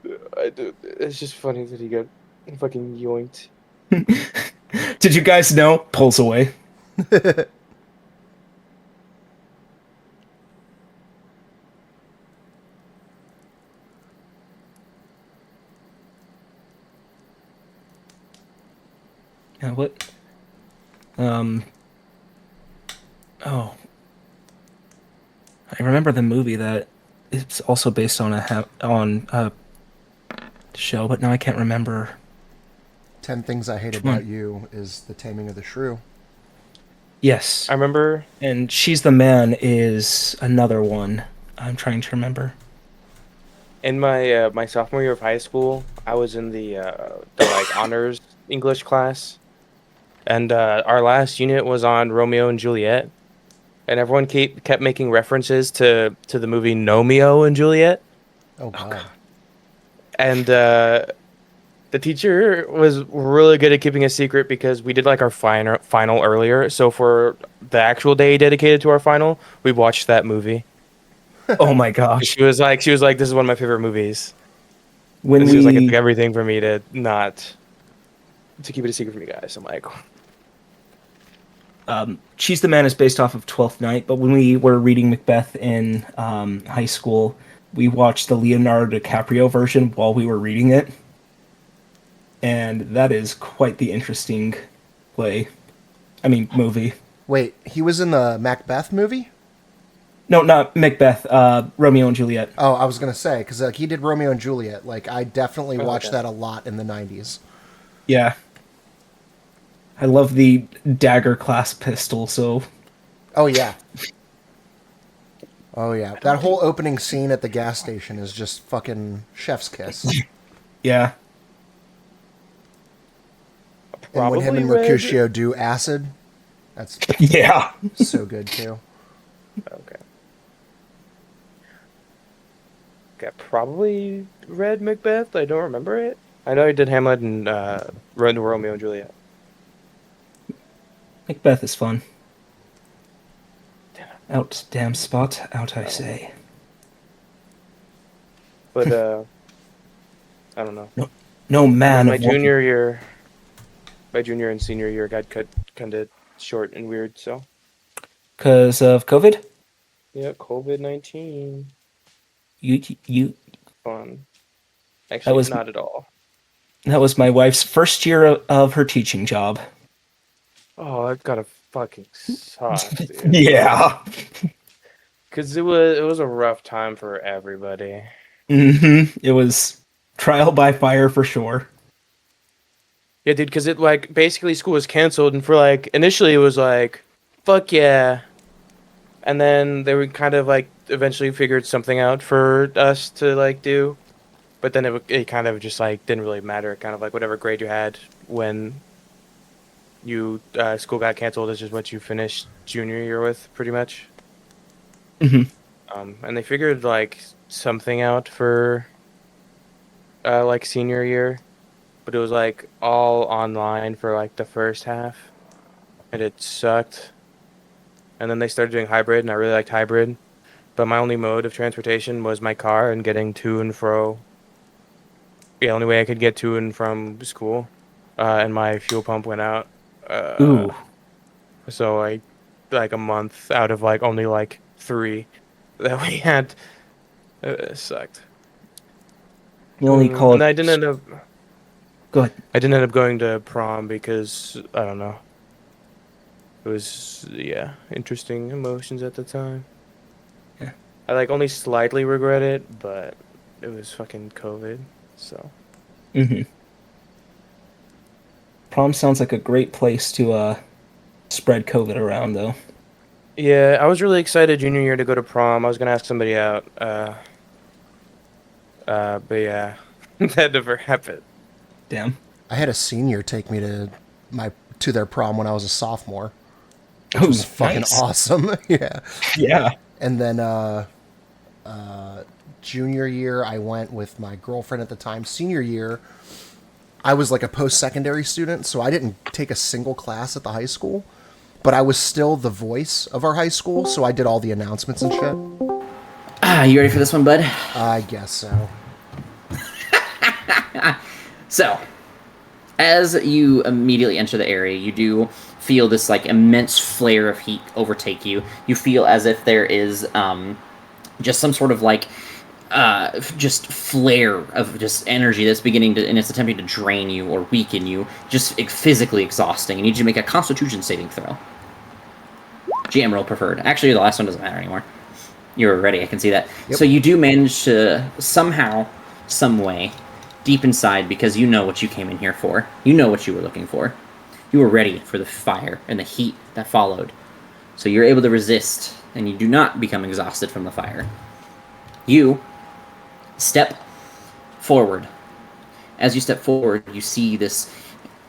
It's just funny that he got fucking yoinked. Did you guys know? Pulls away. What? Oh. I remember the movie that it's also based on a show, but now I can't remember. 10 Things I Hate Which one? About You is The Taming of the Shrew. Yes. I remember... And She's the Man is another one. I'm trying to remember. In my my sophomore year of high school, I was in the like honors English class, and our last unit was on Romeo and Juliet, and everyone kept making references to the movie Nomeo and Juliet, Oh, God. and the teacher was really good at keeping a secret because we did like our final earlier. So for the actual day dedicated to our final, we watched that movie. Oh my gosh. She was like, this is one of my favorite movies. When And she was like, it we took everything for me to keep it a secret from you guys. I'm like, She's the Man is based off of Twelfth Night, but when we were reading Macbeth in high school, we watched the Leonardo DiCaprio version while we were reading it. And that is quite the interesting movie. Wait, he was in the Macbeth movie? No, not Macbeth, Romeo and Juliet. Oh, I was going to say, because he did Romeo and Juliet. Like, I definitely watched okay. that a lot in the 90s. Yeah. I love the dagger clasp pistol, so... Oh, yeah. Oh, yeah. That whole opening scene at the gas station is just fucking chef's kiss. Yeah. And when him and Probably read- Mercutio do acid, that's Yeah. so good, too. okay. I probably read Macbeth. I don't remember it. I know I did Hamlet and Romeo and Juliet. Macbeth is fun. Out, damn spot, out I say. But I don't know. No man my of war- junior year, my junior and senior year got cut kind of short and weird. So 'Cause of COVID? yeah, COVID-19. You Fun. Actually, was- not at all. That was my wife's first year of her teaching job. Oh, that gotta fucking suck, dude. Yeah. Because it was a rough time for everybody. It was trial by fire for sure. Yeah, dude, because it, like, basically school was canceled, and for, like, initially it was like, fuck yeah. And then they were kind of, like, eventually figured something out for us to, like, do. But then it kind of just, like, didn't really matter. Kind of like whatever grade you had when you, school got canceled is just what you finished junior year with, pretty much. Mhm. And they figured, like, something out for like senior year, but it was like all online for like the first half, and it sucked. And then they started doing hybrid, and I really liked hybrid. But my only mode of transportation was my car and getting to and fro. Yeah, the only way I could get to and from school, and my fuel pump went out. Ooh. So like a month out of like only like 3 that we had. It sucked. You only call And it. I didn't end up. Go ahead. I didn't end up going to prom because I don't know. It was interesting emotions at the time. Yeah. I like only slightly regret it, but it was fucking COVID, so. Mm-hmm. Prom sounds like a great place to spread COVID around, though. Yeah, I was really excited junior year to go to prom. I was gonna ask somebody out. But yeah, that never happened. Damn. I had a senior take me to their prom when I was a sophomore, which Oh, was fucking nice. awesome. Yeah. Yeah. And then junior year, I went with my girlfriend at the time. Senior year, I was like a post-secondary student, so I didn't take a single class at the high school, but I was still the voice of our high school, so I did all the announcements and shit. You ready for this one, bud? I guess so. So, as you immediately enter the area, you do feel this like immense flare of heat overtake you. You feel as if there is just some sort of like just flare of just energy that's beginning to, and it's attempting to drain you or weaken you, just physically exhausting. You need you to make a Constitution saving throw. GM roll preferred. Actually, the last one doesn't matter anymore. You're ready, I can see that. Yep. So you do manage to somehow, some way, deep inside, because you know what you came in here for. You know what you were looking for. You were ready for the fire and the heat that followed. So you're able to resist, and you do not become exhausted from the fire. You step forward. As you step forward, you see this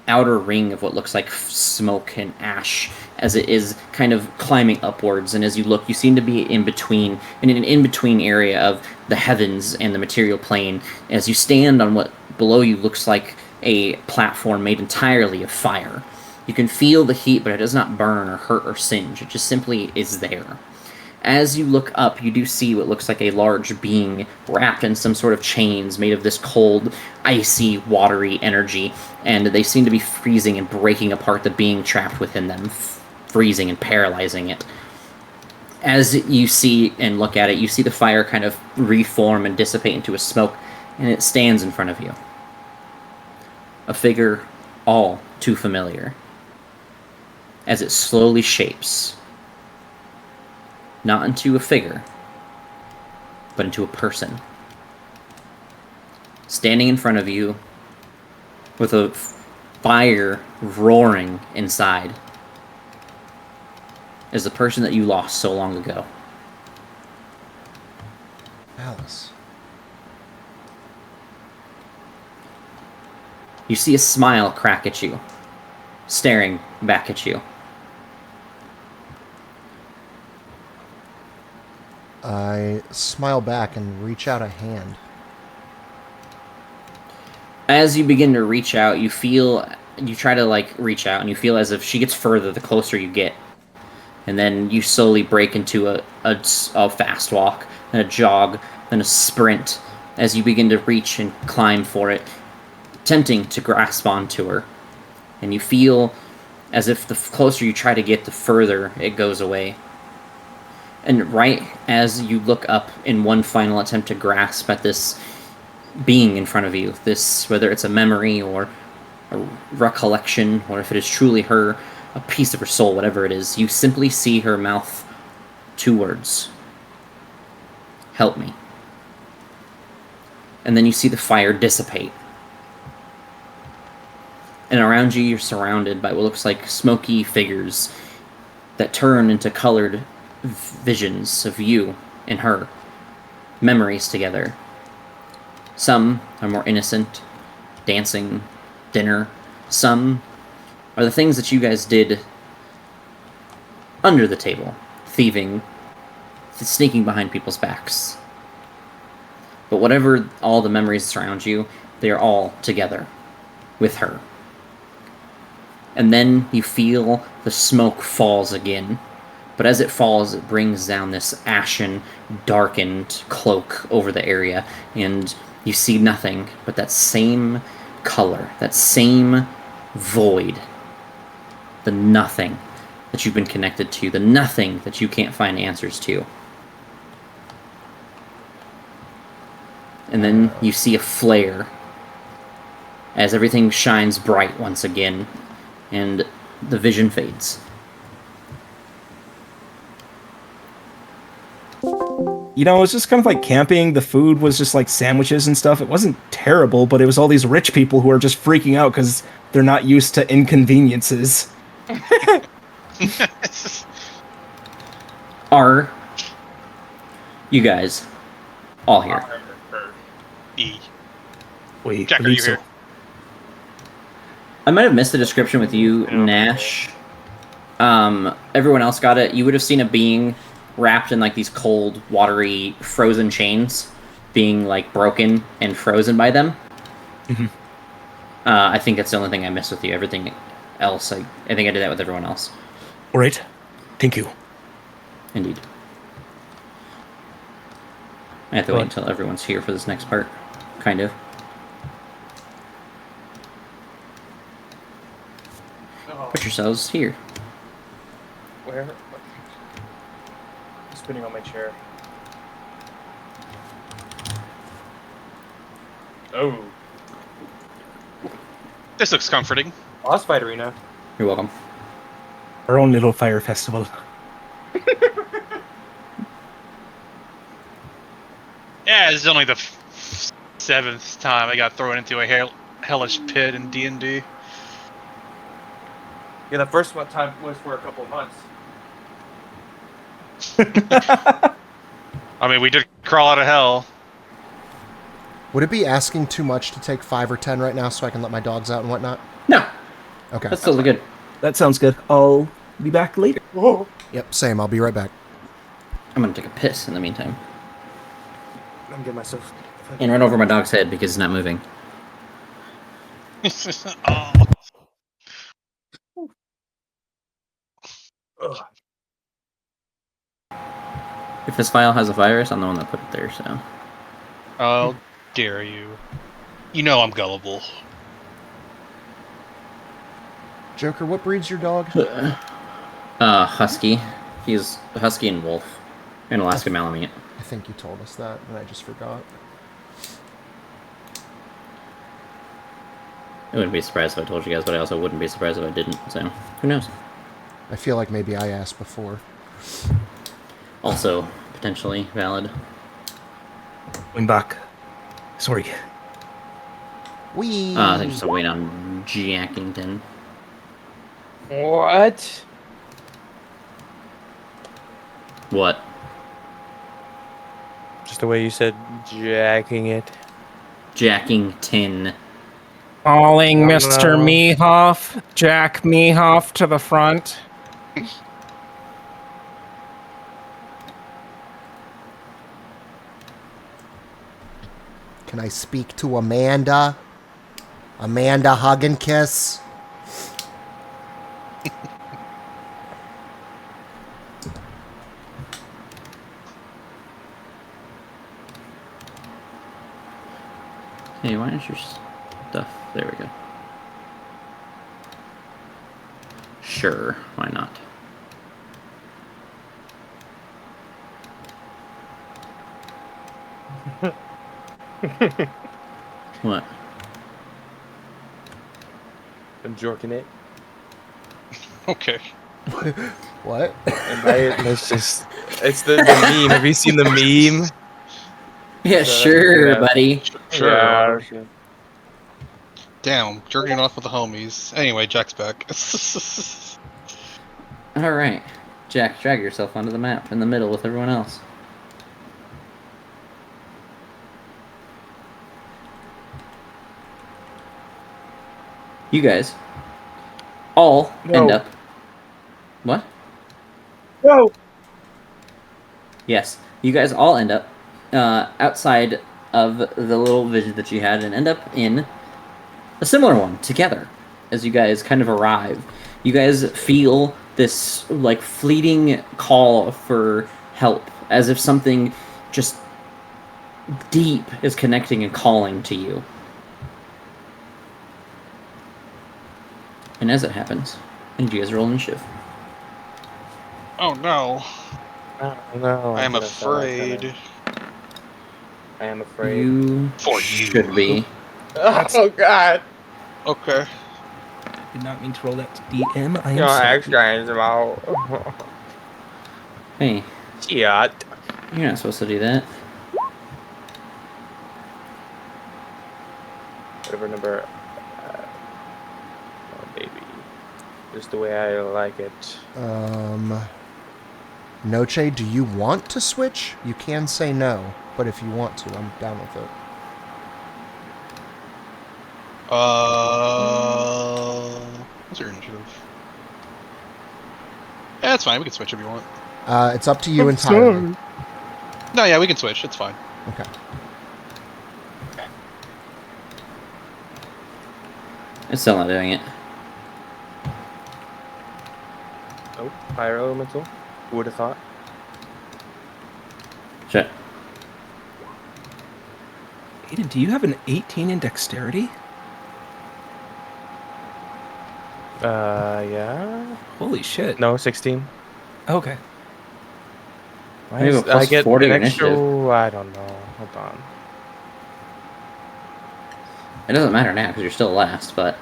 outer ring of what looks like smoke and ash as it is kind of climbing upwards, and as you look, you seem to be in an in-between area of the heavens and the material plane, as you stand on what below you looks like a platform made entirely of fire. You can feel the heat, but it does not burn or hurt or singe. It just simply is there. As you look up, you do see what looks like a large being wrapped in some sort of chains made of this cold, icy, watery energy, and they seem to be freezing and breaking apart the being trapped within them, freezing and paralyzing it. As you see and look at it, you see the fire kind of reform and dissipate into a smoke, and it stands in front of you. A figure all too familiar. As it slowly shapes, not into a figure, but into a person. Standing in front of you, with a fire roaring inside, is the person that you lost so long ago. Alice. You see a smile crack at you, staring back at you. I smile back and reach out a hand. As you begin to reach out, you try to like reach out, and you feel as if she gets further the closer you get. And then you slowly break into a fast walk, then a jog, then a sprint, as you begin to reach and climb for it, attempting to grasp onto her. And you feel as if the closer you try to get, the further it goes away. And right as you look up in one final attempt to grasp at this being in front of you, this, whether it's a memory or a recollection, or if it is truly her, a piece of her soul, whatever it is, you simply see her mouth 2 words. Help me. And then you see the fire dissipate. And around you, you're surrounded by what looks like smoky figures that turn into colored visions of you and her, memories together. Some are more innocent, dancing, dinner. Some are the things that you guys did under the table, thieving, sneaking behind people's backs. But whatever all the memories surround you, They are all together with her. And then you feel the smoke falls again. But as it falls, it brings down this ashen, darkened cloak over the area, and you see nothing but that same color, that same void. The nothing that you've been connected to, the nothing that you can't find answers to. And then you see a flare as everything shines bright once again, and the vision fades. You know, it was just kind of like camping. The food was just like sandwiches and stuff. It wasn't terrible, but it was all these rich people who are just freaking out because they're not used to inconveniences. Are you guys all here? E. We Jack, are believe you so. here? I might have missed the description with you, Nash. Everyone else got it. You would have seen a being wrapped in like these cold, watery, frozen chains, being like broken and frozen by them. Mm-hmm. I think that's the only thing I missed with you. Everything else, I think I did that with everyone else. All right. Thank you. Indeed. I have to wait until everyone's here for this next part, kind of. Put yourselves here. Where? I'm spinning on my chair. Oh. This looks comforting. Boss fight arena. You're welcome. Our own little fire festival. Yeah, this is only the seventh time I got thrown into a hellish pit in D&D. Yeah, the first one time was for a couple of months. I mean, we did crawl out of hell. Would it be asking too much to take 5 or 10 right now so I can let my dogs out and whatnot? No, Okay. that's totally good. That sounds good. I'll be back later. Whoa. Yep, same. I'll be right back. I'm gonna take a piss in the meantime. I'm getting myself. And run over my dog's head because he's not moving. Oh. Ugh. If this file has a virus, I'm the one that put it there, so. How dare you? You know I'm gullible. Joker, what breed's your dog? Husky. He's a husky and wolf. And Alaska Malamute. I think you told us that, and I just forgot. I wouldn't be surprised if I told you guys, but I also wouldn't be surprised if I didn't, so who knows? I feel like maybe I asked before. Also, potentially valid. I'm back. Sorry. Wee. I think just a wait on Jackington. What? What? Just the way you said jacking it. Jackington. Calling Oh, Mr. no. Mehoff, Jack Mehoff to the front. Can I speak to Amanda? Amanda Hug and Kiss? Hey, why is your stuff? There we go. Sure, why not? What? I'm jorking it. Okay. What? It's just. It's the meme. Have you seen the meme? Yeah, sure, yeah. buddy. Sure. Yeah. Damn, jerking off with the homies. Anyway, Jack's back. Alright. Jack, drag yourself onto the map in the middle with everyone else. You guys all end up. What? No. Yes, you guys all end up outside of the little vision that you had and end up in a similar one together. As you guys kind of arrive, you guys feel this like fleeting call for help, as if something just deep is connecting and calling to you. And as it happens, I need you guys to roll initiative. Oh no. Oh, no. I am I'm gonna sound like afraid. kinda- I am afraid. You For you. should be. Oh God! Okay. Did not mean to roll that DM. I am No, sorry. extra is out. Hey, Shit. you're not supposed to do that. Whatever number. Oh, baby. Just the way I like it. Noche, do you want to switch? You can say no, but if you want to, I'm down with it. What's your initiative? Yeah, it's fine. We can switch if you want. It's up to you entirely. No, yeah, we can switch. It's fine. Okay. It's still not doing it. Oh, fire elemental. Who would have thought? Shit. Aiden, do you have an 18 in dexterity? Yeah. Holy shit. No, 16. Okay. Why Maybe is- a plus I get 40 an initiative. extra. I don't know. Hold on. It doesn't matter now because you're still last, but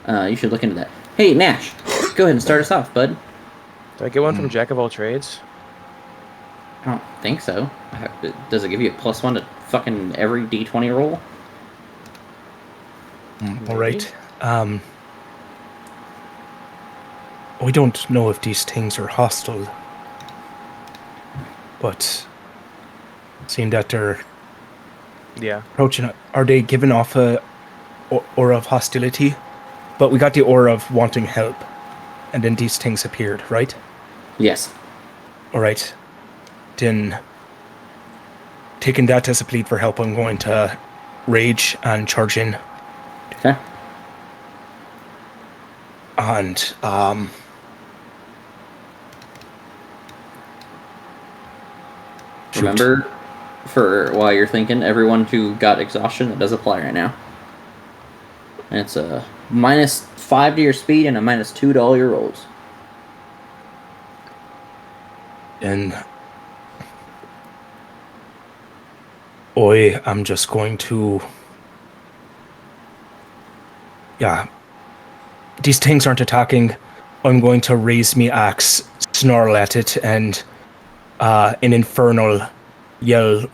you should look into that. Hey, Nash, go ahead and start us off, bud. Do I get one from Jack of all trades? I don't think so. Does it give you a +1 to fucking every D20 roll? All right. We don't know if these things are hostile, but seeing that they're Yeah. approaching, are they giving off a aura of hostility? But we got the aura of wanting help, and then these things appeared, right? Yes. All right. Then, taking that as a plea for help, I'm going to rage and charge in. Okay. And shoot. Remember, for while you're thinking, everyone who got exhaustion, that does apply right now. And it's a -5 to your speed and a -2 to all your rolls. And I'm just going to, yeah, these things aren't attacking. I'm going to raise me axe, snarl at it, and an infernal yell,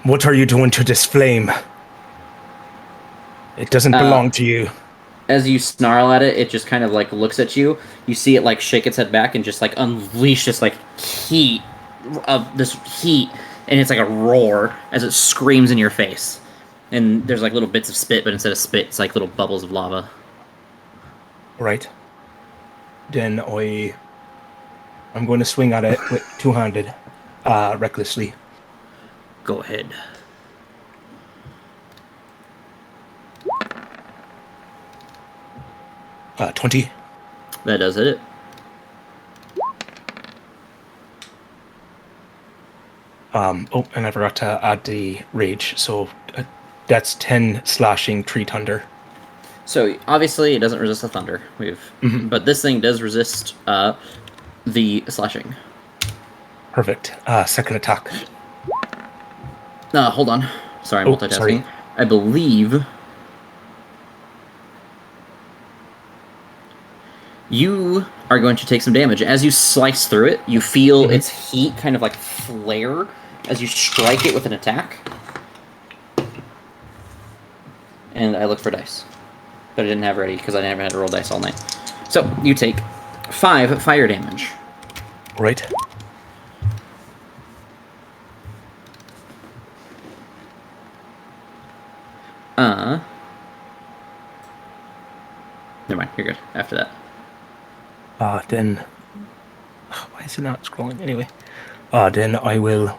what are you doing to this flame? It doesn't belong to you. As you snarl at it, it just kind of like looks at you. You see it like shake its head back and just like unleash this like heat, and it's like a roar as it screams in your face. And there's like little bits of spit, but instead of spit, it's like little bubbles of lava. Right. Then I'm going to swing at it with two-handed, recklessly. Go ahead. Uh, 20. That does hit it. And I forgot to add the rage, so that's 10 slashing, 3 thunder. So obviously it doesn't resist the thunder. But this thing does resist the slashing. Perfect. Second attack. Hold on. Sorry, I'm multitasking. Sorry. I believe you are going to take some damage. As you slice through it, you feel its heat kind of like flare as you strike it with an attack. And I look for dice. But I didn't have ready because I never had to roll dice all night. So, you take 5 fire damage. Right. Never mind, you're good after that. Then... why is it not scrolling? Anyway. Then I will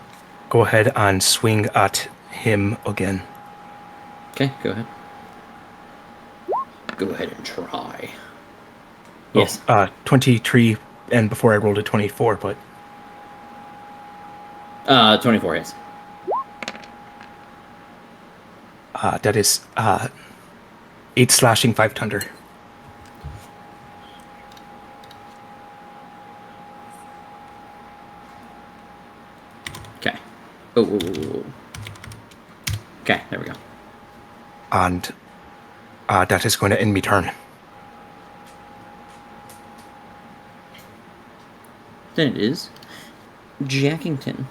go ahead and swing at him again. Okay, go ahead. Go ahead and try. Yes. 23, and before I rolled a 24, but 24, yes. that is 8 slashing, 5 thunder. Okay. Oh. Okay, there we go. And that is going to end me turn. Then it is Jackington.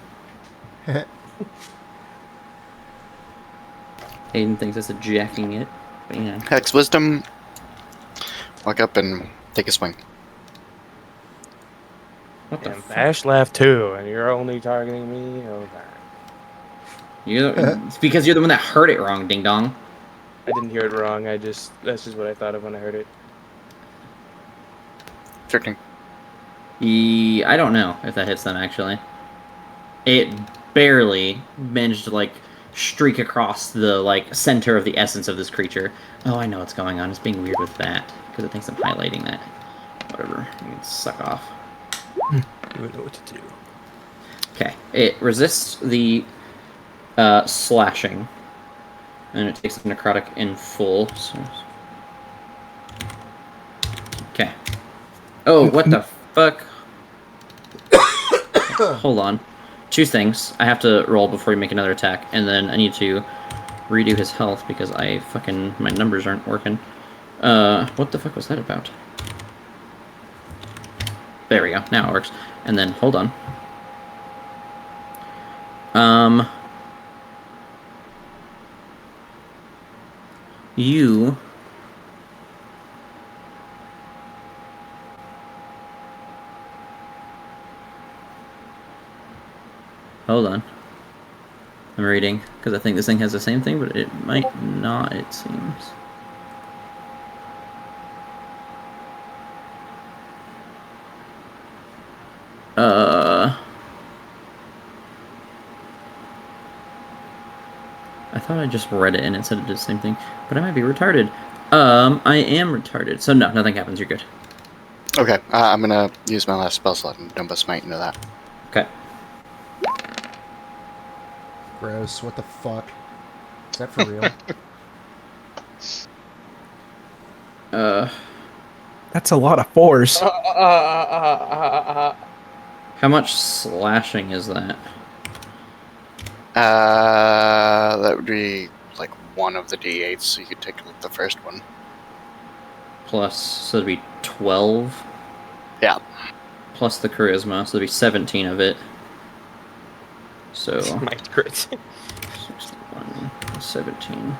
Aiden thinks that's a jacking it, but yeah. Hex Wisdom. Walk up and take a swing. What the And fuck? Bash left too, and you're only targeting me? Okay. It's because you're the one that heard it wrong, ding dong. I didn't hear it wrong. That's just what I thought of when I heard it. 13. I don't know if that hits them, actually. It barely managed to, like, streak across the, like, center of the essence of this creature. Oh, I know what's going on. It's being weird with that, because it thinks I'm highlighting that. Whatever. You can suck off. You would know what to do. Okay. It resists the slashing, and it takes the necrotic in full. So... Okay. Oh, what the fuck? Hold on. 2 things. I have to roll before you make another attack, and then I need to redo his health because my numbers aren't working. What the fuck was that about? There we go. Now it works. And then, hold on. You... Hold on. I'm reading, because I think this thing has the same thing, but it might not, it seems. I thought I just read it and it said it did the same thing, but I might be retarded. I am retarded, so no, nothing happens, you're good. Okay, I'm gonna use my last spell slot and dump a smite into that. Okay. Gross. What the fuck? Is that for real? That's a lot of 4s. How much slashing is that? That would be like one of the d8s, so you could take like the first one. Plus, so it'd be 12? Yeah. Plus the charisma, so it'd be 17 of it. So... My crit. 61, 17.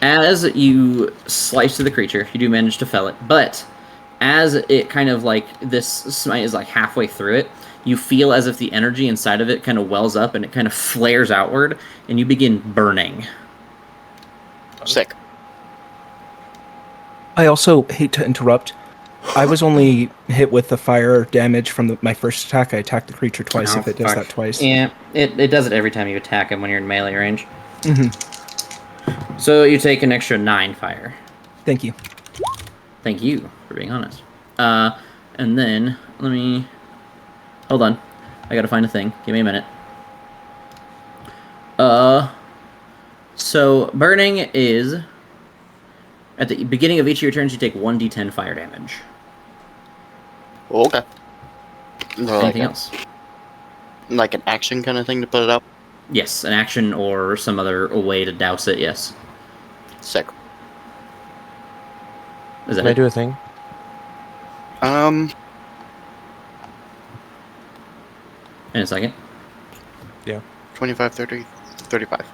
As you slice through the creature, you do manage to fell it, but as it kind of like, this smite is like halfway through it, you feel as if the energy inside of it kind of wells up and it kind of flares outward, and you begin burning. Sick. I also hate to interrupt. I was only hit with the fire damage from my first attack. I attacked the creature twice if it does that twice. Yeah, it does it every time you attack him when you're in melee range. Mm-hmm. So you take an extra 9 fire. Thank you. Thank you for being honest. And then, let me... Hold on. I gotta find a thing. Give me a minute. So, burning is... At the beginning of each of your turns, you take 1d10 fire damage. Okay. Anything else? Like an action kind of thing to put it up? Yes, an action or some other way to douse it, yes. Sick. Is that Can I it? do a thing? In a second. 25, 30, 35.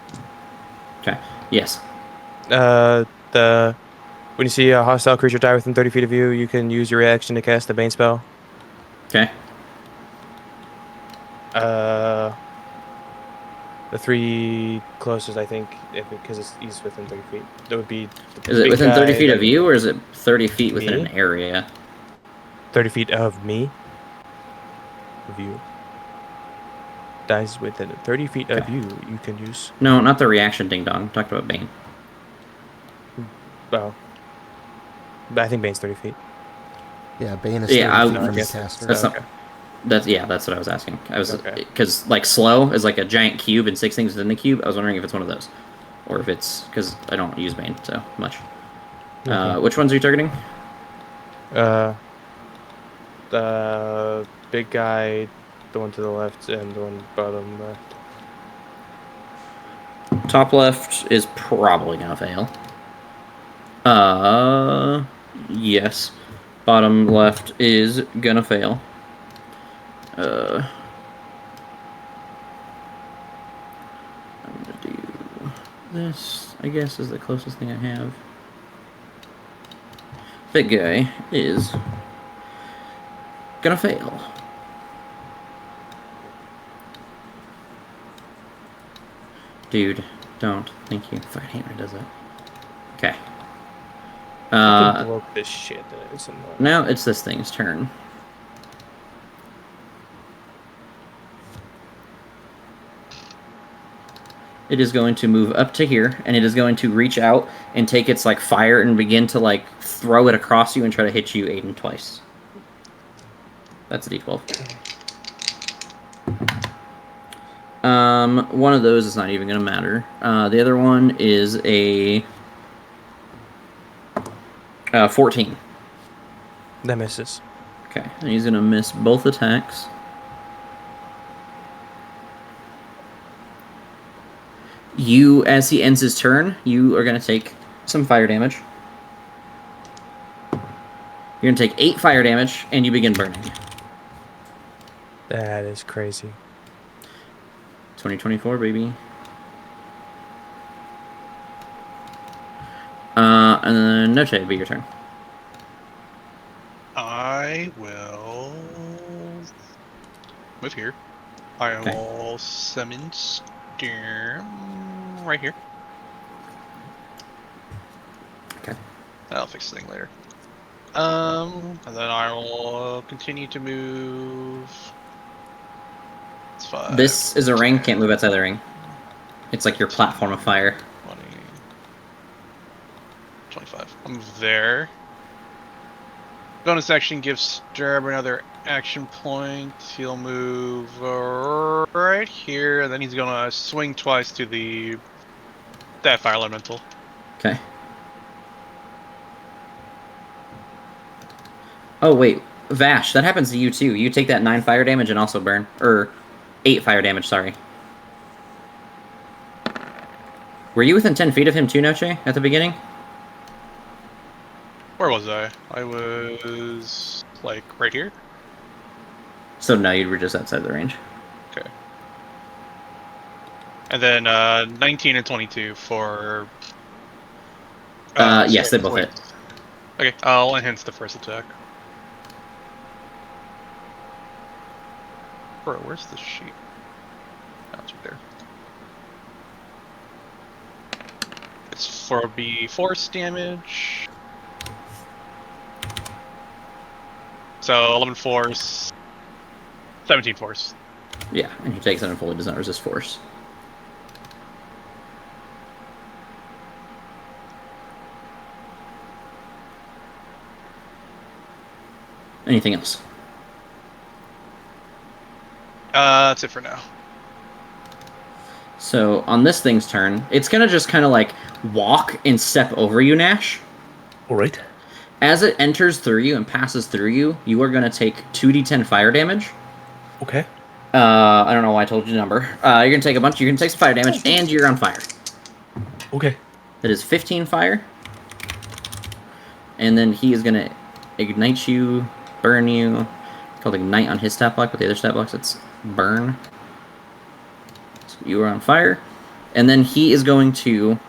Okay. Yes. When you see a hostile creature die within 30 feet of you, you can use your reaction to cast the Bane spell. Okay. The 3 closest, I think, because he's within 30 feet. That would be. Is it within 30 feet of you, or is it 30 feet within Me? an area? 30 feet of me. Of you. That is within 30 feet of Okay. you can use. No, not the reaction ding dong. Talked about Bane. Oh. But I think Bane's 30 feet. Yeah, Bane is 30 Yeah, feet from the guess caster. That's okay. that's what I was asking. I was Okay. because like slow is like a giant cube and 6 things within the cube. I was wondering if it's one of those, or if it's because I don't use Bane so much. Okay. Which ones are you targeting? The big guy, the one to the left, and the one bottom left. Top left is probably gonna fail. Yes. Bottom left is gonna fail. I'm gonna do this, I guess, is the closest thing I have. Big guy is gonna fail. Dude, don't. Thank you. Fucking hate when it does that. Okay. I broke this shit. It's annoying. Now it's this thing's turn. It is going to move up to here, and it is going to reach out and take its like fire and begin to like throw it across you and try to hit you, Aiden, twice. That's a D12. One of those is not even going to matter. The other one is a 14. That misses. Okay, and he's going to miss both attacks. You, as he ends his turn, you are going to take some fire damage. You're going to take 8 fire damage, and you begin burning. That is crazy. 2024, baby. And then Noche, it'll be your turn. I will move here. I Okay. will summon Storm right here. Okay. I'll fix the thing later. And then I will continue to move. It's 5. This is a ring, 10, can't move outside the ring. It's like your platform of fire. 20, 25. I'll move there. Bonus action gives Sturb another action point. He'll move right here, and then he's gonna swing twice to that fire elemental. Okay. Oh, wait. Vash, that happens to you too. You take that 9 fire damage and also burn. Or 8 fire damage, sorry. Were you within 10 feet of him too, Noche, at the beginning? Where was I? I was like right here. So no, you were just outside the range. Okay. And then 19 and 22 for. Yes, they both hit. Okay, I'll enhance the first attack. Bro, where's the sheet? Oh, it's right there. It's for force damage. So 11 force, 17 force. Yeah, and he takes it and fully does not resist force. Anything else? That's it for now. So on this thing's turn, it's gonna just kind of like walk and step over you, Nash. All right. As it enters through you and passes through you, you are gonna take 2d10 fire damage. Okay. I don't know why I told you the number. You're gonna take a bunch. You're gonna take some fire damage, and you're on fire. Okay. That is 15 fire. And then he is gonna ignite you, burn you. It's called ignite on his stat block, but the other stat blocks it's burn. So you are on fire, and then he is going to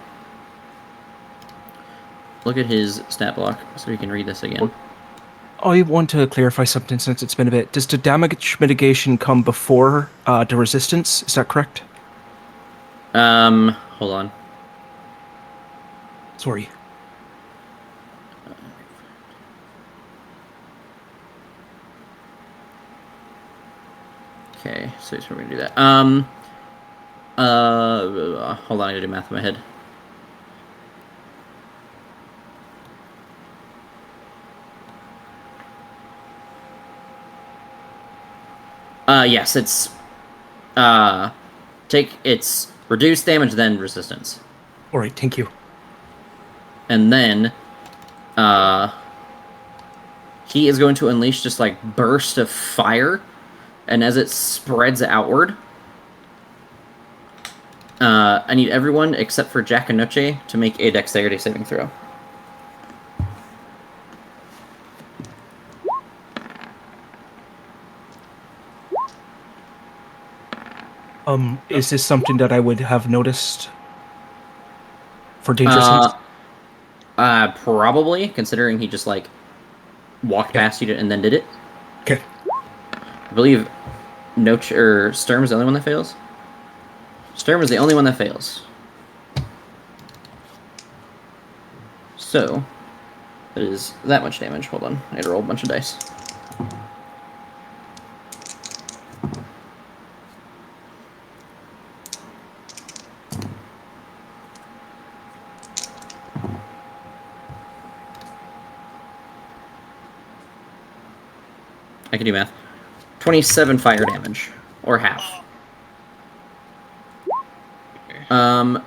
look at his stat block so we can read this again. I want to clarify something since it's been a bit. Does the damage mitigation come before the resistance? Is that correct? Hold on. Sorry. Okay, so we're gonna do that. Hold on, I gotta do math in my head. Yes, it's reduced damage, then resistance. All right, thank you. And then, he is going to unleash just, like, burst of fire, and as it spreads outward, I need everyone except for Jack and Noche to make a dexterity saving throw. Is this something that I would have noticed for dangerousness? Probably, considering he just, like, walked past you and then did it. Okay. I believe Sturm is the only one that fails. Sturm is the only one that fails. So, that is that much damage. Hold on, I had to roll a bunch of dice. I can do math. 27 fire damage, or half. And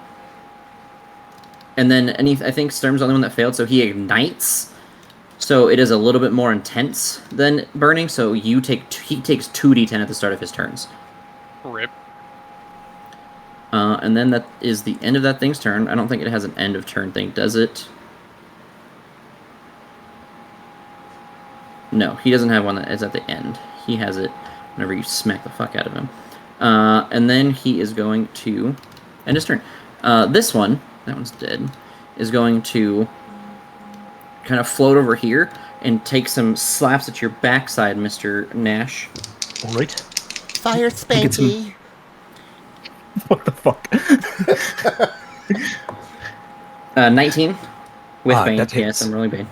then I think Sturm's the only one that failed, so he ignites. So it is a little bit more intense than burning. So he takes 2d10 at the start of his turns. Rip. And then that is the end of that thing's turn. I don't think it has an end of turn thing, does it? No, he doesn't have one that is at the end. He has it whenever you smack the fuck out of him. And then he is going to end his turn. This one, that one's dead, is going to kind of float over here and take some slaps at your backside, Mr. Nash. All right. Fire Spanky. What the fuck? 19 with Bane. That hits. Yes, I'm rolling Bane.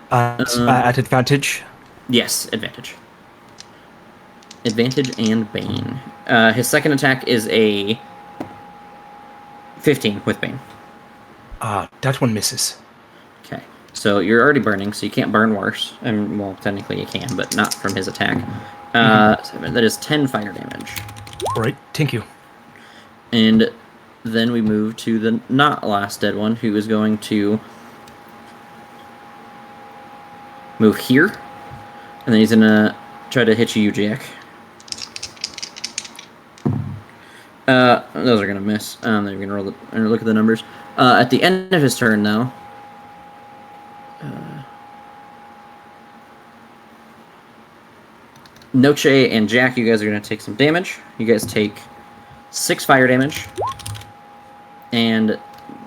At advantage. Yes, advantage. Advantage and Bane. His second attack is a 15 with Bane. That one misses. Okay, so you're already burning, so you can't burn worse. And well, technically you can, but not from his attack. So that is 10 fire damage. All right, thank you. And then we move to the not last dead one, who is going to move here. And then he's going to try to hit you, Jack. Those are going to miss. Then you're going to look at the numbers. At the end of his turn, though, Noche and Jack, you guys are going to take some damage. You guys take 6 fire damage. And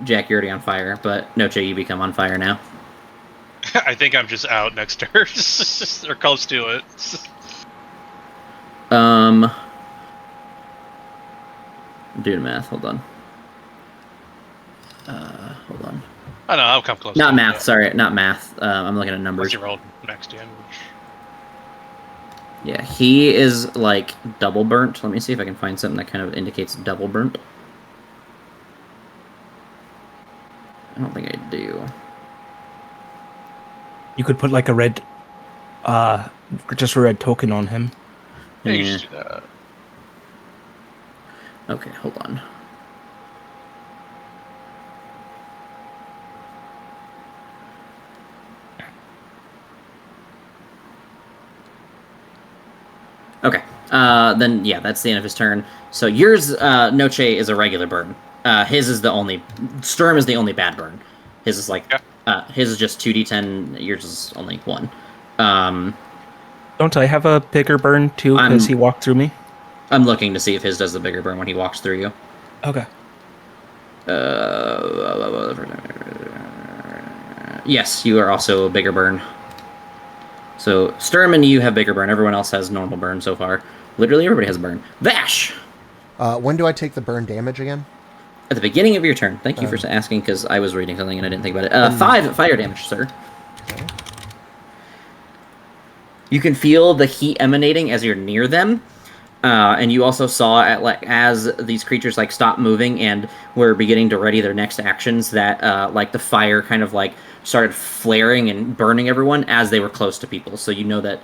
Jack, you're already on fire, but Noche, you become on fire now. I think I'm just out next to her, or close to it. I'm doing math. Hold on. Hold on. I know, I'll come close. Not to math. It. Sorry, not math. I'm looking at numbers. What's your roll next damage? Yeah, he is like double burnt. Let me see if I can find something that kind of indicates double burnt. I don't think I do. You could put like a red, just a red token on him. Yeah, you Yeah. should do that. Okay, hold on. Okay. Then yeah, that's the end of his turn. So yours, Noche, is a regular burn. His is the only. Sturm is the only bad burn. His is like. His is just 2d10. Yours is only 1. Don't I have a bigger burn too? Because he walked through me. I'm looking to see if his does the bigger burn when he walks through you. Okay. Yes, you are also a bigger burn. So Sturm and you have bigger burn. Everyone else has normal burn so far. Literally everybody has a burn. Vash! When do I take the burn damage again? At the beginning of your turn. Thank you for asking, because I was reading something and I didn't think about it. 5 fire damage, sir. Okay. You can feel the heat emanating as you're near them. And you also saw as these creatures stopped moving and were beginning to ready their next actions that the fire kind of started flaring and burning everyone as they were close to people. So you know that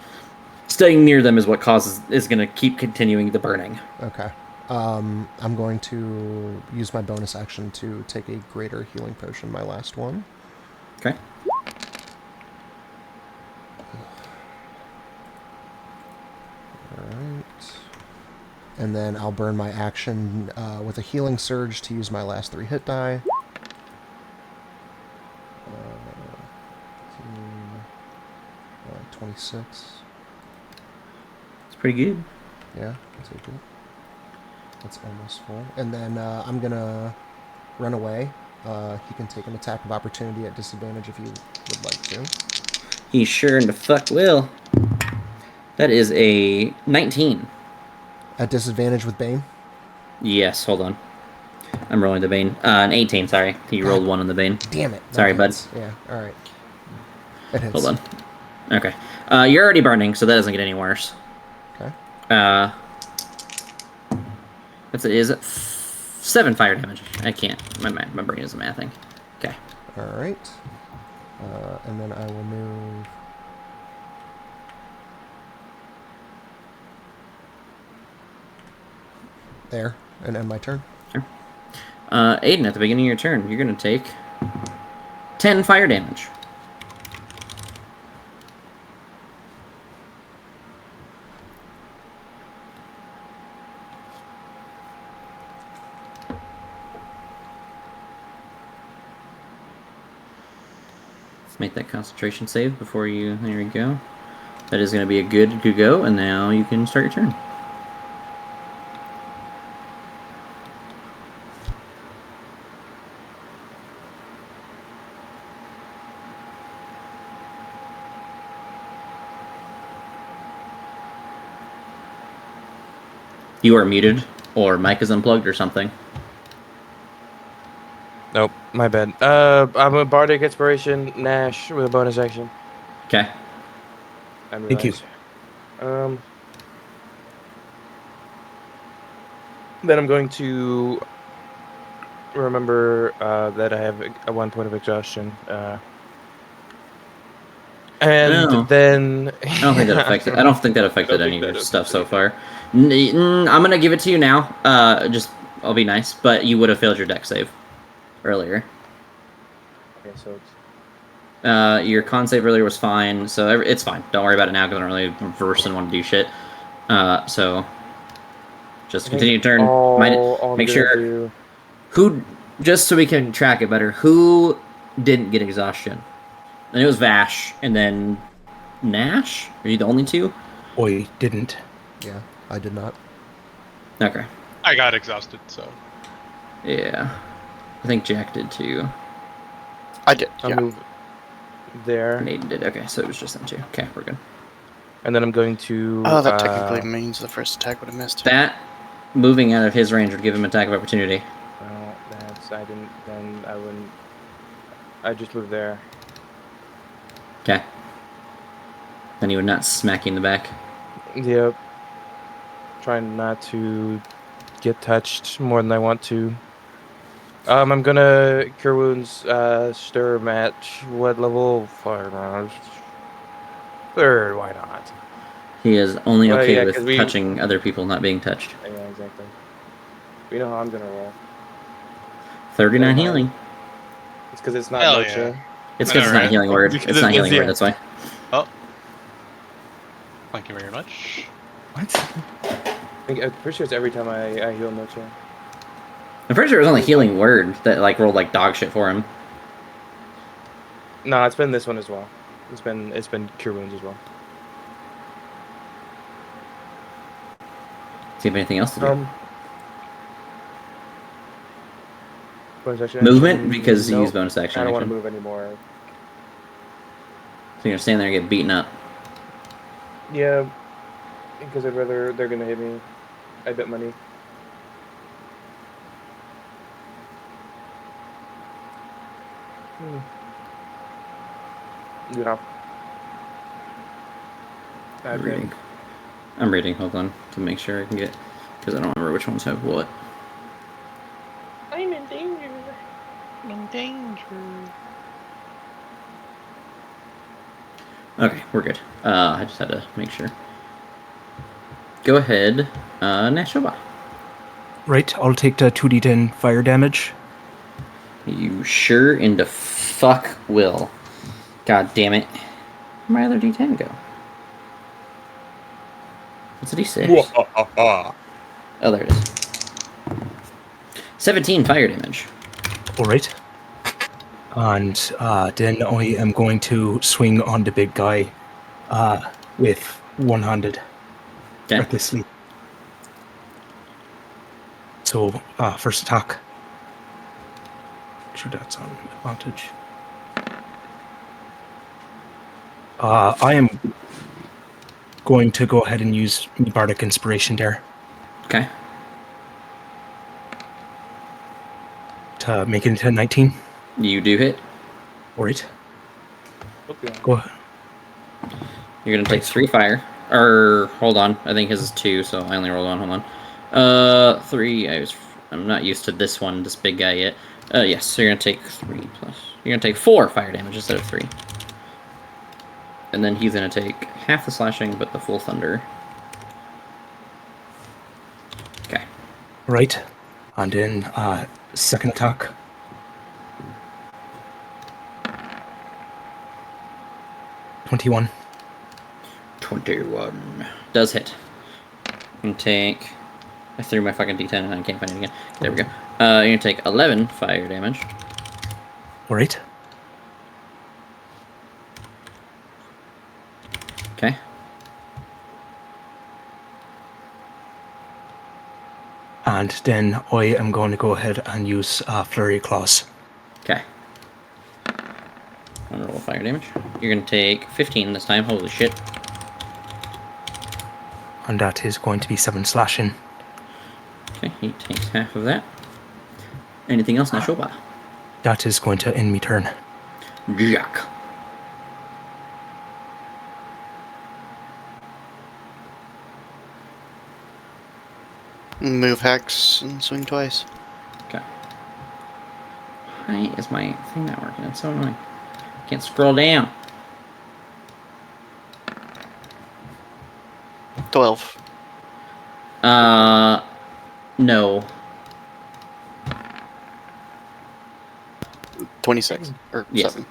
staying near them is what is going to keep continuing the burning. Okay. I'm going to use my bonus action to take a greater healing potion, my last one. Okay. Alright. And then I'll burn my action with a healing surge to use my last 3 hit die. 26. It's pretty good. Yeah, I'll take it. That's almost full. And then I'm going to run away. He can take an attack of opportunity at disadvantage if you would like to. He sure in the fuck will. That is a 19. At disadvantage with Bane? Yes, hold on. I'm rolling the Bane. An 18, sorry. He rolled 1 on the Bane. Damn it. Sorry, bud. Yeah, alright. It hits. Hold on. Okay. You're already burning, so that doesn't get any worse. Okay. That is 7 fire damage. I can't. My brain isn't mathing. Okay. Alright. And then I will move... there, and end my turn. Sure. Aiden, at the beginning of your turn, you're going to take 10 fire damage. Make that concentration save before you... There you go. That is going to be a good go, and now you can start your turn. You are muted, or mic is unplugged, or something. Nope, my bad. I'm a Bardic Inspiration, Nash, with a bonus action. Okay. Thank you. Then I'm going to remember that I have a 1 point of exhaustion. And then I don't think that affected. I don't think that affected any of your stuff so far. I'm gonna give it to you now. I'll be nice, but you would have failed your deck save earlier. Okay, so it's... your con save earlier was fine, so it's fine. Don't worry about it now because I don't really reverse and want to do shit. So just continue your turn. Make sure who, just so we can track it better, who didn't get exhaustion. And it was Vash, and then Nash? Are you the only two? Oi, didn't. Yeah, I did not. Okay. I got exhausted, so. Yeah. I think Jack did too. I did, I'll move there. And Aiden did. Okay, so it was just them two. Okay, we're good. And then I'm going to... Oh, that technically means the first attack would have missed. That, moving out of his range, would give him attack of opportunity. Well, I didn't... Then I wouldn't... I just moved there. Okay. Then he would not smack you in the back. Yep. Trying not to get touched more than I want to. I'm gonna Cure Wounds, Stir Match. What level? Third, why not? He is only okay yeah, with touching other people, not being touched. Yeah, exactly. We know how I'm gonna roll. 39 healing. It's because it's not Hell Noche. yeah. It's because it's not a healing word. Because It's not a healing yeah. word, that's why. Oh. Thank you very much. What? I'm pretty sure it's every time I heal Noche. I'm pretty sure it was only healing word that rolled like dog shit for him. No, it's been this one as well. It's been Cure Wounds as well. Do you have anything else to do? Bonus action Movement? Because you Nope. use bonus action. I don't want to move anymore. So you're gonna stand there and get beaten up. Yeah, because I'd rather they're gonna hit me. I bet money. Yeah. I'm reading. I'm reading. Hold on to make sure I can get, because I don't remember which ones have what. I'm in danger. I'm in danger. Okay, we're good. I just had to make sure. Go ahead, Nashoba. Right, I'll take the 2d10 fire damage. You sure in the fuck will. God damn it. Where'd my other D10 go? It's a D6. Oh, there it is. 17 fire damage. Alright. And then I am going to swing on the big guy with one-handed. Okay. Recklessly. So, first attack. Make sure that's on advantage. I am going to go ahead and use Bardic Inspiration there Okay. to make it into 19. You do hit. Alright. Okay. Go ahead. You're gonna take 3 fire. Or, hold on. I think his is 2, so I only rolled 1. Hold on. 3. I'm not used to this one, this big guy yet. Yes, so you're gonna take 3 plus. You're gonna take 4 fire damage instead of 3. And then he's gonna take half the slashing, but the full thunder. Okay. Right. And then second attack. $21. 21. Does hit. You can take... I threw my fucking D10 and I can't find it again. There we go. You're gonna take 11 fire damage. Alright. Okay. And then I am going to go ahead and use Flurry of Claws. Okay. I'm gonna roll fire damage. You're gonna take 15 this time. Holy shit. And that is going to be 7 slashing. Okay, he takes half of that. Anything else, Nashoba? That is going to end me turn. Jack. Move hex and swing twice. Okay. Why is my thing not working? It's so annoying. Can't scroll down. 12. No. 26. Or Yes. 7.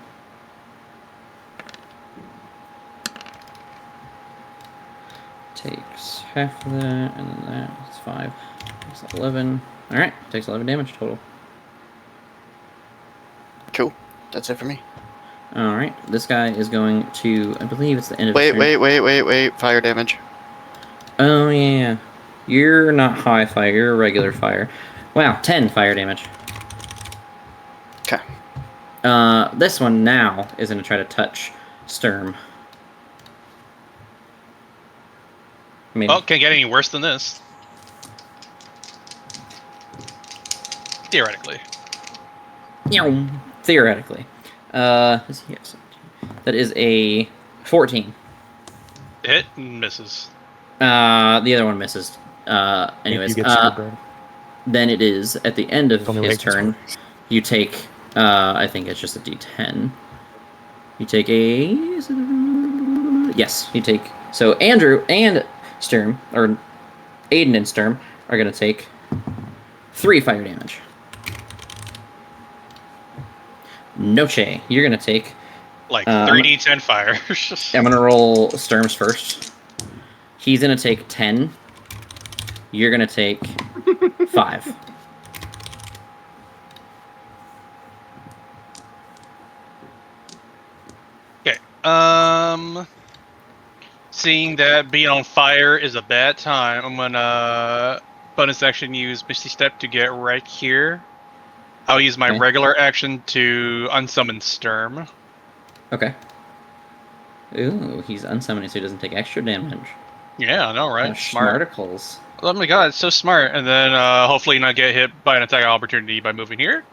Takes half of that, and then that's 5. Takes 11. Alright, takes 11 damage total. Cool. That's it for me. Alright, this guy is going to, I believe it's the end of his Wait, turn. wait. Fire damage. Oh, yeah. You're not high fire, you're regular fire. Wow, 10 fire damage. Okay. This one now is going to try to touch Sturm. Maybe. Oh, can't get any worse than this. Theoretically. Theoretically. Does he have 17? That is a 14. Hit and misses. The other one misses. Anyways, You get super burn. then it is at the end of Only his like this turn. You take, I think it's just a D10. You take a... Yes, you take... So Andrew and Sturm, or Aiden and Sturm, are going to take 3 fire damage. Noche, you're going to take... Like 3d10 fire. I'm going to roll Sturm's first. He's going to take 10. You're going to take 5. Okay. Seeing that being on fire is a bad time, I'm gonna bonus action use Misty Step to get right here. I'll use my Okay. regular action to unsummon Sturm. Okay. Ooh, he's unsummoning so he doesn't take extra damage. Yeah, I know, right? Smart. Smarticles. Oh my god, it's so smart. And then hopefully not get hit by an attack opportunity by moving here.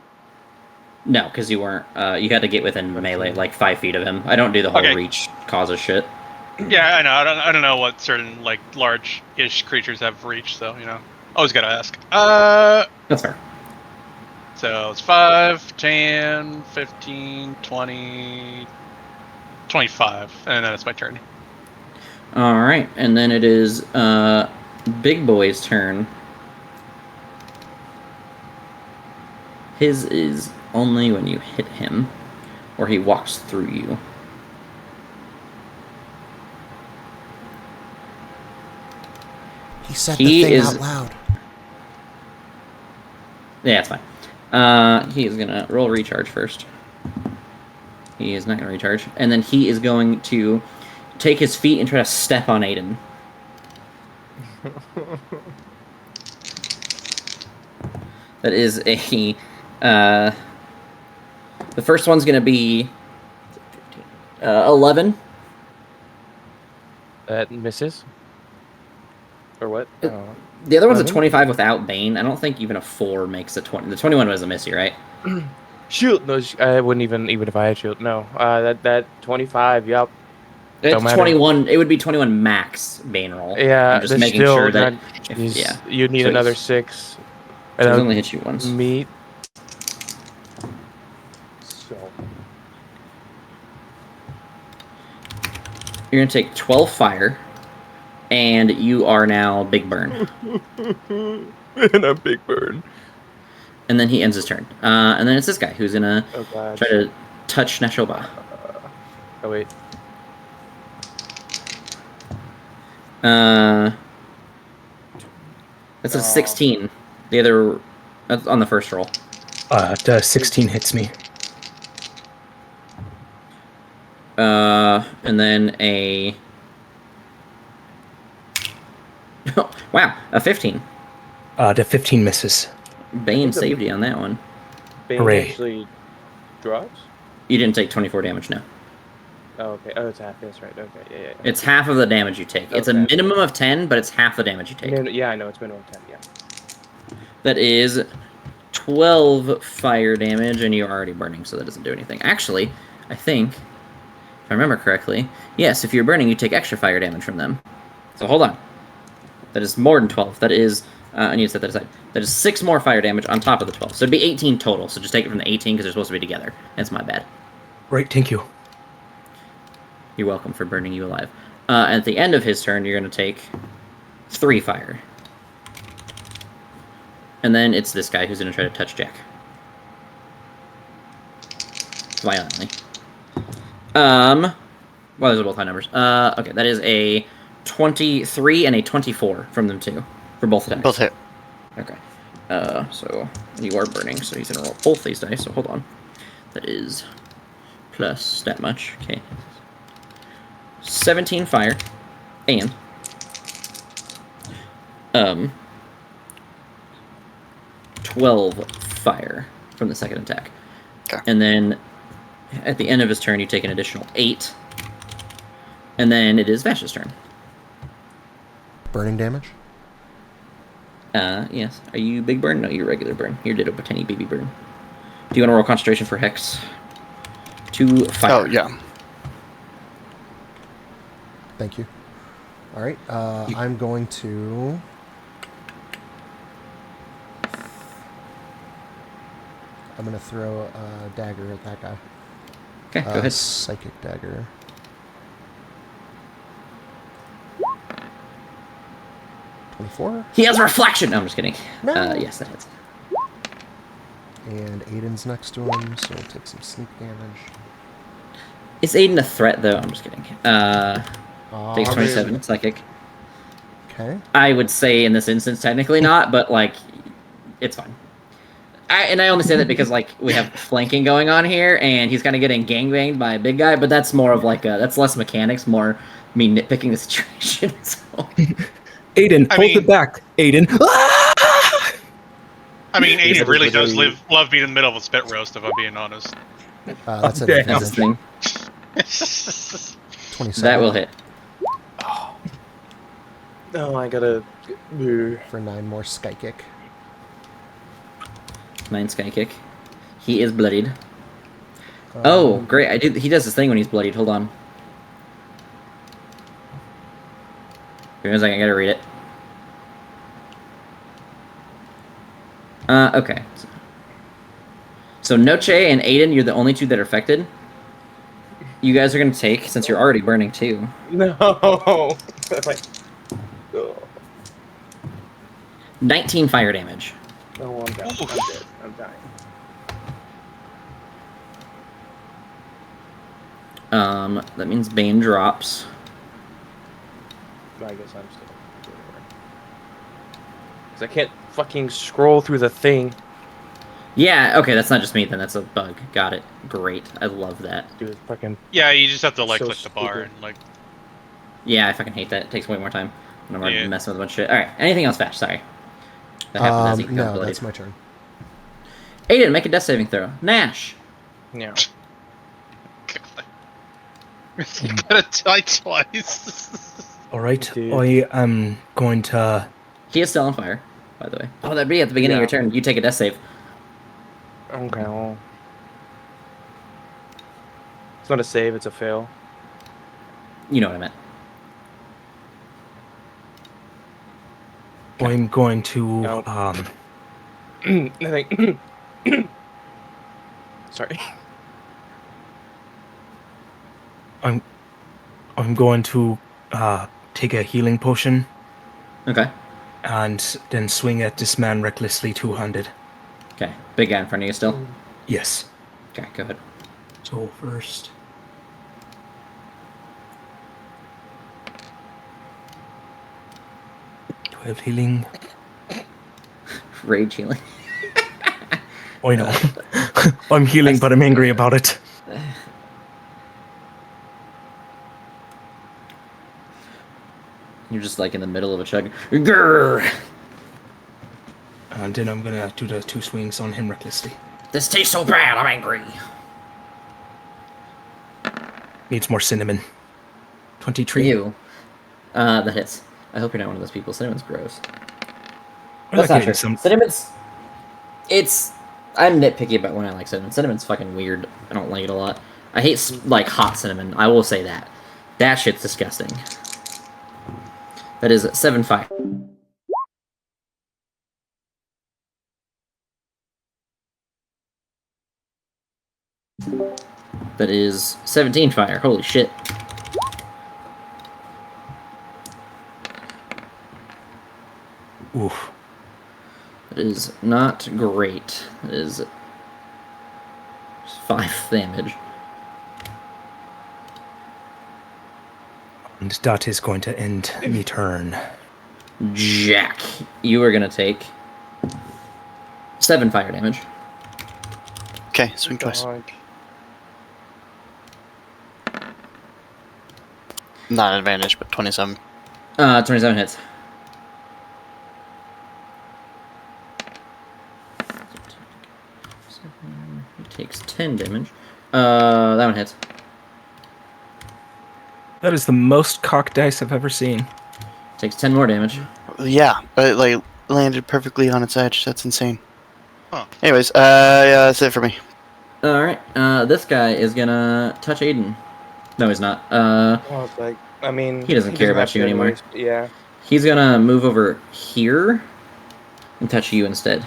No, because you weren't. You had to get within melee, like 5 feet of him. I don't do the whole Okay. reach causes shit. Yeah, I know. I don't know what certain like large-ish creatures have reach, so you know. Always gotta ask. That's fair. So it's 5, 10, 15, 20, 25, and then it's my turn. All right, and then it is Big Boy's turn. His is only when you hit him, or he walks through you. He said He the thing is- out loud. Yeah, it's fine. He is gonna roll recharge first. He is not gonna recharge, and then he is going to take his feet and try to step on Aiden. That is a. The first one's gonna be 11. That misses. Or what? The other one's a 11? 25 without Bane. I don't think even a 4 makes a 20. The 21 was a missy, right? Shield. No, I wouldn't even if I had shield. No. That 25. Yup. It's Don't matter. 21. It would be 21 max Bane roll. Yeah. I'm just that's making still sure that. not- Yeah. You'd need So another he's- 6. So And he's I'll only hit you once. meet. So. You're gonna take 12 fire, and you are now Big Burn. And a big burn. And then he ends his turn. And then it's this guy who's gonna Oh god. try to touch Nashoba. Oh wait. That's a 16. The other, that's on the first roll. The 16 hits me. And then a. Wow, a 15. The 15 misses. Bane saved you on that one. Bane Hooray. actually drops? You didn't take 24 damage, no. Oh, okay. Oh, it's half. That's right. Okay. Yeah. It's half of the damage you take. It's a Okay. minimum of 10, but it's half the damage you take. Yeah, I know. It's minimum 10. Yeah. That is 12 fire damage, and you're already burning, so that doesn't do anything. Actually, I think, if I remember correctly, yes, if you're burning, you take extra fire damage from them. So hold on. That is more than 12. That is, I need to set that aside. That is 6 more fire damage on top of the 12. So it'd be 18 total, so just take it from the 18 because they're supposed to be together. That's my bad. Right, thank you. You're welcome for burning you alive. At the end of his turn, you're going to take 3 fire. And then it's this guy who's going to try to touch Jack. Violently. Well, those are both high numbers. Okay, that is a 23 and a 24 from them two. For both attacks. Both hit. Okay. So you are burning, so he's going to roll both these dice, so hold on. That is plus that much. Okay. 17 fire. And 12 fire from the second attack. Okay. And then at the end of his turn, you take an additional 8. And then it is Vash's turn. Burning damage? Yes. Are you big burn? No, you're regular burn. You're Ditto Botany baby burn. Do you want to roll concentration for Hex? 2 fire. Oh, yeah. Thank you. All right. I'm going to. I'm going to throw a dagger at that guy. Okay, go ahead. Psychic dagger. $24. He has reflection! No, I'm just kidding. No. Yes, that hits. And Aiden's next to him, so he'll take some sneak damage. Is Aiden a threat, though? I'm just kidding. Takes 27 psychic. Okay. I would say in this instance, technically not, but, like, it's fine. I only say that because, like, we have flanking going on here, and he's kind of getting gangbanged by a big guy, but that's more of, like, that's less mechanics, more me nitpicking the situation. So. Aiden, I hold mean- it back. Aiden. I mean, Yes, Aiden really does literally- love being in the middle of a spit roast, if I'm being honest. That's an damn. That's his advantage. thing. 27. That will hit. No, I gotta. For 9 more sky kick. 9 sky kick. He is bloodied. Oh, great! He does this thing when he's bloodied. Hold on. Give me a second. I gotta read it. Okay. So Noche and Aiden, you're the only two that are affected. You guys are gonna take, since you're already burning too. No. 19 fire damage. No, I'm down. I'm dead. I'm dying. That means Bane drops. I guess I'm still. Because I can't fucking scroll through the thing. Yeah, okay, that's not just me then, that's a bug. Got it. Great. I love that. Dude, fucking. Yeah, you just have to like So click the bar stupid. and like. Yeah, I fucking hate that. It takes way more time. And I'm already Yeah. messing with a bunch of shit. Alright, anything else, Vash? Sorry. That happens as he becomes No, bloodied. that's my turn. Aiden, make a death saving throw. Nash. Yeah. You gotta die twice. All right, Dude. I am going to. He is still on fire, by the way. Oh, that'd be at the beginning of your turn. You take a death save. Okay, well. It's not a save, it's a fail. You know what I meant. I'm going to. Nope. Nothing. Sorry. I'm going to take a healing potion Okay. and then swing at this man recklessly two-handed. Okay. Big guy in front of you still? Yes. Okay, go ahead. So first. Do I have healing? Rage healing. Oh, I know. I'm healing, but I'm angry about it. You're just like in the middle of a chug. Grrr! And then I'm gonna do the 2 swings on him recklessly. This tastes so bad, I'm angry. Needs more cinnamon. 23. Ew. That hits. I hope you're not one of those people. Cinnamon's gross. I That's like not eating true. some. Cinnamon's... It's... I'm nitpicky about when I like cinnamon. Cinnamon's fucking weird. I don't like it a lot. I hate, like, hot cinnamon. I will say that. That shit's disgusting. That is 7 fire. That is 17 fire. Holy shit. Oof. That is not great. That is 5 damage. And that is going to end me turn. Jack, you are gonna take 7 fire damage. Okay, swing twice. Not an advantage, but 27. 27 hits. He takes 10 damage. That one hits. That is the most cocked dice I've ever seen. Takes 10 more damage. Yeah, but it like landed perfectly on its edge. That's insane. Huh. Anyways, yeah, that's it for me. Alright, this guy is gonna touch Aiden. No, he's not. Well, it's like, I mean, He doesn't care about have you to anymore. anyways, yeah. He's gonna move over here and touch you instead.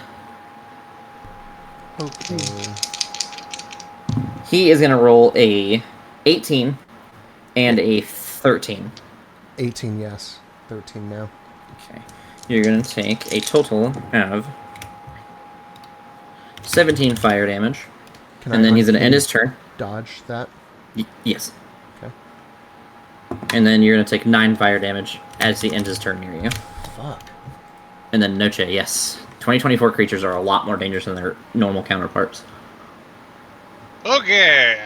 Okay. He is gonna roll a 18 and a 13. 18, yes. 13 now. Okay. You're gonna take a total of 17 fire damage. Can And then he's gonna end uncanny his turn. dodge that? Yes. Okay. And then you're gonna take 9 fire damage as he ends his turn near you. Fuck. And then Noche, yes. 2024 creatures are a lot more dangerous than their normal counterparts. Okay.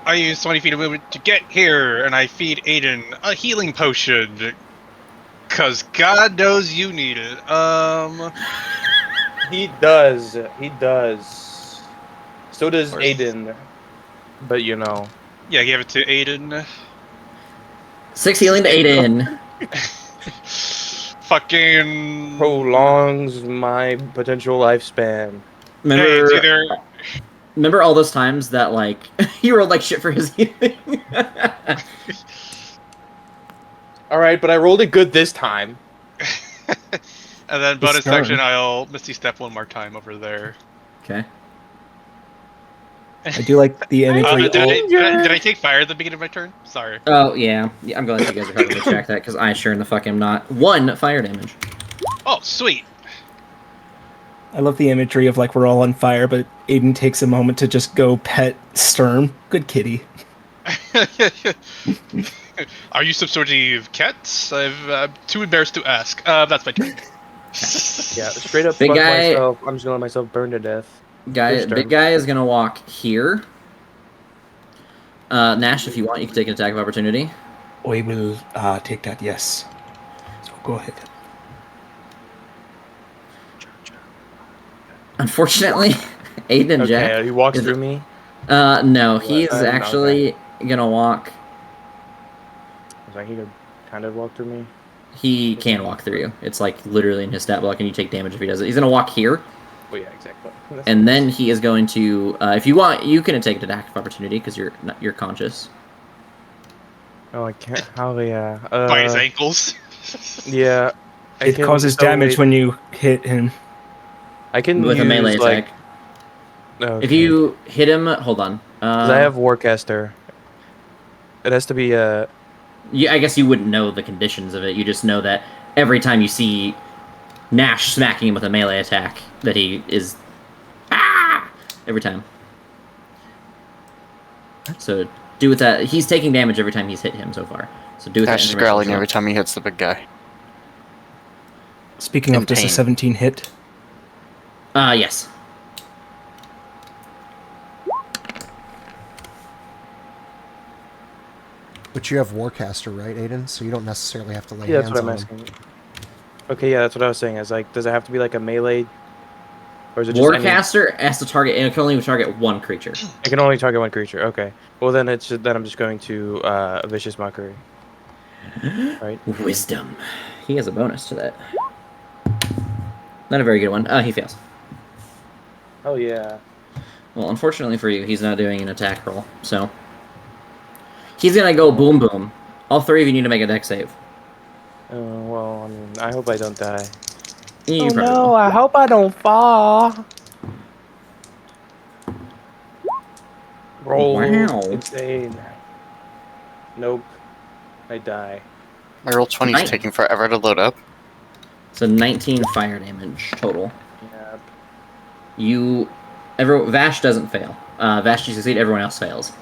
I use 20 feet of movement to get here, and I feed Aiden a healing potion. Cause God knows you need it. He does. He does. So does Of course. Aiden. But you know. Yeah, give it to Aiden. 6 healing to Aiden. fucking Prolongs my potential lifespan. Remember, Hey, it's either remember all those times that like you rolled like shit for his healing. All right, but I rolled it good this time. and then It's bonus section, done. I'll Misty Step one more time over there. Okay. I do like the imagery. Did I take fire at the beginning of my turn? Sorry. Oh yeah. I'm glad you guys are helping me check that because I sure in the fuck am not. 1 fire damage. Oh, sweet. I love the imagery of like we're all on fire, but Aiden takes a moment to just go pet Sturm. Good kitty. Are you some sort of cat? I'm too embarrassed to ask. That's my turn. Yeah, straight up Big fuck guy- myself. I'm just gonna let myself burn to death. His turn. Big guy is gonna walk here. Nash, if you want, you can take an attack of opportunity. We will take that, yes. So go ahead. Unfortunately, Aiden and Okay, Jack. he walks is- through me. No, he's Okay. actually gonna walk. I was like, he could kind of walk through me. He can walk through you. It's like literally in his stat block, and you take damage if he does it. He's gonna walk here, Oh yeah, exactly. and then he is going to. If you want, you can take an attack of opportunity because you're conscious. Oh, I can't. How? Yeah. Bite his ankles. Yeah. I It can- causes so damage wait, when you hit him. I can With a use, melee like, attack. okay. If you hit him, hold on. Because I have Warcaster. It has to be I guess you wouldn't know the conditions of it. You just know that every time you see Nash smacking him with a melee attack, that he is every time. So do with that. He's taking damage every time he's hit him so far. So do with that. Ash is information growling as well. every time he hits the big guy. Speaking In of, does a pain. 17 hit? Yes. But you have Warcaster, right, Aiden? So you don't necessarily have to lay Yeah, that's hands what I'm on him. asking. Okay, yeah, that's what I was saying. Is like, does it have to be like a melee, or is it just any? Warcaster has to target, and it can only target one creature. It can only target one creature. Okay. Well, then then I'm just going to vicious mockery. Right. Wisdom. He has a bonus to that. Not a very good one. He fails. Oh yeah. Well, unfortunately for you, he's not doing an attack roll, so he's gonna go boom boom. All 3 of you need to make a dex save. Oh well, I mean, I hope I don't die. You probably will. I hope I don't fall. Roll. Wow. Insane. Nope. I die. My roll 20 is Nice. taking forever to load up. So 19 fire damage total. Yeah. Vash doesn't fail. Vash, you succeed. Everyone else fails.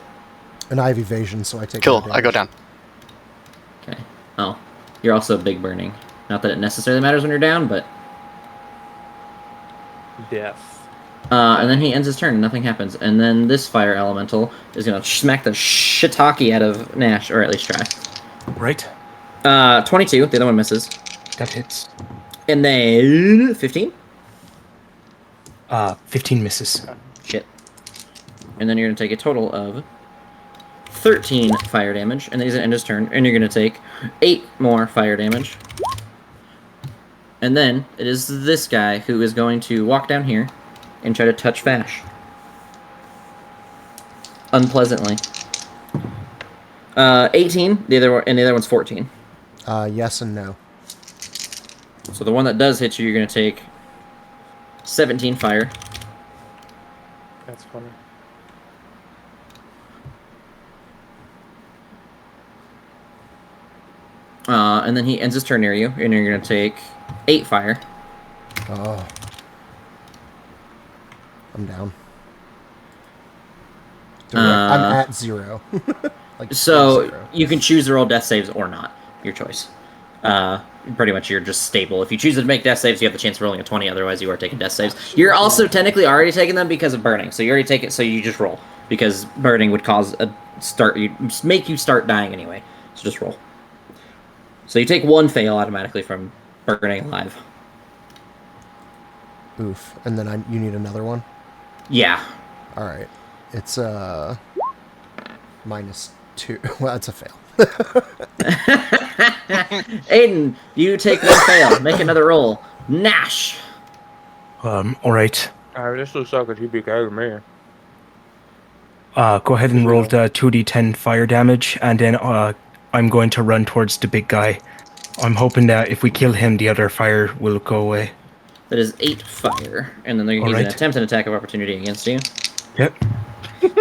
And I have evasion, so I take Cool, no I go damage. down. Okay. Oh, you're also big burning. Not that it necessarily matters when you're down, but Death. and then he ends his turn. Nothing happens, and then this fire elemental is gonna smack the shiitake out of Nash, or at least try. Right? 22. The other one misses, That hits. and then 15. 15 misses. Shit. And then you're gonna take a total of 13 fire damage, and then he's gonna end his turn, and you're gonna take 8 more fire damage. And then it is this guy who is going to walk down here and try to touch Vash. Unpleasantly. 18, the other one, and the other one's 14. Yes and no. So the one that does hit you, you're gonna take 17 fire. That's funny. And then he ends his turn near you, and you're gonna take 8 fire. Oh. I'm down. I'm at 0. Like So 0. you can choose to roll death saves or not. Your choice. Pretty much you're just stable. If you choose to make death saves, you have the chance of rolling a 20. Otherwise, you are taking death saves. You're also technically already taking them because of burning. So you already take it. So you just roll because burning would cause make you start dying anyway. So just roll. So you take 1 fail automatically from burning alive. Oof. And then you need another one? Yeah. Alright. It's, minus 2. Well, that's a fail. Aiden, you take one fail. Make another roll. Nash. All right. This looks like a TPK to me. Go ahead and roll the 2d10 fire damage, and then I'm going to run towards the big guy. I'm hoping that if we kill him, the other fire will go away. That is 8 fire. And then he's Alright. going to attempt an attack of opportunity against you. Yep,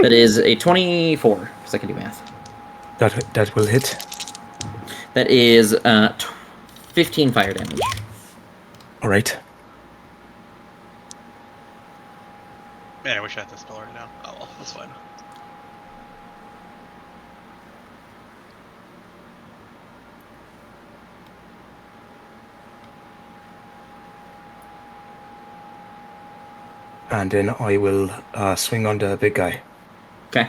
That is a 24, because I can do math. that will hit. That is 15 fire damage. All right. Man, I wish I had this spell right now. Oh well, that's fine. And then I will swing on the big guy. Okay.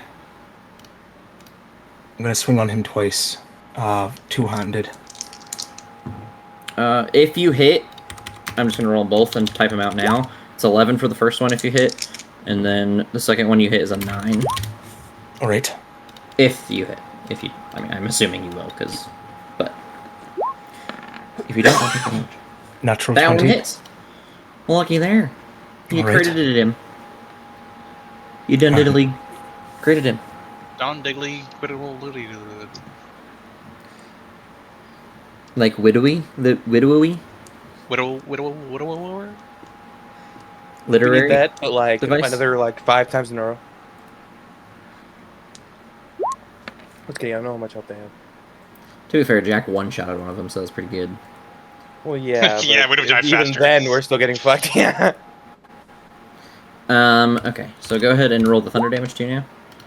I'm going to swing on him twice, two-handed. If you hit, I'm just going to roll both and type them out now. It's 11 for the first one if you hit, and then the second one you hit is a 9. All right. If you hit. If you, I mean, I'm assuming you will, but if you don't, I'll take damage. Natural That 20. one hits. Lucky there. You Alright. credited him. You done diddly credited him. Don Digley, Like widowy? The widowy? widower. We Literary? did that, but like device? another like 5 times in a row. Okay, I don't know how much help they have. To be fair, Jack one-shotted one of them, so that's pretty good. Well, yeah. Yeah, but we'd have died even faster. then, we're still getting fucked. Yeah. Okay, so go ahead and roll the thunder damage too now.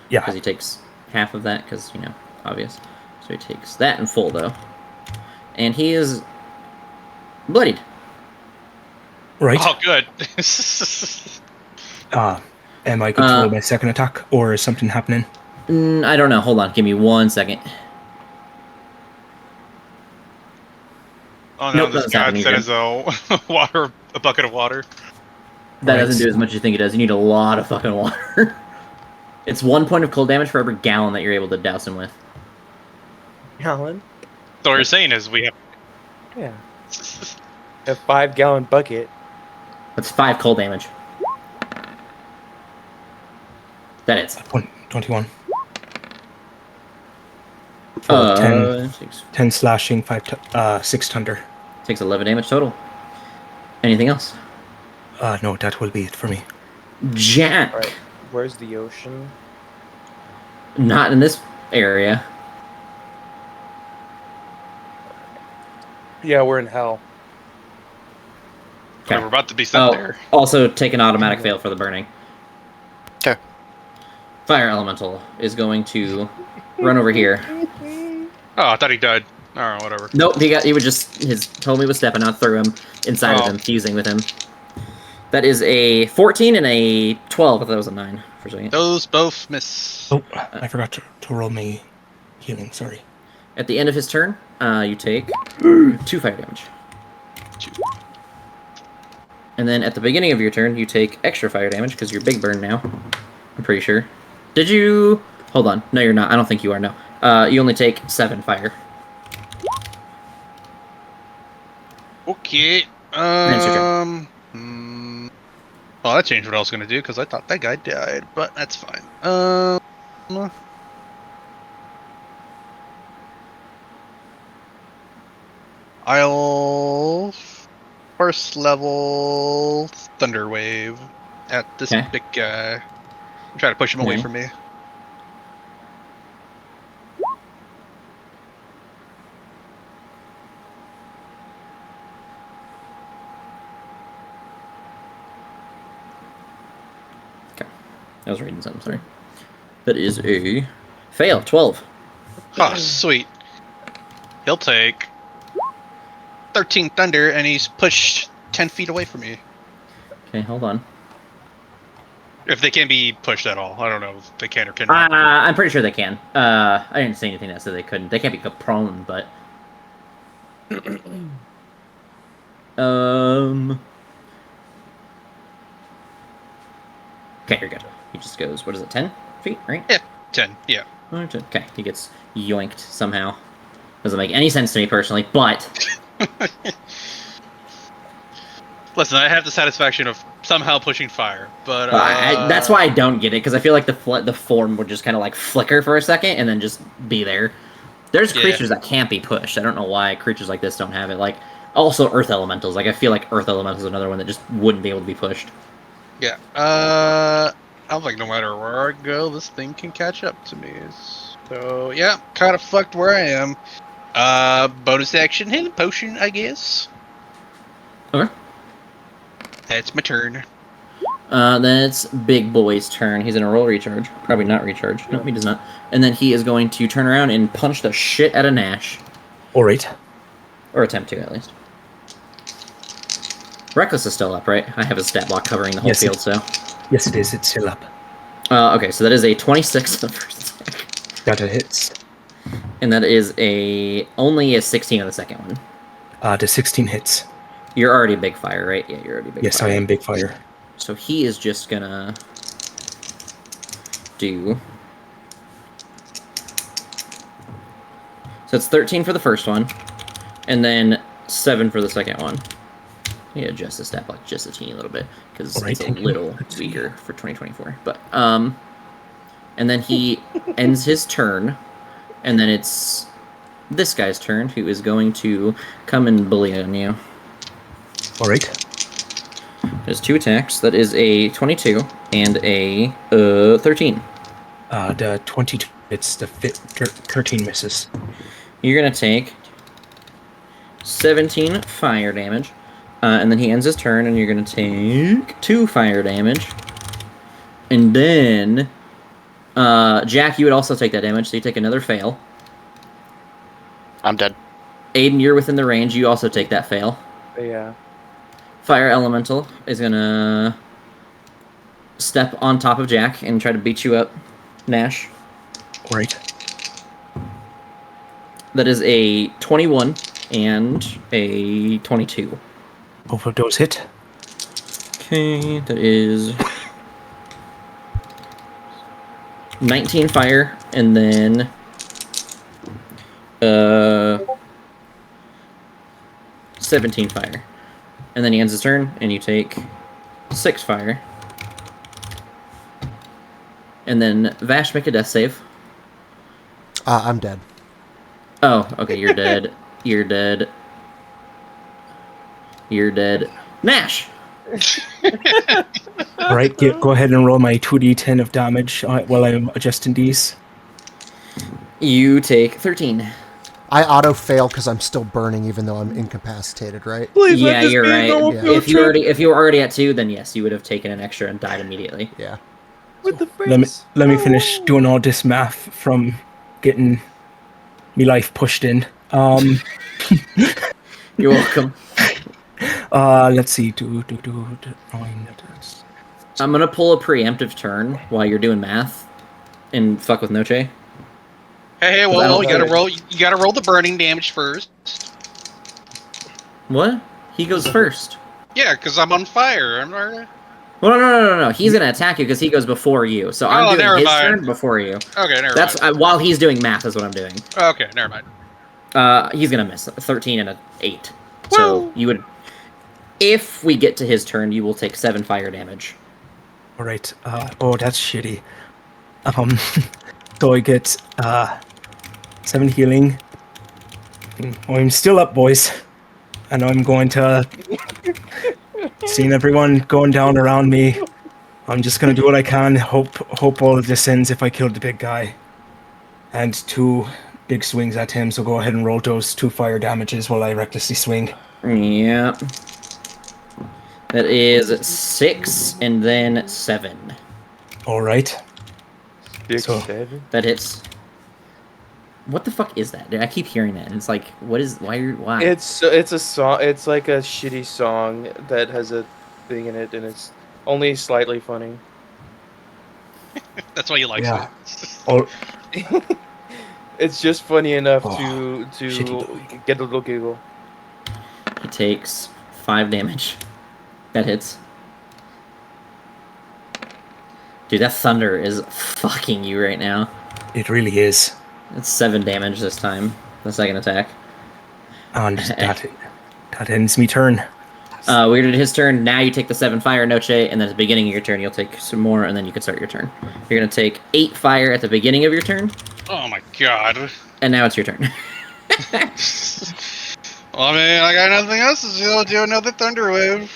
Yeah. Because he takes half of that, because, you know, obvious. So he takes that in full, though. And he is bloodied. Right. Oh, good. Am I good to roll my second attack, or is something happening? I don't know. Hold on. Give me 1 second. Oh no, Nope, this that's guy happening said again. as a bucket of water. That Right. doesn't do as much as you think it does. You need a lot of fucking water. It's 1 point of cold damage for every gallon that you're able to douse him with. Gallon? So what you're saying is we have. Yeah. A 5-gallon bucket. That's 5 cold damage. That is. 21. For 10, Takes 10 slashing, 6 thunder. 11 damage total. Anything else? No, that will be it for me. Jack. Alright. Where's the ocean? Not in this area. Yeah, we're in hell. Okay. We're about to be sent there. Also take an automatic fail for the burning. Okay. Fire Elemental is going to run over here. Oh, I thought he died. Alright, whatever. Nope, he would just, his homie was stepping out through him, inside of Oh. him, fusing with him. That is a 14 and a 12, I thought that was a 9 for a second. Those both miss. Oh, I forgot to roll my healing, sorry. At the end of his turn, you take 2 fire damage. And then at the beginning of your turn, you take extra fire damage, because you're big burn now. I'm pretty sure. Did you... Hold on. No, you're not. I don't think you are, no. You only take 7 fire. Okay. Answer, Well, that changed what I was gonna do because I thought that guy died, but that's fine. I'll first level Thunder Wave at this Okay. big guy. Try to push him away Okay. from me. I was reading something, sorry. That is a... Fail, 12. Oh, sweet. He'll take 13 thunder, and he's pushed 10 feet away from me. Okay, hold on. If they can be pushed at all. I don't know if they can or cannot. I'm pretty sure they can. I didn't say anything that said they couldn't. They can't be prone, but... Okay, you're good. He just goes, what is it, 10 feet, right? Yeah, 10, yeah. Okay, he gets yoinked somehow. Doesn't make any sense to me personally, but Listen, I have the satisfaction of somehow pushing fire, but that's why I don't get it, because I feel like the form would just kind of like flicker for a second and then just be there. There's creatures that can't be pushed. I don't know why creatures like this don't have it. Like, also Earth Elementals. Like, I feel like Earth Elementals is another one that just wouldn't be able to be pushed. Yeah. I'm like, no matter where I go, this thing can catch up to me. So yeah, kind of fucked where I am. Bonus action, healing potion, I guess. Okay. That's my turn. That's Big Boy's turn. He's gonna roll recharge. Probably not recharge. No, he does not. And then he is going to turn around and punch the shit out of Nash. Alright. Or attempt to, at least. Reckless is still up, right? I have a stat block covering the whole field, so... Yes, it is. It's still up. Okay, so that is a 26 the first attack. That hits. And that is only a 16 on the second one. The 16 hits. You're already big fire, right? Yeah, you're already big fire. Yes, I am big fire. So he is just gonna do... So it's 13 for the first one, and then 7 for the second one. Yeah, adjust the stat block just a teeny little bit, because it's a little weaker for 2024. But, and then he ends his turn, and then it's this guy's turn, who is going to come and bully on you. Alright. There's 2 attacks. That is a 22 and a 13. The 22 hits, the 13 misses. You're going to take 17 fire damage. And then he ends his turn, and you're going to take 2 fire damage. And then, Jack, you would also take that damage, so you take another fail. I'm dead. Aiden, you're within the range. You also take that fail. Yeah. Fire Elemental is going to step on top of Jack and try to beat you up, Nash. Alright. That is a 21 and a 22. Both of those hit. Okay, that is 19 fire, and then 17 fire. And then he ends his turn, and you take 6 fire. And then Vash, make a death save. I'm dead. Oh, okay, you're dead. You're dead. You're dead. Nash! Alright, go ahead and roll my 2d10 of damage while I'm adjusting these. You take 13. I auto-fail because I'm still burning even though I'm incapacitated, right? Please Yeah, you're right. Yeah. If you were already at 2, then yes, you would have taken an extra and died immediately. Yeah. With the Let me finish doing all this math from getting me life pushed in. You're welcome. Let's see. I'm gonna pull a preemptive turn while you're doing math and fuck with Noche. Hey, well, you gotta roll. You gotta roll the burning damage first. What? He goes first. Yeah, because I'm on fire. Well, no. He's gonna attack you because he goes before you. So I'm doing his turn before you. Okay, never That's mind. while he's doing math is what I'm doing. Okay, never mind. He's gonna miss 13 and an 8. So you would, if we get to his turn, you will take 7 fire damage. Alright. Oh, that's shitty. So I get 7 healing. I'm still up, boys. And I'm going to... Seeing everyone going down around me, I'm just going to do what I can. Hope all of this ends if I kill the big guy. And 2 big swings at him, so go ahead and roll those 2 fire damages while I recklessly swing. Yeah. That is 6 and then 7. Alright. So, That hits. What the fuck is that? Dude, I keep hearing that, and it's like, why? it's a song. It's like a shitty song that has a thing in it, and it's only slightly funny. That's why you like Yeah. it. It's just funny enough Oh, to shitty. get a little giggle. He takes 5 damage. That hits. Dude, that thunder is fucking you right now. It really is. It's 7 damage this time. The second attack. And that ends me turn. We did his turn. Now you take the 7 fire, Noche, and then at the beginning of your turn, you'll take some more, and then you can start your turn. You're going to take 8 fire at the beginning of your turn, Oh my god. and now it's your turn. Well, I mean, I got nothing else to do another Thunder Wave.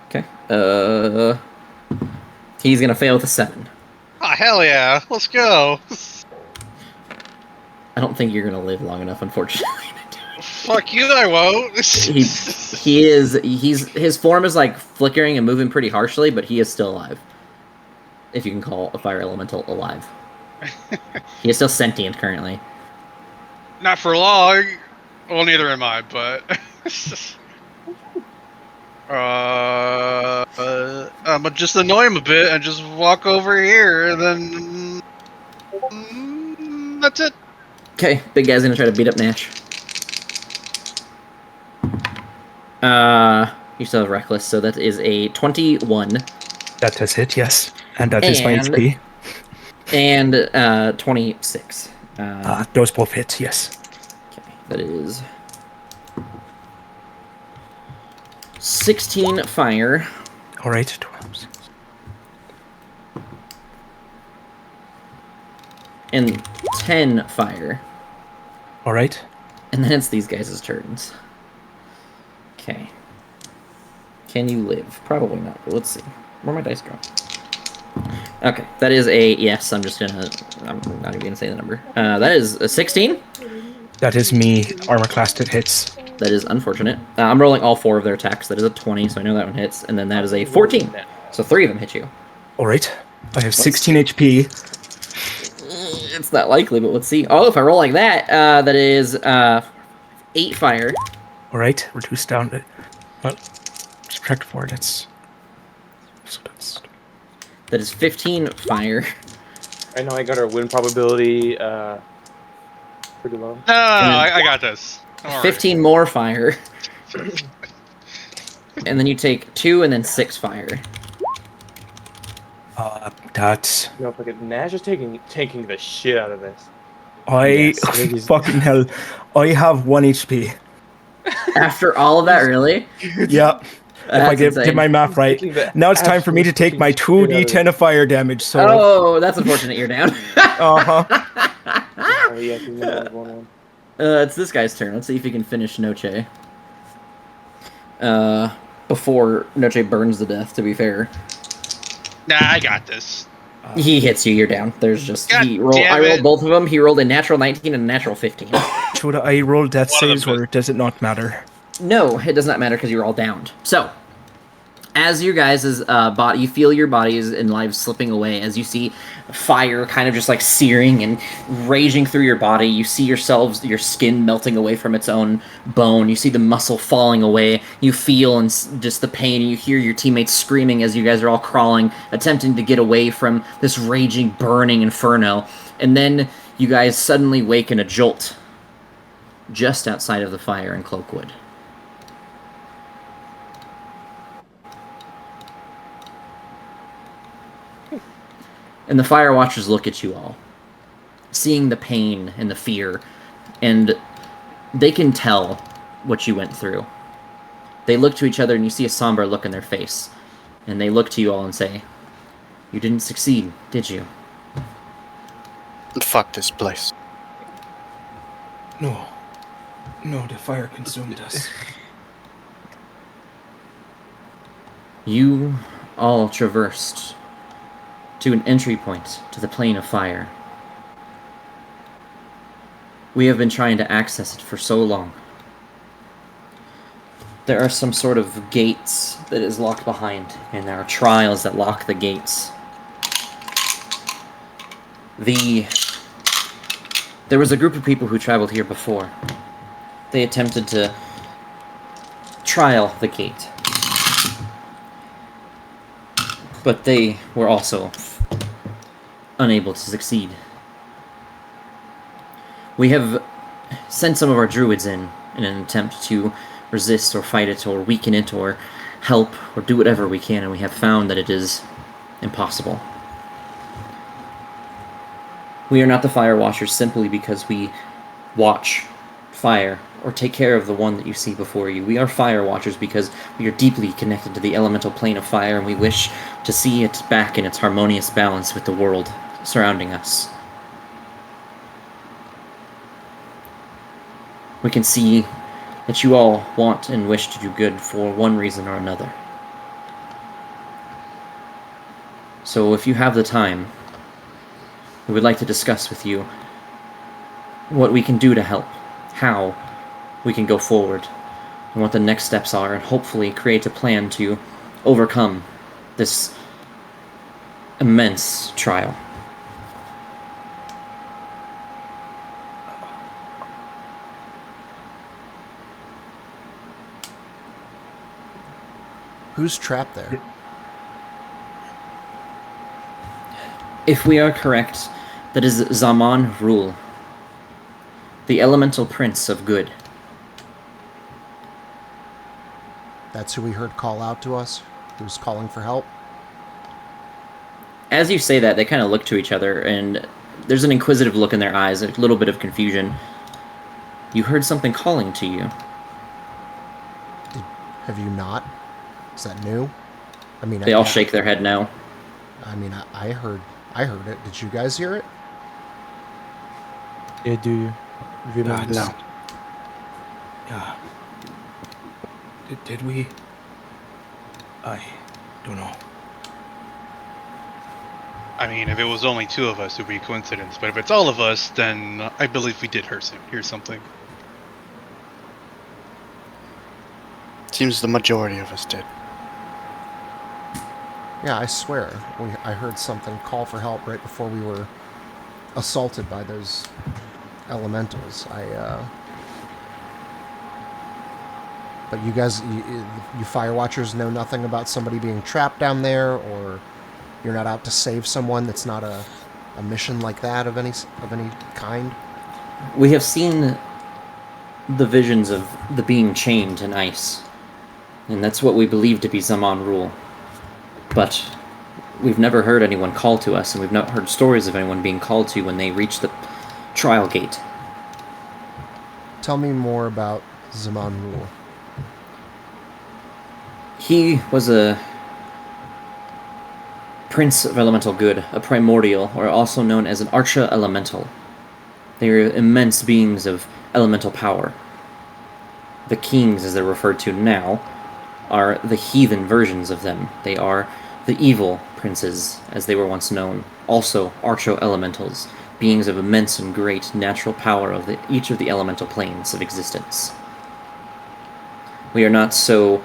Okay. He's going to fail with a 7. Oh, hell yeah. Let's go. I don't think you're going to live long enough, unfortunately. Fuck you, I won't. His form is like flickering and moving pretty harshly, but he is still alive. If you can call a fire elemental alive. He is still sentient currently. Not for long. Well, neither am I, but... I'm gonna just annoy him a bit and just walk over here, and then... that's it. Okay, big guy's gonna try to beat up Nash. You still have Reckless, so that is a 21. That does hit, yes. And that is my And- HP. And 26. Those both hit, yes. Okay, that is 16 fire. All right. 12. And 10 fire. All right. And then it's these guys' turns. Okay. Can you live? Probably not, but let's see. Where my dice go? Okay, that is a yes. I'm not even gonna say the number. That is a 16. That is me. Armor class that hits. That is unfortunate. I'm rolling all 4 of their attacks. That is a 20, so I know that one hits. And then that is a 14. So 3 of them hit you. All right. I have 16 HP. It's not likely, but let's see. Oh, if I roll like that, that is 8 fire. All right. Reduce down to... subtract 4. That's... So that's... That is 15 fire. I know I got our win probability pretty low. No, I got this. Don't worry. 15 more fire. And then you take 2 and then 6 fire. That's... No, fuck it. Nash is taking the shit out of this. Yes, fucking hell. I have 1 HP. After all of that, really? Yeah. If I That's get insane. my math right. Now it's time for me to take my 2d10 of fire damage, so... Oh, that's unfortunate. You're down. Uh-huh. Oh, yeah, I think that was 1-1. It's this guy's turn. Let's see if he can finish Noche. Before Noche burns to death, to be fair. Nah, I got this. He hits you, you're down. There's just... God I damn rolled it. both of them. He rolled a natural 19 and a natural 15. Should I roll death One of saves, them or does it not matter? No, it does not matter because you're all downed. So, as your guys' body, you feel your bodies and lives slipping away as you see fire kind of just like searing and raging through your body. You see yourselves, your skin melting away from its own bone. You see the muscle falling away. You feel and just the pain. You hear your teammates screaming as you guys are all crawling, attempting to get away from this raging, burning inferno. And then you guys suddenly wake in a jolt just outside of the fire in Cloakwood. And the Firewatchers look at you all, seeing the pain and the fear, and they can tell what you went through. They look to each other and you see a somber look in their face, and they look to you all and say, "You didn't succeed, did you?" Fuck this place. No. No, the fire consumed us. You all traversed to an entry point to the plane of fire. We have been trying to access it for so long. There are some sort of gates that is locked behind, and there are trials that lock the gates. There was a group of people who traveled here before. They attempted to trial the gate. But they were also unable to succeed. We have sent some of our druids in an attempt to resist or fight it or weaken it or help or do whatever we can, and we have found that it is impossible. We are not the Firewatchers simply because we watch fire or take care of the one that you see before you. We are Firewatchers because we are deeply connected to the elemental plane of fire, and we wish to see it back in its harmonious balance with the world surrounding us. We can see that you all want and wish to do good for one reason or another. So if you have the time, we would like to discuss with you what we can do to help, how we can go forward, and what the next steps are, and hopefully create a plan to overcome this immense trial. Who's trapped there? If we are correct, that is Zaman Rul, the elemental prince of good. That's who we heard call out to us? Who's calling for help? As you say that, they kind of look to each other, and there's an inquisitive look in their eyes, a little bit of confusion. You heard something calling to you. Have you not? Is that new? I mean, They all shake their head no. I mean, I heard it. Did you guys hear it? Yeah, do you remember this? No. Yeah. Did we? I don't know. I mean, if it was only two of us, it would be a coincidence. But if it's all of us, then I believe we did hear something. Seems the majority of us did. Yeah, I swear. I heard something call for help right before we were assaulted by those elementals. But you guys, you Firewatchers know nothing about somebody being trapped down there, or you're not out to save someone that's not a mission like that of any kind? We have seen the visions of the being chained in ice, and that's what we believe to be Zaman Rul. But we've never heard anyone call to us, and we've not heard stories of anyone being called to when they reach the trial gate. Tell me more about Zaman Rul. He was a prince of elemental good, a primordial, or also known as an archa elemental. They are immense beings of elemental power. The kings, as they're referred to now, are the heathen versions of them. They are the evil princes, as they were once known. Also, archo-elementals, beings of immense and great natural power of each of the elemental planes of existence. We are not so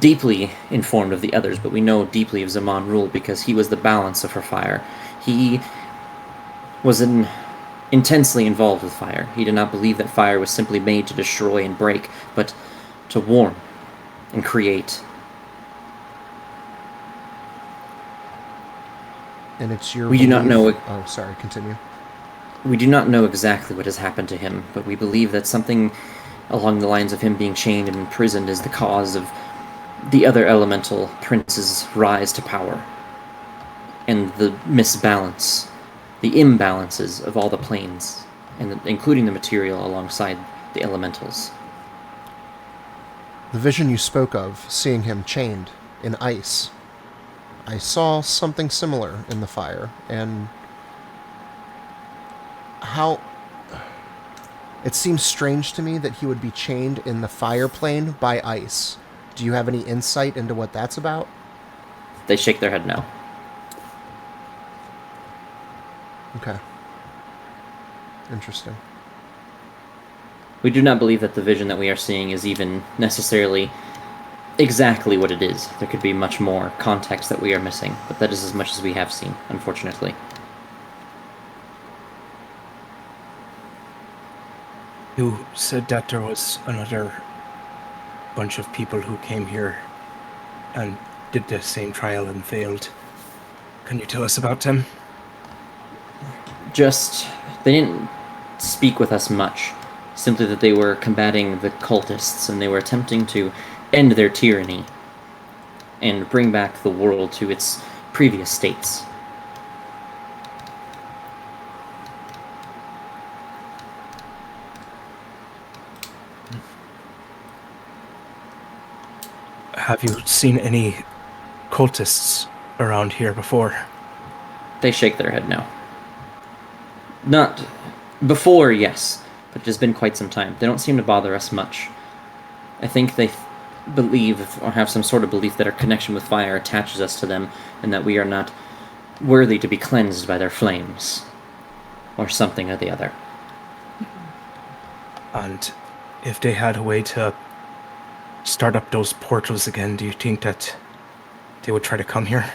deeply informed of the others, but we know deeply of Zaman Rul because he was the balance of her fire. He was intensely involved with fire. He did not believe that fire was simply made to destroy and break, but to warm and create. And it's your We do not know. Oh, sorry, continue. We do not know exactly what has happened to him, but we believe that something along the lines of him being chained and imprisoned is the cause of the other elemental princes' rise to power, and the misbalance, the imbalances of all the planes, and including the material alongside the elementals. The vision you spoke of, seeing him chained in ice, I saw something similar in the fire, and how... It seems strange to me that he would be chained in the fire plane by ice. Do you have any insight into what that's about? They shake their head no. Okay. Interesting. We do not believe that the vision that we are seeing is even necessarily exactly what it is. There could be much more context that we are missing, but that is as much as we have seen, unfortunately. You said that there was another bunch of people who came here and did the same trial and failed. Can you tell us about them? They didn't speak with us much. Simply that they were combating the cultists, and they were attempting to end their tyranny and bring back the world to its previous states. have you seen any cultists around here before? They shake their head no. Not before, yes, but it has been quite some time. They don't seem to bother us much. I think they believe, or have some sort of belief, that our connection with fire attaches us to them, and that we are not worthy to be cleansed by their flames, or something or the other. And if they had a way to start up those portals again, do you think that they would try to come here?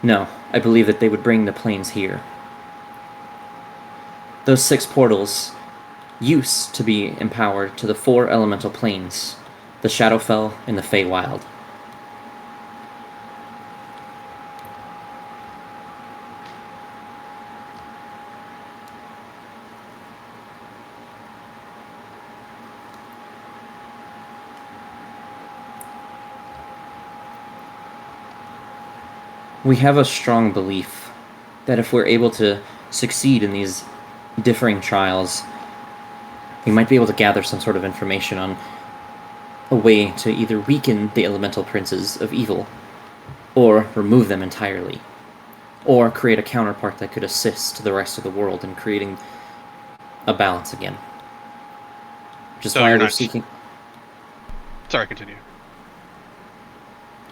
No, I believe that they would bring the planes here. Those 6 portals used to be empowered to the 4 elemental planes, the Shadowfell and the Feywild. We have a strong belief that if we're able to succeed in these differing trials, we might be able to gather some sort of information on a way to either weaken the elemental princes of evil, or remove them entirely, or create a counterpart that could assist the rest of the world in creating a balance again. Which is So why you're we're not- seeking... Sorry, continue.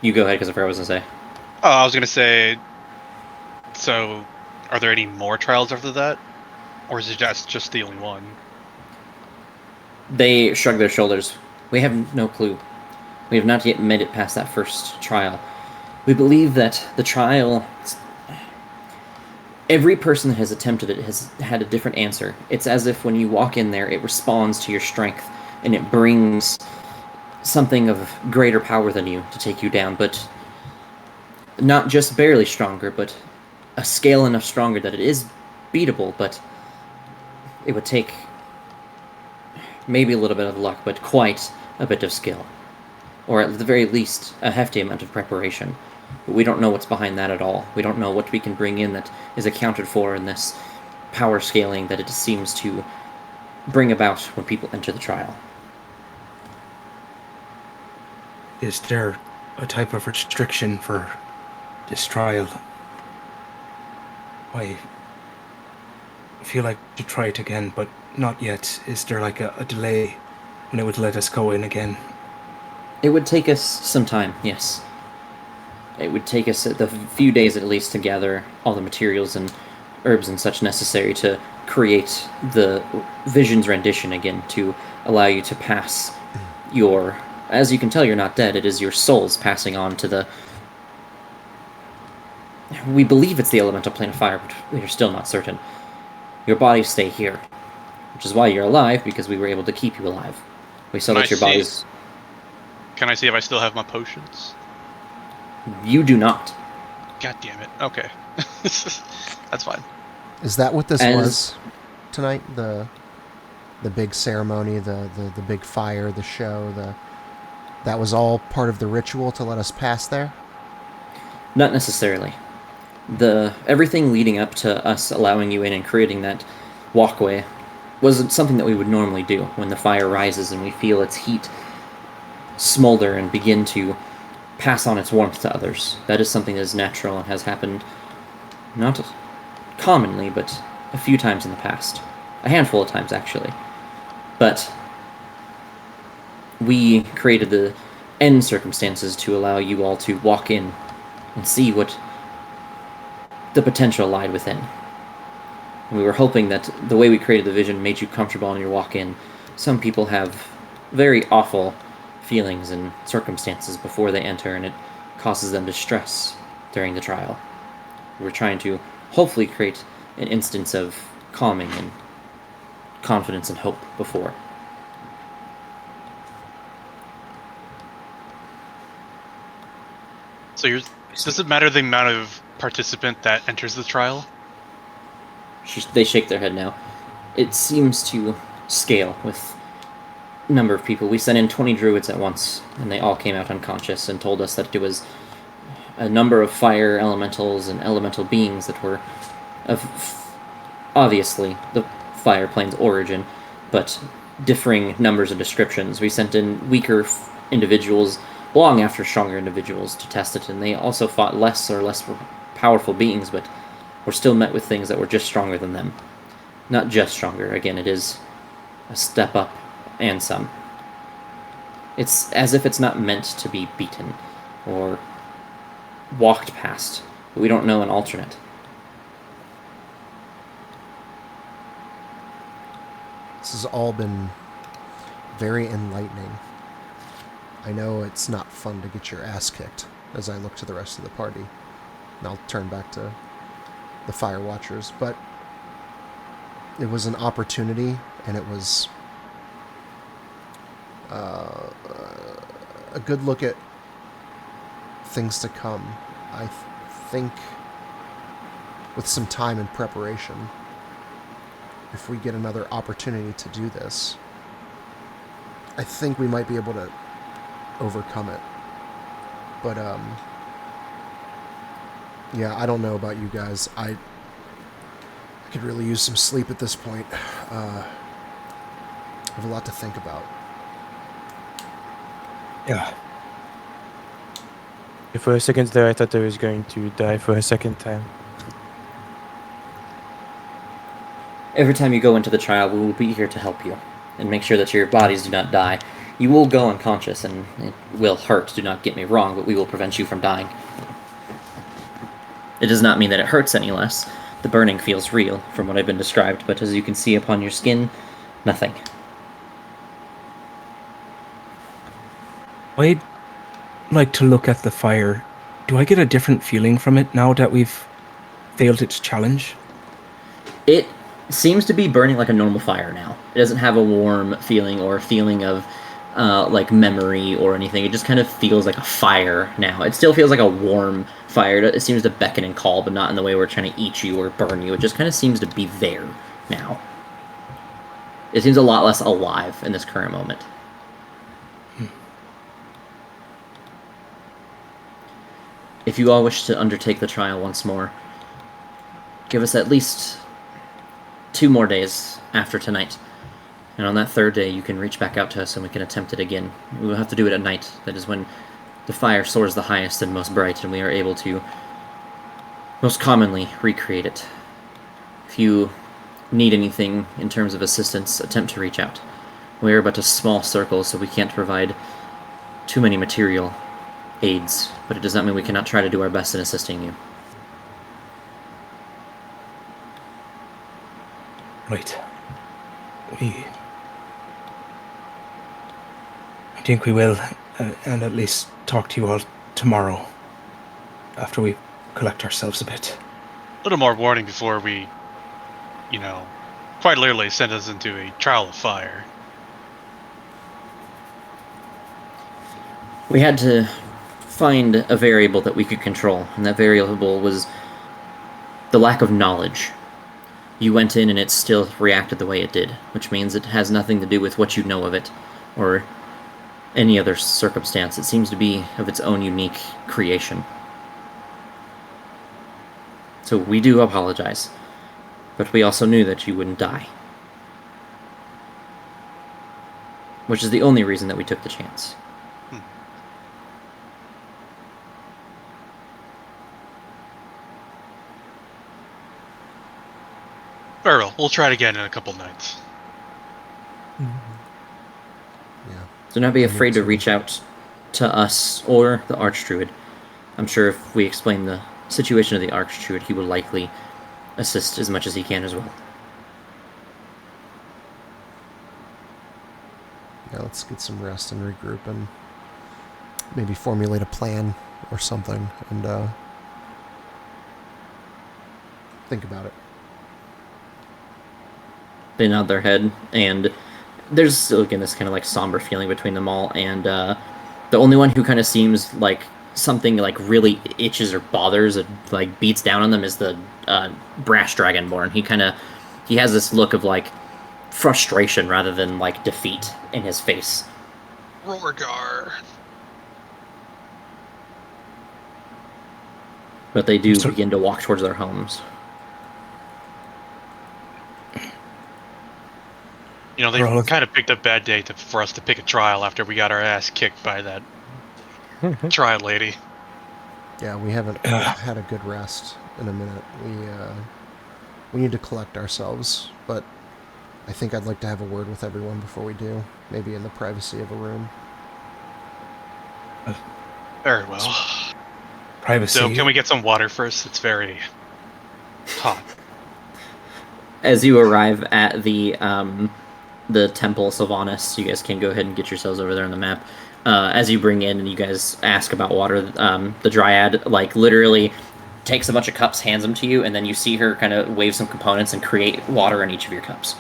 You go ahead, because I forgot what I was going to say. Oh, I was gonna say. So, are there any more trials after that, or is it just the only one? They shrug their shoulders. We have no clue. We have not yet made it past that first trial. We believe that the trial... Every person that has attempted it has had a different answer. It's as if when you walk in there, it responds to your strength, and it brings something of greater power than you to take you down, but not just barely stronger, but a scale enough stronger that it is beatable, but it would take maybe a little bit of luck, but quite a bit of skill. Or at the very least, a hefty amount of preparation. But we don't know what's behind that at all. We don't know what we can bring in that is accounted for in this power scaling that it seems to bring about when people enter the trial. Is there a type of restriction for this trial? I feel like to try it again, but not yet. Is there like a delay when it would let us go in again? It would take us some time, yes. It would take us a few days at least to gather all the materials and herbs and such necessary to create the vision's rendition again, to allow you to pass your... As you can tell, you're not dead. It is your souls passing on to the... We believe it's the elemental plane of fire, but we are still not certain. Your bodies stay here, which is why you're alive, because we were able to keep you alive. We saw Can that I your bodies... see- Can I see if I still have my potions? You do not. God damn it. Okay. That's fine. Is that what this As- was tonight? The big ceremony, the big fire, the show, that was all part of the ritual to let us pass there? Not necessarily. Everything leading up to us allowing you in and creating that walkway was something that we would normally do when the fire rises and we feel its heat smolder and begin to pass on its warmth to others. That is something that is natural and has happened not commonly, but a few times in the past. A handful of times, actually. But we created the end circumstances to allow you all to walk in and see what the potential lied within. And we were hoping that the way we created the vision made you comfortable on your walk in. Some people have very awful feelings and circumstances before they enter, and it causes them distress during the trial. We're trying to hopefully create an instance of calming and confidence and hope before. So does it matter the amount of participant that enters the trial? They shake their head now. It seems to scale with number of people. We sent in 20 druids at once, and they all came out unconscious and told us that it was a number of fire elementals and elemental beings that were of obviously the fire plane's origin, but differing numbers and descriptions. We sent in weaker individuals long after stronger individuals to test it, and they also fought less powerful beings, but were still met with things that were just stronger than them. Not just stronger, again, it is a step up and some. It's as if it's not meant to be beaten or walked past, but we don't know an alternate. This has all been very enlightening. I know it's not fun to get your ass kicked as I look to the rest of the party. And I'll turn back to the Firewatchers, but it was an opportunity, and it was a good look at things to come. I think with some time and preparation, if we get another opportunity to do this, I think we might be able to overcome it. But yeah, I don't know about you guys. I could really use some sleep at this point. I have a lot to think about. Yeah. For a second there, I thought I was going to die for a second time. Every time you go into the trial, we will be here to help you and make sure that your bodies do not die. You will go unconscious, and it will hurt, do not get me wrong, but we will prevent you from dying. It does not mean that it hurts any less. The burning feels real, from what I've been described, but as you can see upon your skin, nothing. I'd like to look at the fire. Do I get a different feeling from it now that we've failed its challenge? It seems to be burning like a normal fire now. It doesn't have a warm feeling or a feeling of like memory or anything. It just kind of feels like a fire now. It still feels like a warm fire. It seems to beckon and call, but not in the way where it's trying to eat you or burn you. It just kind of seems to be there now. It seems a lot less alive in this current moment. If you all wish to undertake the trial once more, give us at least 2 more days after tonight. And on that 3rd day, you can reach back out to us and we can attempt it again. We will have to do it at night. That is when the fire soars the highest and most bright, and we are able to most commonly recreate it. If you need anything in terms of assistance, attempt to reach out. We are but a small circle, so we can't provide too many material aids, but it does not mean we cannot try to do our best in assisting you. Right. I think we will, and at least talk to you all tomorrow, after we collect ourselves a bit. A little more warning before we, quite literally send us into a trial of fire. We had to find a variable that we could control, and that variable was the lack of knowledge. You went in and it still reacted the way it did, which means it has nothing to do with what you know of it, or any other circumstance. It seems to be of its own unique creation. So we do apologize, but we also knew that you wouldn't die. Which is the only reason that we took the chance. Very well. We'll try it again in a couple nights. Yeah. So not be afraid to reach out to us or the Archdruid. I'm sure if we explain the situation of the Archdruid, he will likely assist as much as he can as well. Yeah, let's get some rest and regroup and maybe formulate a plan or something and think about it. They nod their head, and there's still, again, this kind of like somber feeling between them all, and the only one who kind of seems like something like really itches or bothers or like beats down on them is the brash dragonborn. He has this look of like frustration rather than like defeat in his face. Rorgar. But they do begin to walk towards their homes. They kind of picked a bad day for us to pick a trial after we got our ass kicked by that Try it, lady. Yeah, we haven't had a good rest in a minute. We need to collect ourselves, but I think I'd like to have a word with everyone before we do. Maybe in the privacy of a room. Very well. Privacy. So, can we get some water first? It's very hot. As you arrive at the Temple Sylvanas, you guys can go ahead and get yourselves over there on the map. As you bring in and you guys ask about water, the Dryad, like, literally takes a bunch of cups, hands them to you, and then you see her kind of wave some components and create water in each of your cups.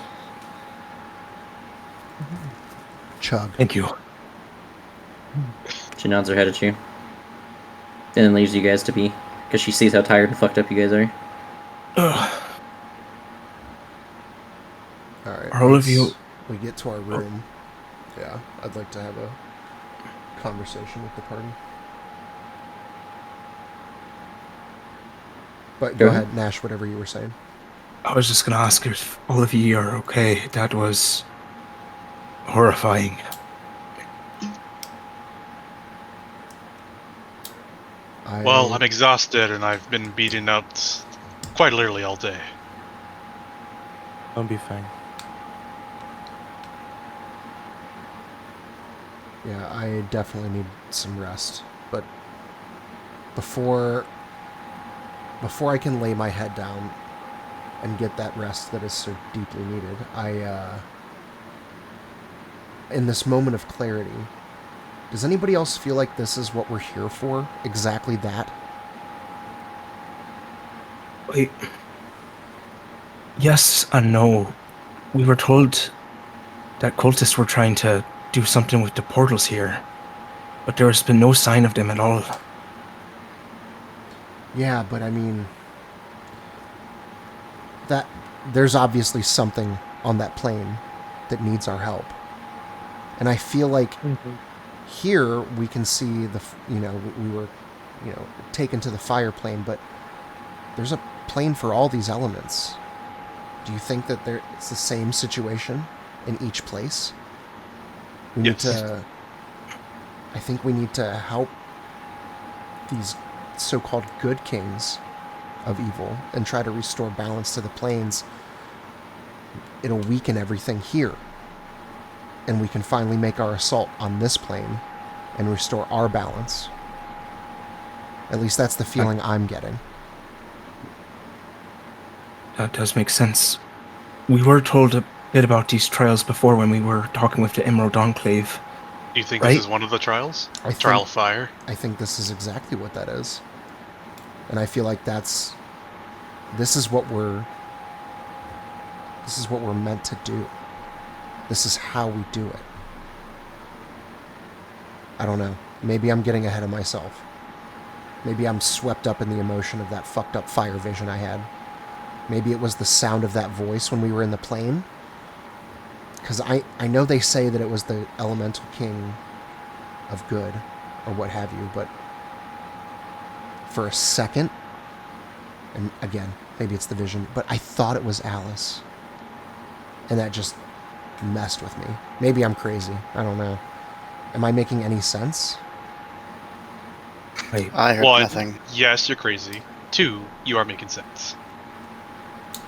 Chug. Thank you. She nods her head at you. And then leaves you guys to be, because she sees how tired and fucked up you guys are. Alright. Are all of you... We get to our room. Yeah, I'd like to have a conversation with the party. But go ahead, Nash, whatever you were saying. I was just gonna ask if all of you are okay. That was horrifying. Well, I'm exhausted and I've been beaten up quite literally all day. I'll be fine. Yeah, I definitely need some rest. But before I can lay my head down and get that rest that is so deeply needed, in this moment of clarity, does anybody else feel like this is what we're here for? Exactly that? Wait. Yes and no. We were told that cultists were trying to do something with the portals here, but there's been no sign of them at all. Yeah, but I mean, that there's obviously something on that plane that needs our help. And I feel like here we can see we were, taken to the fire plane, but there's a plane for all these elements. Do you think that it's the same situation in each place? I think we need to help these so-called good kings of evil and try to restore balance to the planes. It'll weaken everything here. And we can finally make our assault on this plane and restore our balance. At least that's the feeling I'm getting. That does make sense. We were told a bit about these trials before when we were talking with the Emerald Enclave. Do you think Right? this is one of the trials? Trial of Fire? I think this is exactly what that is. And I feel like this is what we're meant to do. This is how we do it. I don't know. Maybe I'm getting ahead of myself. Maybe I'm swept up in the emotion of that fucked up fire vision I had. Maybe it was the sound of that voice when we were in the plane. Because I know they say that it was the elemental king of good, or what have you, but for a second, and again, maybe it's the vision, but I thought it was Alice. And that just messed with me. Maybe I'm crazy. I don't know. Am I making any sense? Wait. I heard nothing. Yes, you're crazy. 2, you are making sense.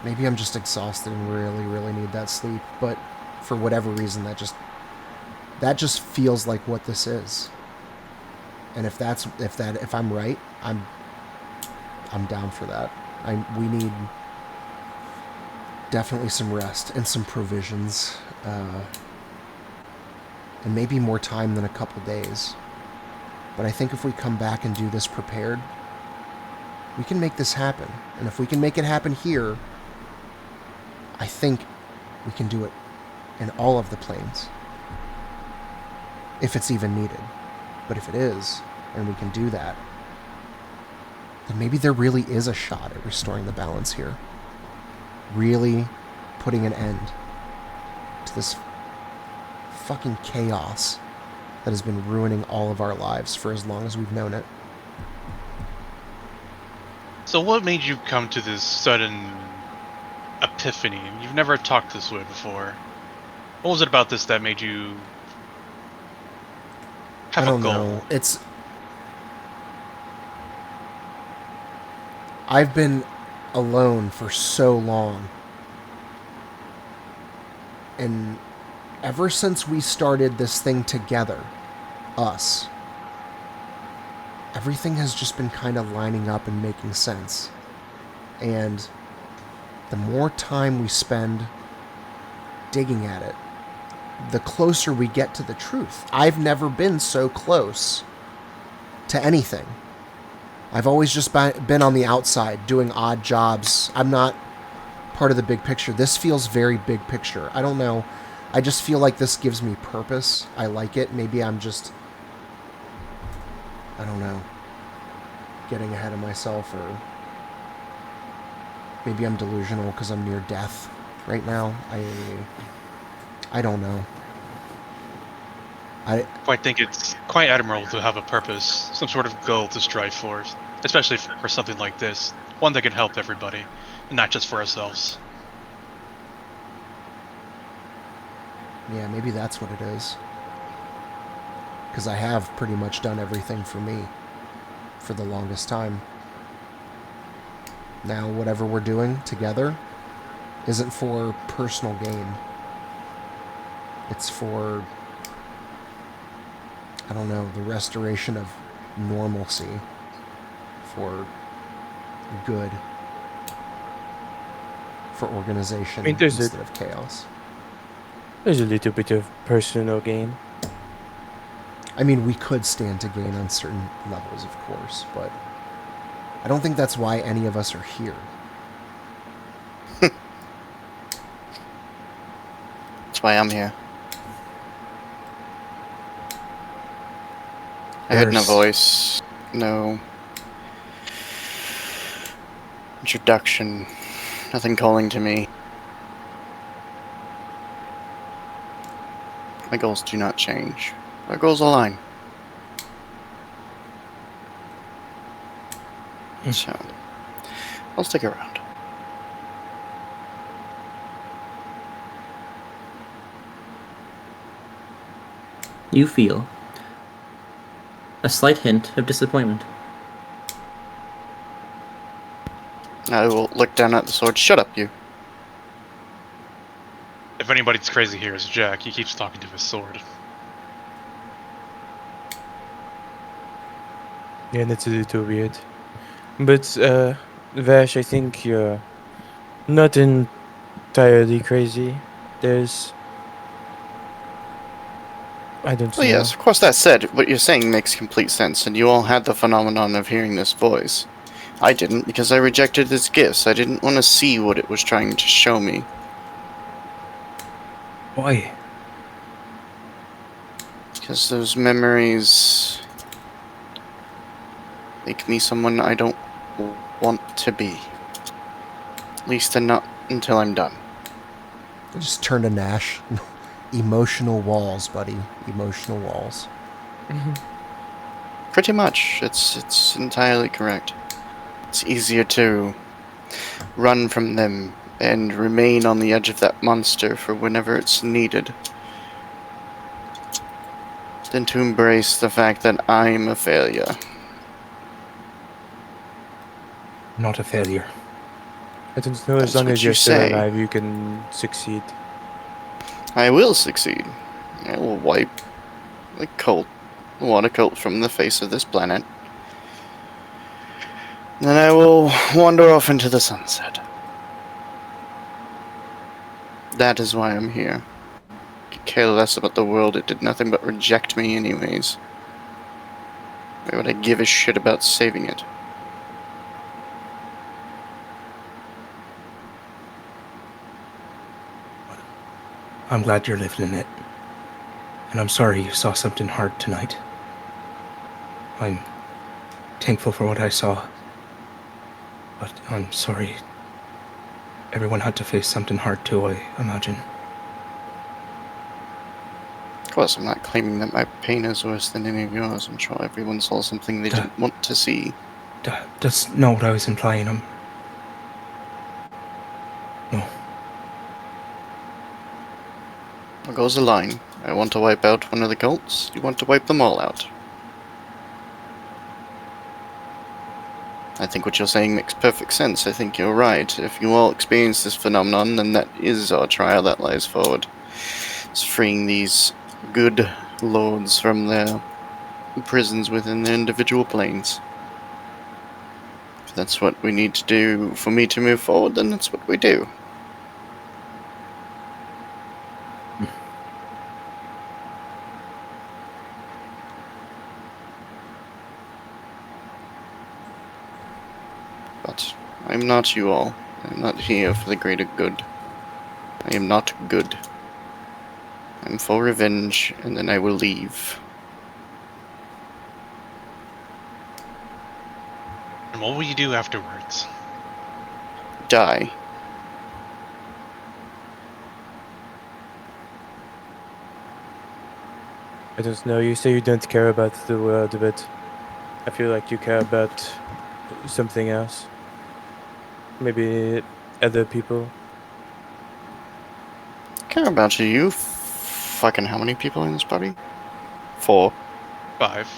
Maybe I'm just exhausted and really, really need that sleep, but for whatever reason, that just feels like what this is. And if I'm right, I'm down for that. We need definitely some rest and some provisions, and maybe more time than a couple days. But I think if we come back and do this prepared, we can make this happen. And if we can make it happen here, I think we can do it in all of the planes. If it's even needed. But if it is, and we can do that, then maybe there really is a shot at restoring the balance here. Really putting an end to this fucking chaos that has been ruining all of our lives for as long as we've known it. So what made you come to this sudden epiphany? You've never talked this way before. What was it about this that made you have I don't a goal? know. I've been alone for so long. And ever since we started this thing together, us, everything has just been kind of lining up and making sense. And the more time we spend digging at it, the closer we get to the truth. I've never been so close to anything. I've always just been on the outside doing odd jobs. I'm not part of the big picture. This feels very big picture. I don't know. I just feel like this gives me purpose. I like it. Maybe I'm just, I don't know, getting ahead of myself, or maybe I'm delusional because I'm near death right now. I don't know. I think it's quite admirable to have a purpose, some sort of goal to strive for, especially for something like this, one that can help everybody, and not just for ourselves. Yeah, maybe that's what it is. Because I have pretty much done everything for me for the longest time. Now, whatever we're doing together isn't for personal gain. It's for, I don't know, the restoration of normalcy, for good, for organization instead of chaos. There's a little bit of personal gain. I mean, we could stand to gain on certain levels, of course, but I don't think that's why any of us are here. That's why I'm here. I heard no voice, no introduction, nothing calling to me. My goals do not change. Our goals align. So, I'll stick around. You feel a slight hint of disappointment. I will look down at the sword. Shut up, you. If anybody's crazy here, it's Jack. He keeps talking to his sword. Yeah, that's a little weird. But, Vash, I think you're not entirely crazy. There's... I don't know. Well, yes, of course, that said, what you're saying makes complete sense, and you all had the phenomenon of hearing this voice. I didn't, because I rejected its gifts. I didn't want to see what it was trying to show me. Why? Because those memories make me someone I don't want to be. At least not until I'm done. I just turn to Nash. Emotional walls, buddy. Emotional walls. Pretty much. It's entirely correct. It's easier to run from them and remain on the edge of that monster for whenever it's needed than to embrace the fact that I'm a failure. Not a failure. I don't know, That's as long what as you you're still say. alive, you can succeed. I will succeed. I will wipe the water cult from the face of this planet. Then I will wander off into the sunset. That is why I'm here. Could care less about the world. It did nothing but reject me anyways. Why would I give a shit about saving it? I'm glad you're living in it. And I'm sorry you saw something hard tonight. I'm thankful for what I saw. But I'm sorry. Everyone had to face something hard too, I imagine. Of course, I'm not claiming that my pain is worse than any of yours. I'm sure everyone saw something they didn't want to see. That's not what I was implying. No. What goes the line? I want to wipe out one of the cults. You want to wipe them all out. I think what you're saying makes perfect sense. I think you're right. If you all experience this phenomenon, then that is our trial that lies forward. It's freeing these good lords from their prisons within their individual planes. If that's what we need to do for me to move forward, then that's what we do. But I'm not you all. I'm not here for the greater good. I am not good. I'm for revenge, and then I will leave. And what will you do afterwards? Die. I don't know. You say you don't care about the world, but I feel like you care about something else. Maybe other people. Care about you. You fucking how many people in this party? 4. 5.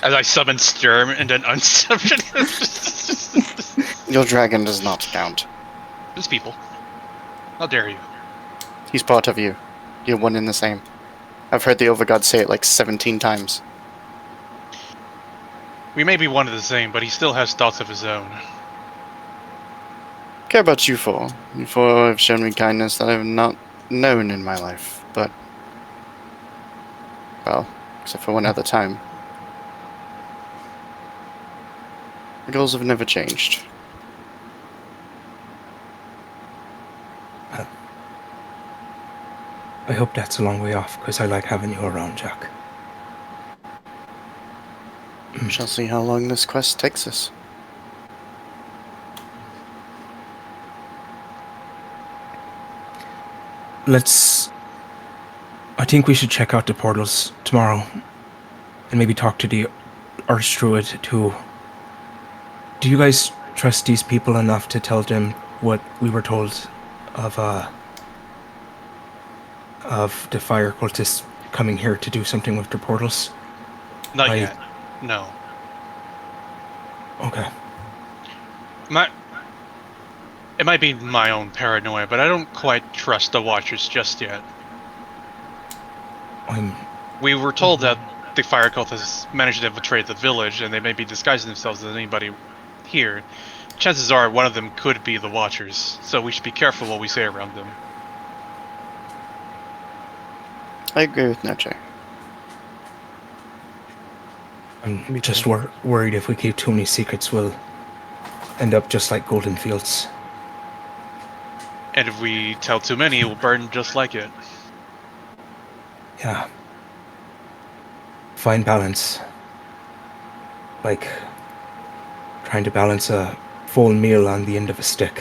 As I summon Sturm and then unsummon. Your dragon does not count. These people. How dare you? He's part of you. You're one and the same. I've heard the Overgod say it like 17 times. We may be one and the same, but he still has thoughts of his own. Care about you 4. You 4 have shown me kindness that I have not known in my life, but... well, except for one other time. My goals have never changed. I hope that's a long way off, because I like having you around, Jack. We shall see how long this quest takes us. I think we should check out the portals tomorrow, and maybe talk to the Earth Druid too. Do you guys trust these people enough to tell them what we were told of the fire cultists coming here to do something with the portals? Not yet. No. Okay. It might be my own paranoia, but I don't quite trust the Watchers just yet. We were told that the fire cultists managed to infiltrate the village, and they may be disguising themselves as anybody here. Chances are one of them could be the Watchers, so we should be careful what we say around them. I agree with Nache. I'm just worried if we keep too many secrets, we'll end up just like Golden Fields. And if we tell too many, it will burn just like it. Yeah. Find balance. Like trying to balance a full meal on the end of a stick.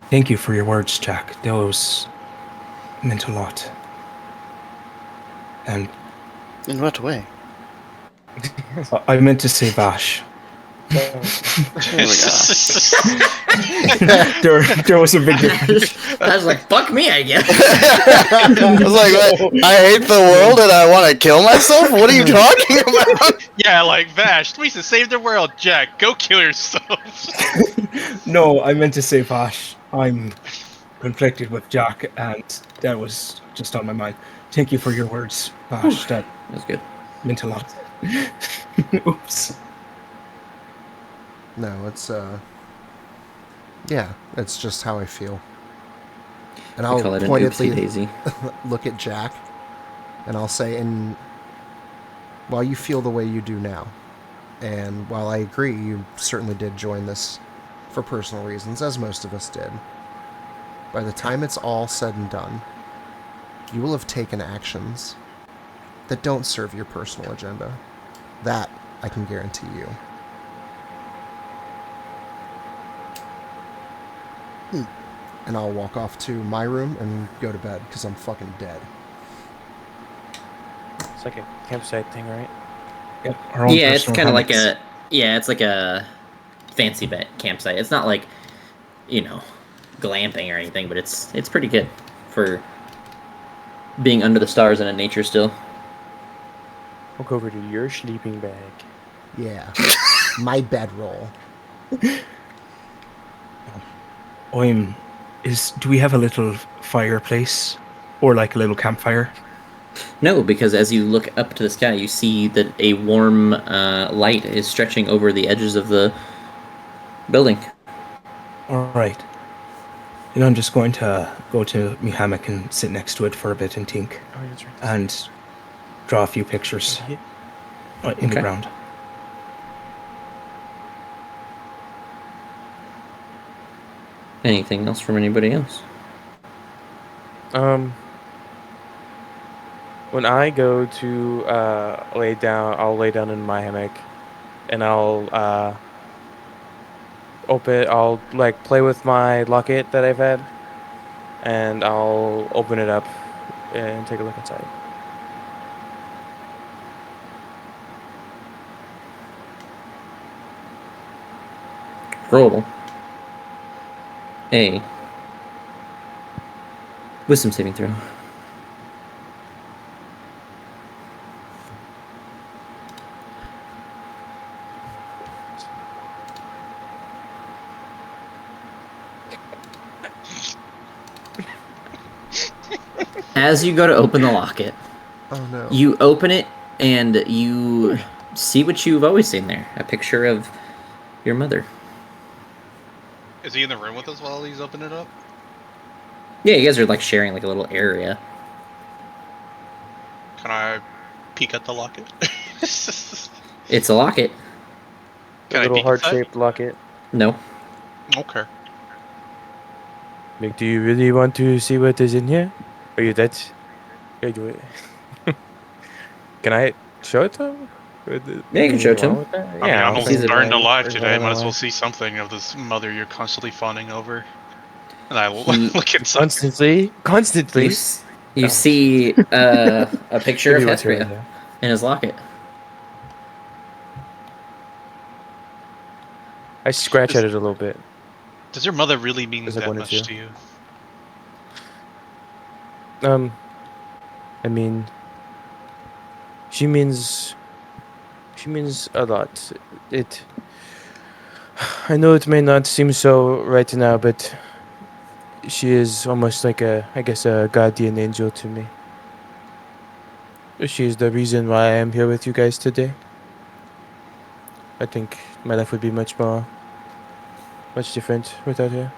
Thank you for your words, Jack. Those meant a lot. And in what way? I meant to say Vash. There we go. there was a big difference. I was like, fuck me, I guess. I was like, what? I hate the world and I want to kill myself? What are you talking about? Yeah, like Vash, please save the world. Jack, go kill yourself. No, I meant to say Vash. I'm conflicted with Jack, and that was just on my mind. Thank you for your words, Vash. That was good. Meant a lot. Oops. No, it's yeah, it's just how I feel. And I'll pointedly look at Jack, and I'll say, and while you feel the way you do now, and while I agree you certainly did join this for personal reasons, as most of us did, by the time it's all said and done, you will have taken actions that don't serve your personal agenda. That I can guarantee you. And I'll walk off to my room and go to bed, because I'm fucking dead. It's like a campsite thing, right? Yep. Yeah, it's kind of like a... Yeah, it's like a fancy campsite. It's not like, you know, glamping or anything, but it's pretty good for being under the stars and in nature still. I'll go over to your sleeping bag. Yeah. My bedroll. Do we have a little fireplace? Or like a little campfire? No, because as you look up to the sky, you see that a warm light is stretching over the edges of the building. Alright. I'm just going to go to my hammock and sit next to it for a bit and think. Oh, that's right. And draw a few pictures in the ground. Anything else from anybody else? When I go to lay down, I'll lay down in my hammock, and I'll I'll like play with my locket that I've had, and I'll open it up and take a look inside. Roll a wisdom saving throw. As you go to open the locket, Oh no. you open it and you see what you've always seen there, a picture of your mother. Is he in the room with us while he's opening it up? Yeah, you guys are like sharing like a little area. Can I peek at the locket? It's a locket. Can I little peek inside? heart-shaped locket. No. Okay. Like, do you really want to see what is in here? Are you that? Yeah, do it. Can I show it to him? Yeah, you can show it to him. I mean, Yeah, I'm I'll almost say burned that. alive Or today. run Might as well away. see something of this mother you're constantly fawning over. And I will He- look inside. Constantly. You Oh. see a picture Give of me what's Hesperia around there. in his locket. I scratch at it a little bit. Does your mother really mean There's like that one or much two. to you? I mean, she means a lot. I know it may not seem so right now, but she is almost like I guess a guardian angel to me. She is the reason why I am here with you guys today. I think my life would be much different without her.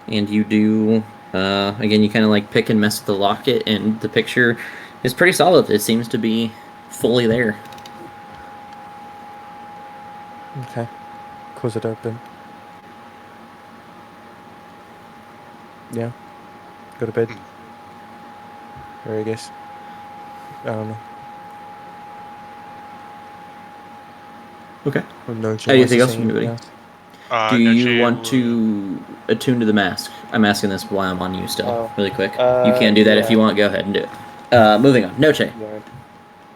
And you do, again, you kind of like pick and mess with the locket, and the picture is pretty solid. It seems to be fully there. Okay. Close it open. Yeah. Go to bed. Or I guess. I don't know. Okay. No, Anything else from anybody? Do No, you she want will- to attune to the mask? I'm asking this while I'm on you still, Oh. really quick. You can do that if you want. Go ahead and do it. Moving on. Noche.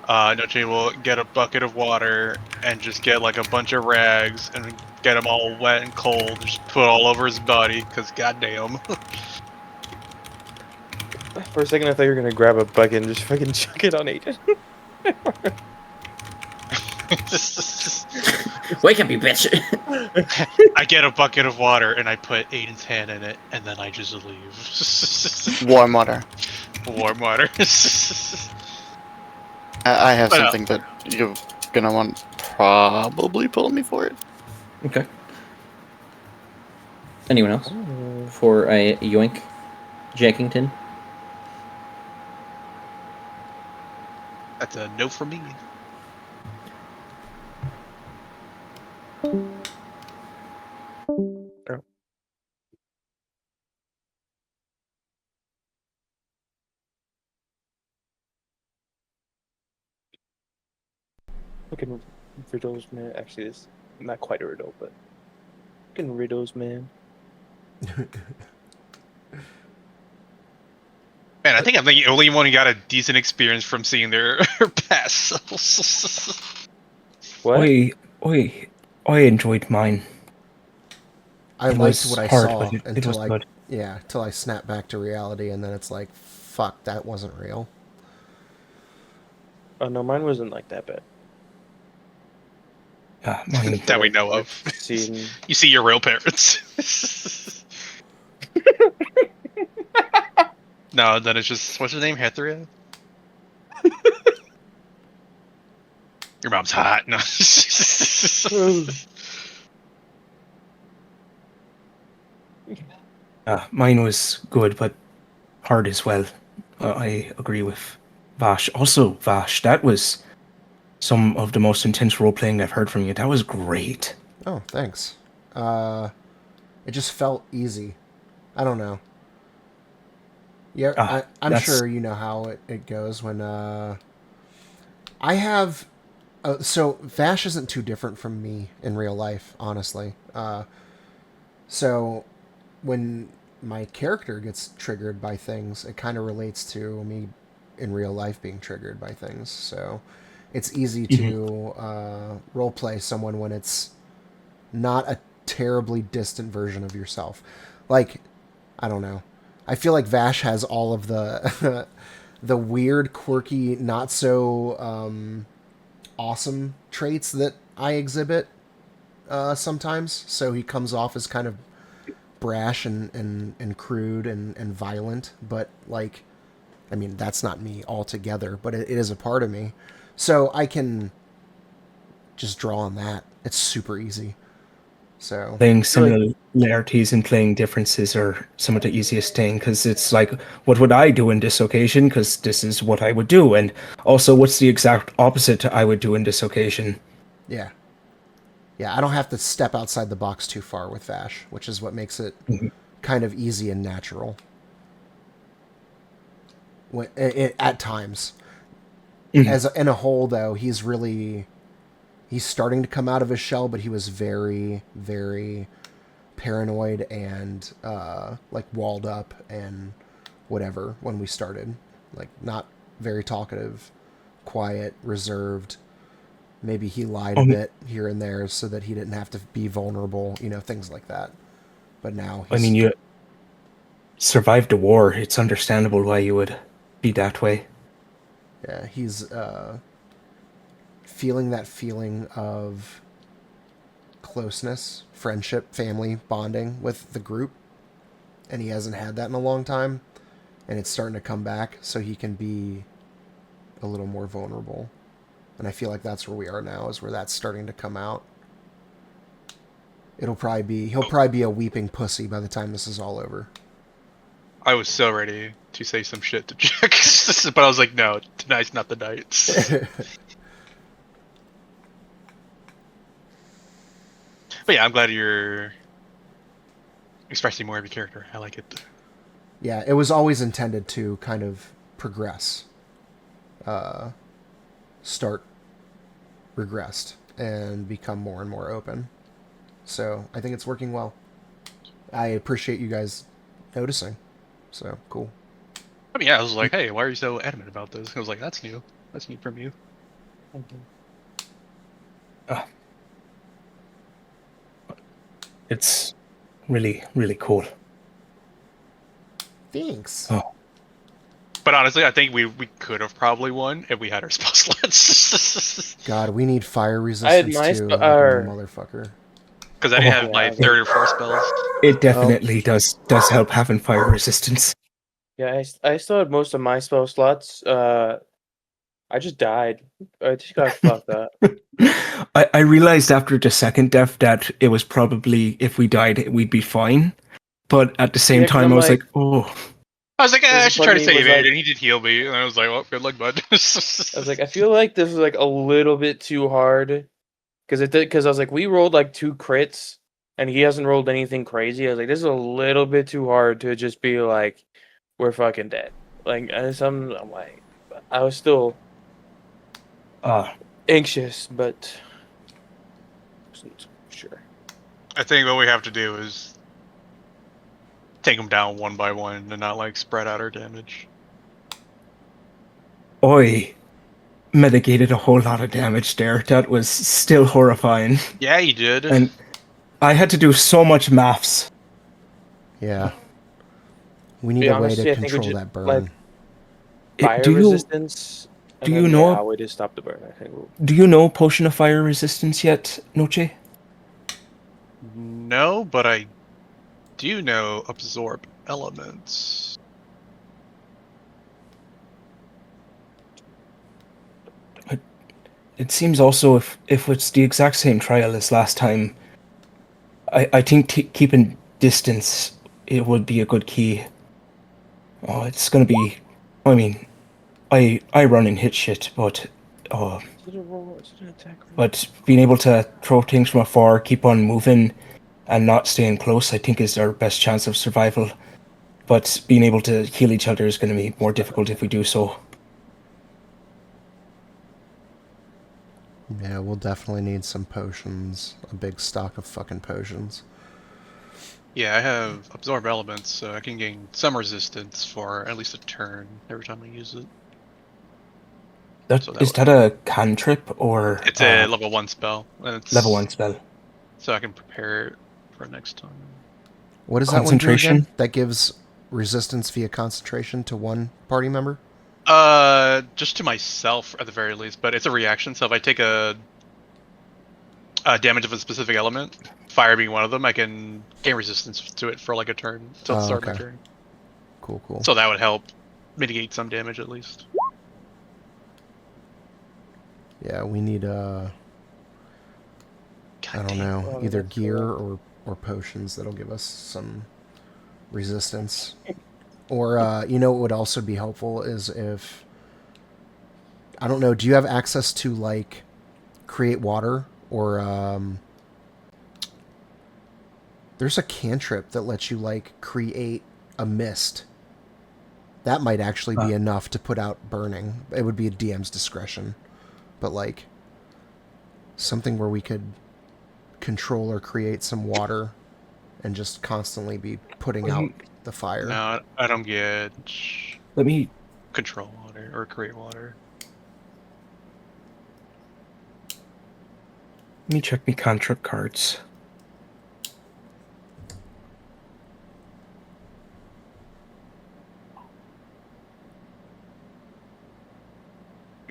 Noche will get a bucket of water and just get like a bunch of rags and get them all wet and cold. Just put all over his body, cause goddamn. For a second, I thought you were gonna grab a bucket and just fucking chuck it on Aiden. Wake up, you bitch! I get a bucket of water and I put Aiden's hand in it, and then I just leave. Warm water. Warm water. I have But, something that you're gonna want probably pull me for it. Okay. Anyone else? For a yoink? Jackington? That's a no for me. Fucking riddles, man. Actually, it's not quite a riddle, but fucking riddles, man. Man, I think I'm the only one who got a decent experience from seeing their past selves. What? I enjoyed mine. I It liked was what I hard, saw but it until was good. till I snap back to reality, and then it's like, fuck, that wasn't real. Oh no, mine wasn't like that bad. Mine. That we know of. I've seen. You see your real parents. No, then it's just what's her name, Hethria? Your mom's hot. No. Mine was good, but hard as well. I agree with Vash. Also, Vash, that was some of the most intense role playing I've heard from you. That was great. Oh, thanks. It just felt easy. I don't know. Yeah, I'm that's- sure you know how it goes when I have. So Vash isn't too different from me in real life, honestly. So when my character gets triggered by things, it kind of relates to me in real life being triggered by things. So it's easy to roleplay someone when it's not a terribly distant version of yourself. Like, I don't know. I feel like Vash has all of the the weird, quirky, not so awesome traits that I exhibit sometimes. So he comes off as kind of brash and crude and violent. But, like, I mean, that's not me altogether, but it is a part of me. So I can just draw on that. It's super easy. So Playing similarities and playing differences are some of the easiest thing, because it's like, what would I do in this occasion? Because this is what I would do. And also, what's the exact opposite I would do in this occasion? yeah. Yeah, I don't have to step outside the box too far with Vash, which is what makes it kind of easy and natural. At times. As in a whole, though, he's starting to come out of his shell, but he was very, very paranoid and like walled up and whatever when we started. Like, not very talkative, quiet, reserved. Maybe he lied a bit here and there so that he didn't have to be vulnerable, things like that. But now I mean, you survived the war. It's understandable why you would be that way. Yeah, he's feeling that feeling of closeness, friendship, family bonding with the group. And he hasn't had that in a long time. And it's starting to come back, so he can be a little more vulnerable. And I feel like that's where we are now, is where that's starting to come out. He'll probably be a weeping pussy by the time this is all over. I was so ready to say some shit to Jack, but I was like, no, tonight's not the night. But yeah, I'm glad you're expressing more of your character. I like it. Yeah, it was always intended to kind of progress. Start regressed and become more and more open. So I think it's working well. I appreciate you guys noticing. So cool. I mean, yeah, I was like, hey, why are you so adamant about this? I was like, that's new. That's new from you. It's really, really cool. Thanks. Oh. But honestly, I think we could have probably won if we had our spell slots. God, we need fire resistance my too, sp- like a motherfucker. Because I didn't have like 3 or 4 spells. It definitely does help having fire resistance. Yeah, I still had most of my spell slots. I just died. I just got fucked up. I realized after the second death that it was probably, if we died, we'd be fine. But at the same 'cause time, I'm I was like- like, oh. I was like, I should try to funny save was it, like- and he did heal me, and I was like, well, good luck, bud. I was like, I feel like this is like a little bit too hard, because I was like, we rolled like 2 crits, and he hasn't rolled anything crazy. I was like, this is a little bit too hard to just be like, we're fucking dead. Like, I'm like, I was still anxious, but wasn't sure. I think what we have to do is take them down one by one and not like spread out our damage. Oi. Mitigated a whole lot of damage there. That was still horrifying. Yeah, you did. And I had to do so much maths. Yeah. We need Yeah, a way honestly, to I think we control ju- that burn. like- fire do you resistance. do And you then, know- Yeah, way to stop the burn. I think. do you know potion of fire resistance yet, Noche? No, but I do know absorb elements. It seems also if it's the exact same trial as last time, I think keeping distance it would be a good key. Oh, it's gonna be. I mean, I run and hit shit, but Is it a roll? Is it an attack roll? but being able to throw things from afar, keep on moving, and not staying close, I think is our best chance of survival. But being able to heal each other is going to be more difficult if we do so. Yeah, we'll definitely need some potions. A big stock of fucking potions. Yeah, I have absorb elements, so I can gain some resistance for at least a turn every time I use it. That, So that is that a cantrip or It's a level 1 spell. And it's, level 1 spell? So I can prepare it for next time. What does that one do Concentration? again? That gives resistance via concentration to one party member? Just to myself at the very least, but it's a reaction. So if I take a damage of a specific element, fire being one of them, I can gain resistance to it for like a turn till the start of my okay. turn. Cool, cool. So that would help mitigate some damage at least. Yeah, we need I don't know, either gear or potions that'll give us some resistance. Or you know what would also be helpful is if I don't know, do you have access to like create water or there's a cantrip that lets you like create a mist. That might actually be enough to put out burning. It would be a DM's discretion. But like something where we could control or create some water and just constantly be putting out the fire. No, I don't get Let me control water or create water. check my cantrip cards.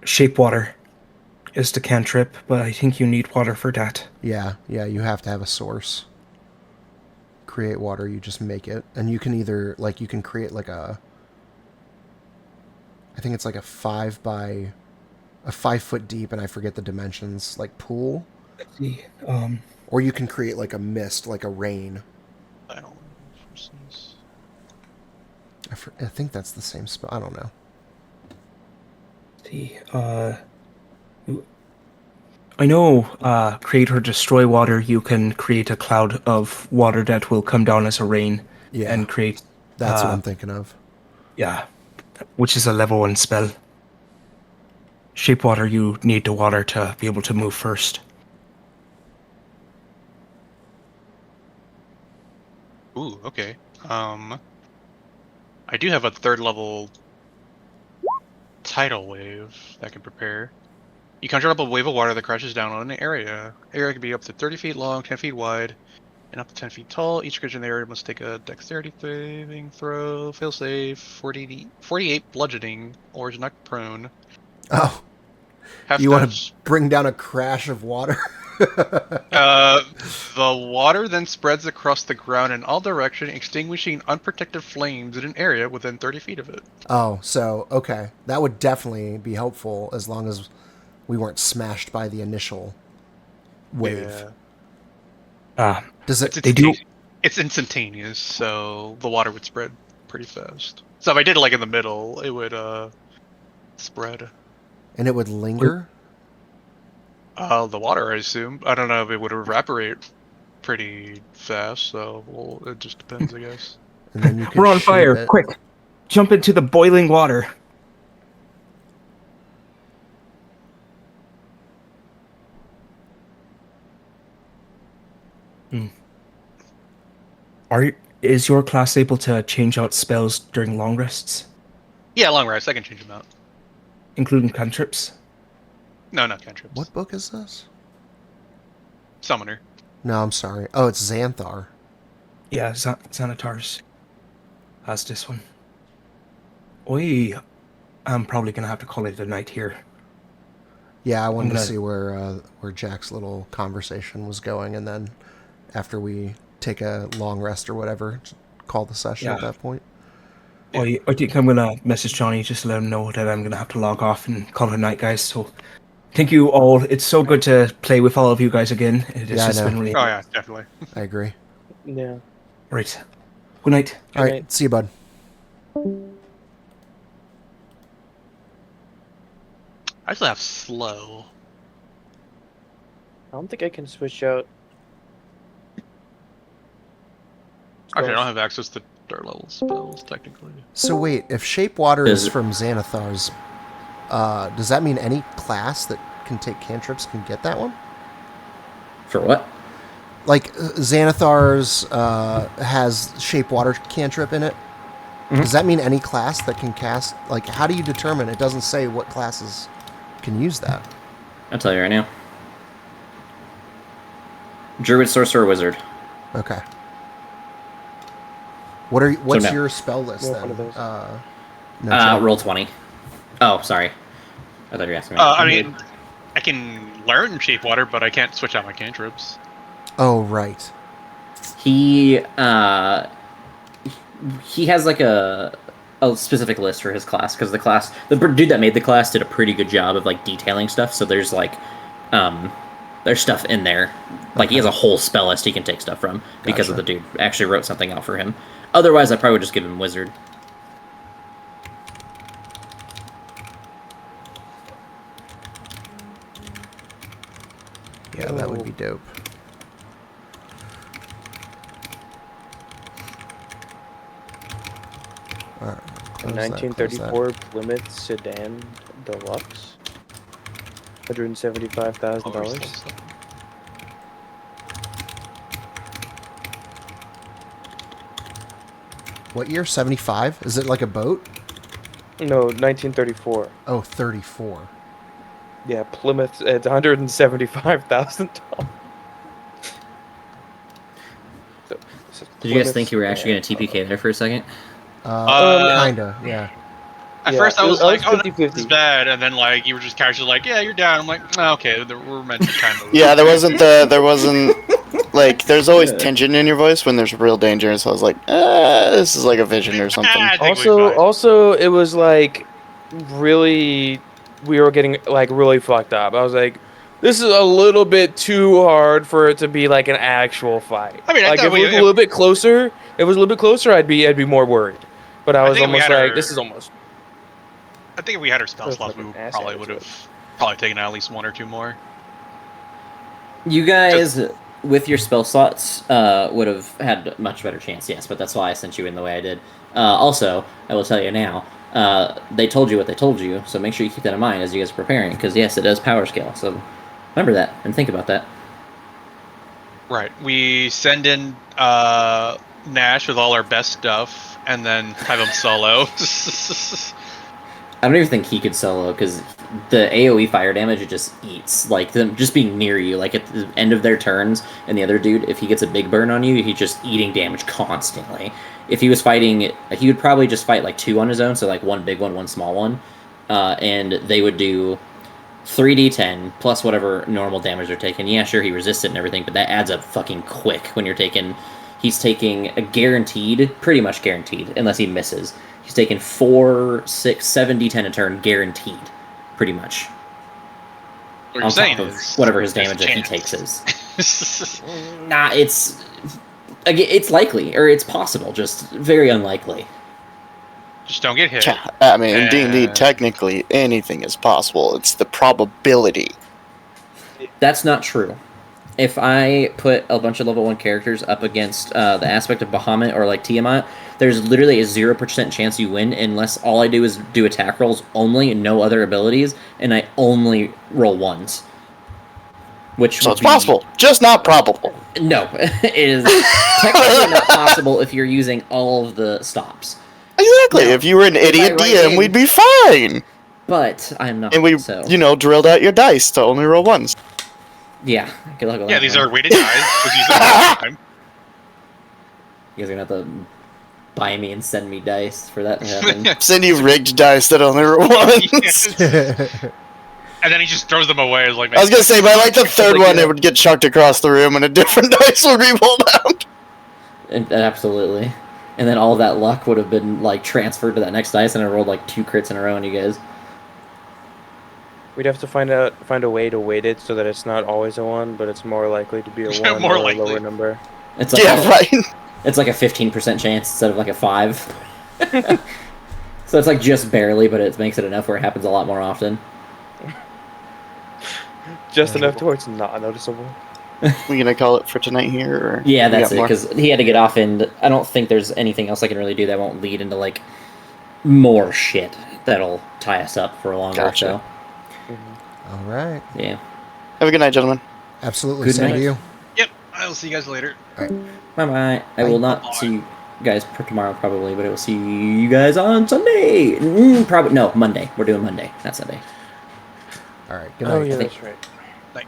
Shape water is the cantrip, but I think you need water for that. Yeah, you have to have a source. Create water, you just make it. And you can either, like, you can create like I think it's like a 5 foot deep, and I forget the dimensions, like pool. Let's see. Or you can create like a mist, like a rain. I don't know. Versus... I think that's the same spell. I don't know. See, I know, create or destroy water, you can create a cloud of water that will come down as a rain. Yeah. And create... That's what I'm thinking of. Yeah, which is a level 1 spell. Shape water, you need the water to be able to move first. Ooh, okay. I do have a 3rd level tidal wave that I can prepare. You conjure up a wave of water that crashes down on an area. Area can be up to 30 feet long, 10 feet wide, and up to 10 feet tall. Each creature in the area must take a dexterity saving throw, fail save, 48 bludgeoning, or is knocked prone. Oh. You want to bring down a crash of water? The water then spreads across the ground in all directions, extinguishing unprotected flames in an area within 30 feet of it. Oh, so, okay. That would definitely be helpful as long as we weren't smashed by the initial wave. Yeah. Does it? It's instantaneous, so the water would spread pretty fast. So if I did it like in the middle, it would spread. And it would linger? The water, I assume. I don't know if it would evaporate pretty fast, so it just depends, I guess. And then you could We're on fire! it. Quick! Jump into the boiling water! Is your class able to change out spells during long rests? Yeah, long rest. I can change them out. Including cantrips? No, not cantrips. What book is this? Summoner. No, I'm sorry. Oh, it's Xanthar. Yeah, Xanatar's has this one. Oi. I'm probably gonna have to call it a night here. Yeah, I wanted to gonna- see where Jack's little conversation was going, and then after we take a long rest or whatever, call the session at Yeah. that point. I think I'm gonna message Johnny just to let him know that I'm gonna have to log off and call it a night, guys. So, thank you all. It's so good to play with all of you guys again. It's Yeah, I just know. been really Oh yeah, definitely. I agree. Yeah. right. Good night. All right, night. see you, bud. I still have slow. I don't think I can switch out. Actually, I don't have access to third level spells technically. So wait, if Shape Water is Is- from Xanathar's, does that mean any class that can take cantrips can get that one? For what? Like Xanathar's has Shape Water cantrip in it. Mhm. Does that mean any class that can cast? Like, how do you determine? It doesn't say what classes can use that. I'll tell you right now. Druid, Sorcerer, Wizard. Okay. What's no. your spell list No, then? one of those. No, Chad. Roll 20. Oh, sorry. I thought you were asking me. I mean, I can learn Shape Water, but I can't switch out my cantrips. Oh, right. He has like a specific list for his class because the dude that made the class did a pretty good job of like detailing stuff. So there's like there's stuff in there. Like he has a whole spell list he can take stuff from because of the dude actually wrote something out for him. Otherwise, I probably would just give him Wizard. Yeah, that would be dope. All right, A 1934 Plymouth Sedan Deluxe. $175,000. What year? 75? Is it like a boat? No, 1934. Oh, 34. Yeah, Plymouth. It's $175,000. Did you guys think you were actually going to TPK there for a second? Kinda, yeah. At Yeah, first, I it was was like, "Oh, 50-50. this is bad," and then like you were just casually like, "Yeah, you're down." I'm like, oh, "Okay, we're meant to kind of." Yeah, there wasn't like there's always tension in your voice when there's real danger. So I was like, this is like a vision or something. I think we're fine. Also, it was like really, we were getting like really fucked up. I was like, this is a little bit too hard for it to be like an actual fight. I mean, I like thought if it was a little bit closer, I'd be more worried. But I was think we almost had like, our- this is almost. I think if we had our spell Feels slots, like we an ass probably attitude. would have probably taken out at least one or two more. You guys, with your spell slots, would have had a much better chance, yes, but that's why I sent you in the way I did. Also, I will tell you now, they told you what they told you, so make sure you keep that in mind as you guys are preparing, because yes, it does power scale, so remember that, and think about that. Right. We send in Nash with all our best stuff, and then have him solo. I don't even think he could solo, because the AoE fire damage, it just eats. Like, them just being near you, like, at the end of their turns, and the other dude, if he gets a big burn on you, he's just eating damage constantly. If he was fighting, he would probably just fight, like, 2 on his own, so, like, 1 big one, 1 small one, and they would do 3d10 plus whatever normal damage they're taking. Yeah, sure, he resists it and everything, but that adds up fucking quick when you're taking... He's taking a guaranteed, pretty much guaranteed, unless he misses. He's taking 4, 6, 7 d10 a turn, guaranteed, pretty much. What On you're saying top of is whatever his there's damage a that he chance. takes is. Nah, it's likely, or it's possible, just very unlikely. Just don't get hit. I mean, in D&D, Uh, technically anything is possible. It's the probability. That's not true. If I put a bunch of level 1 characters up against the aspect of Bahamut or like Tiamat, there's literally a 0% chance you win unless all I do is do attack rolls only and no other abilities, and I only roll 1s. Which So would it's be- possible, just not probable. No, it is technically not possible if you're using all of the stops. Exactly. No. If you were an idiot I write DM, in- we'd be fine. But I'm not, And we, so... drilled out your dice to only roll ones. Yeah, good luck with Yeah, that these one. are weighted dice. Just use them all the time. You guys are gonna have to buy me and send me dice for that to happen. Send you rigged dice that only roll once. And then he just throws them away. As like, I was gonna say, by like the third Like, one, it would get chucked across the room and a different dice would be rolled out. Absolutely. And then all of that luck would have been like transferred to that next dice, and I rolled like 2 crits in a row on you guys. We'd have to find a way to weight it so that it's not always a 1, but it's more likely to be a 1 More or likely. a lower number. It's like Yeah, right. It's like a 15% chance instead of like a 5. So it's like just barely, but it makes it enough where it happens a lot more often. Just enough to where it's not noticeable. We gonna call it for tonight here? Or Yeah, we that's got it, more? because he had to get off, and I don't think there's anything else I can really do that won't lead into like more shit that'll tie us up for a longer. Gotcha. All right. So yeah. Have a good night, gentlemen. Absolutely. Good Same night. to you. Yep, I'll see you guys later. Bye bye. I will not see you guys for tomorrow probably, but I will see you guys on Sunday. Probably no, Monday. We're doing Monday, not Sunday. All right. Good night. Oh yeah, I think- that's right. Like,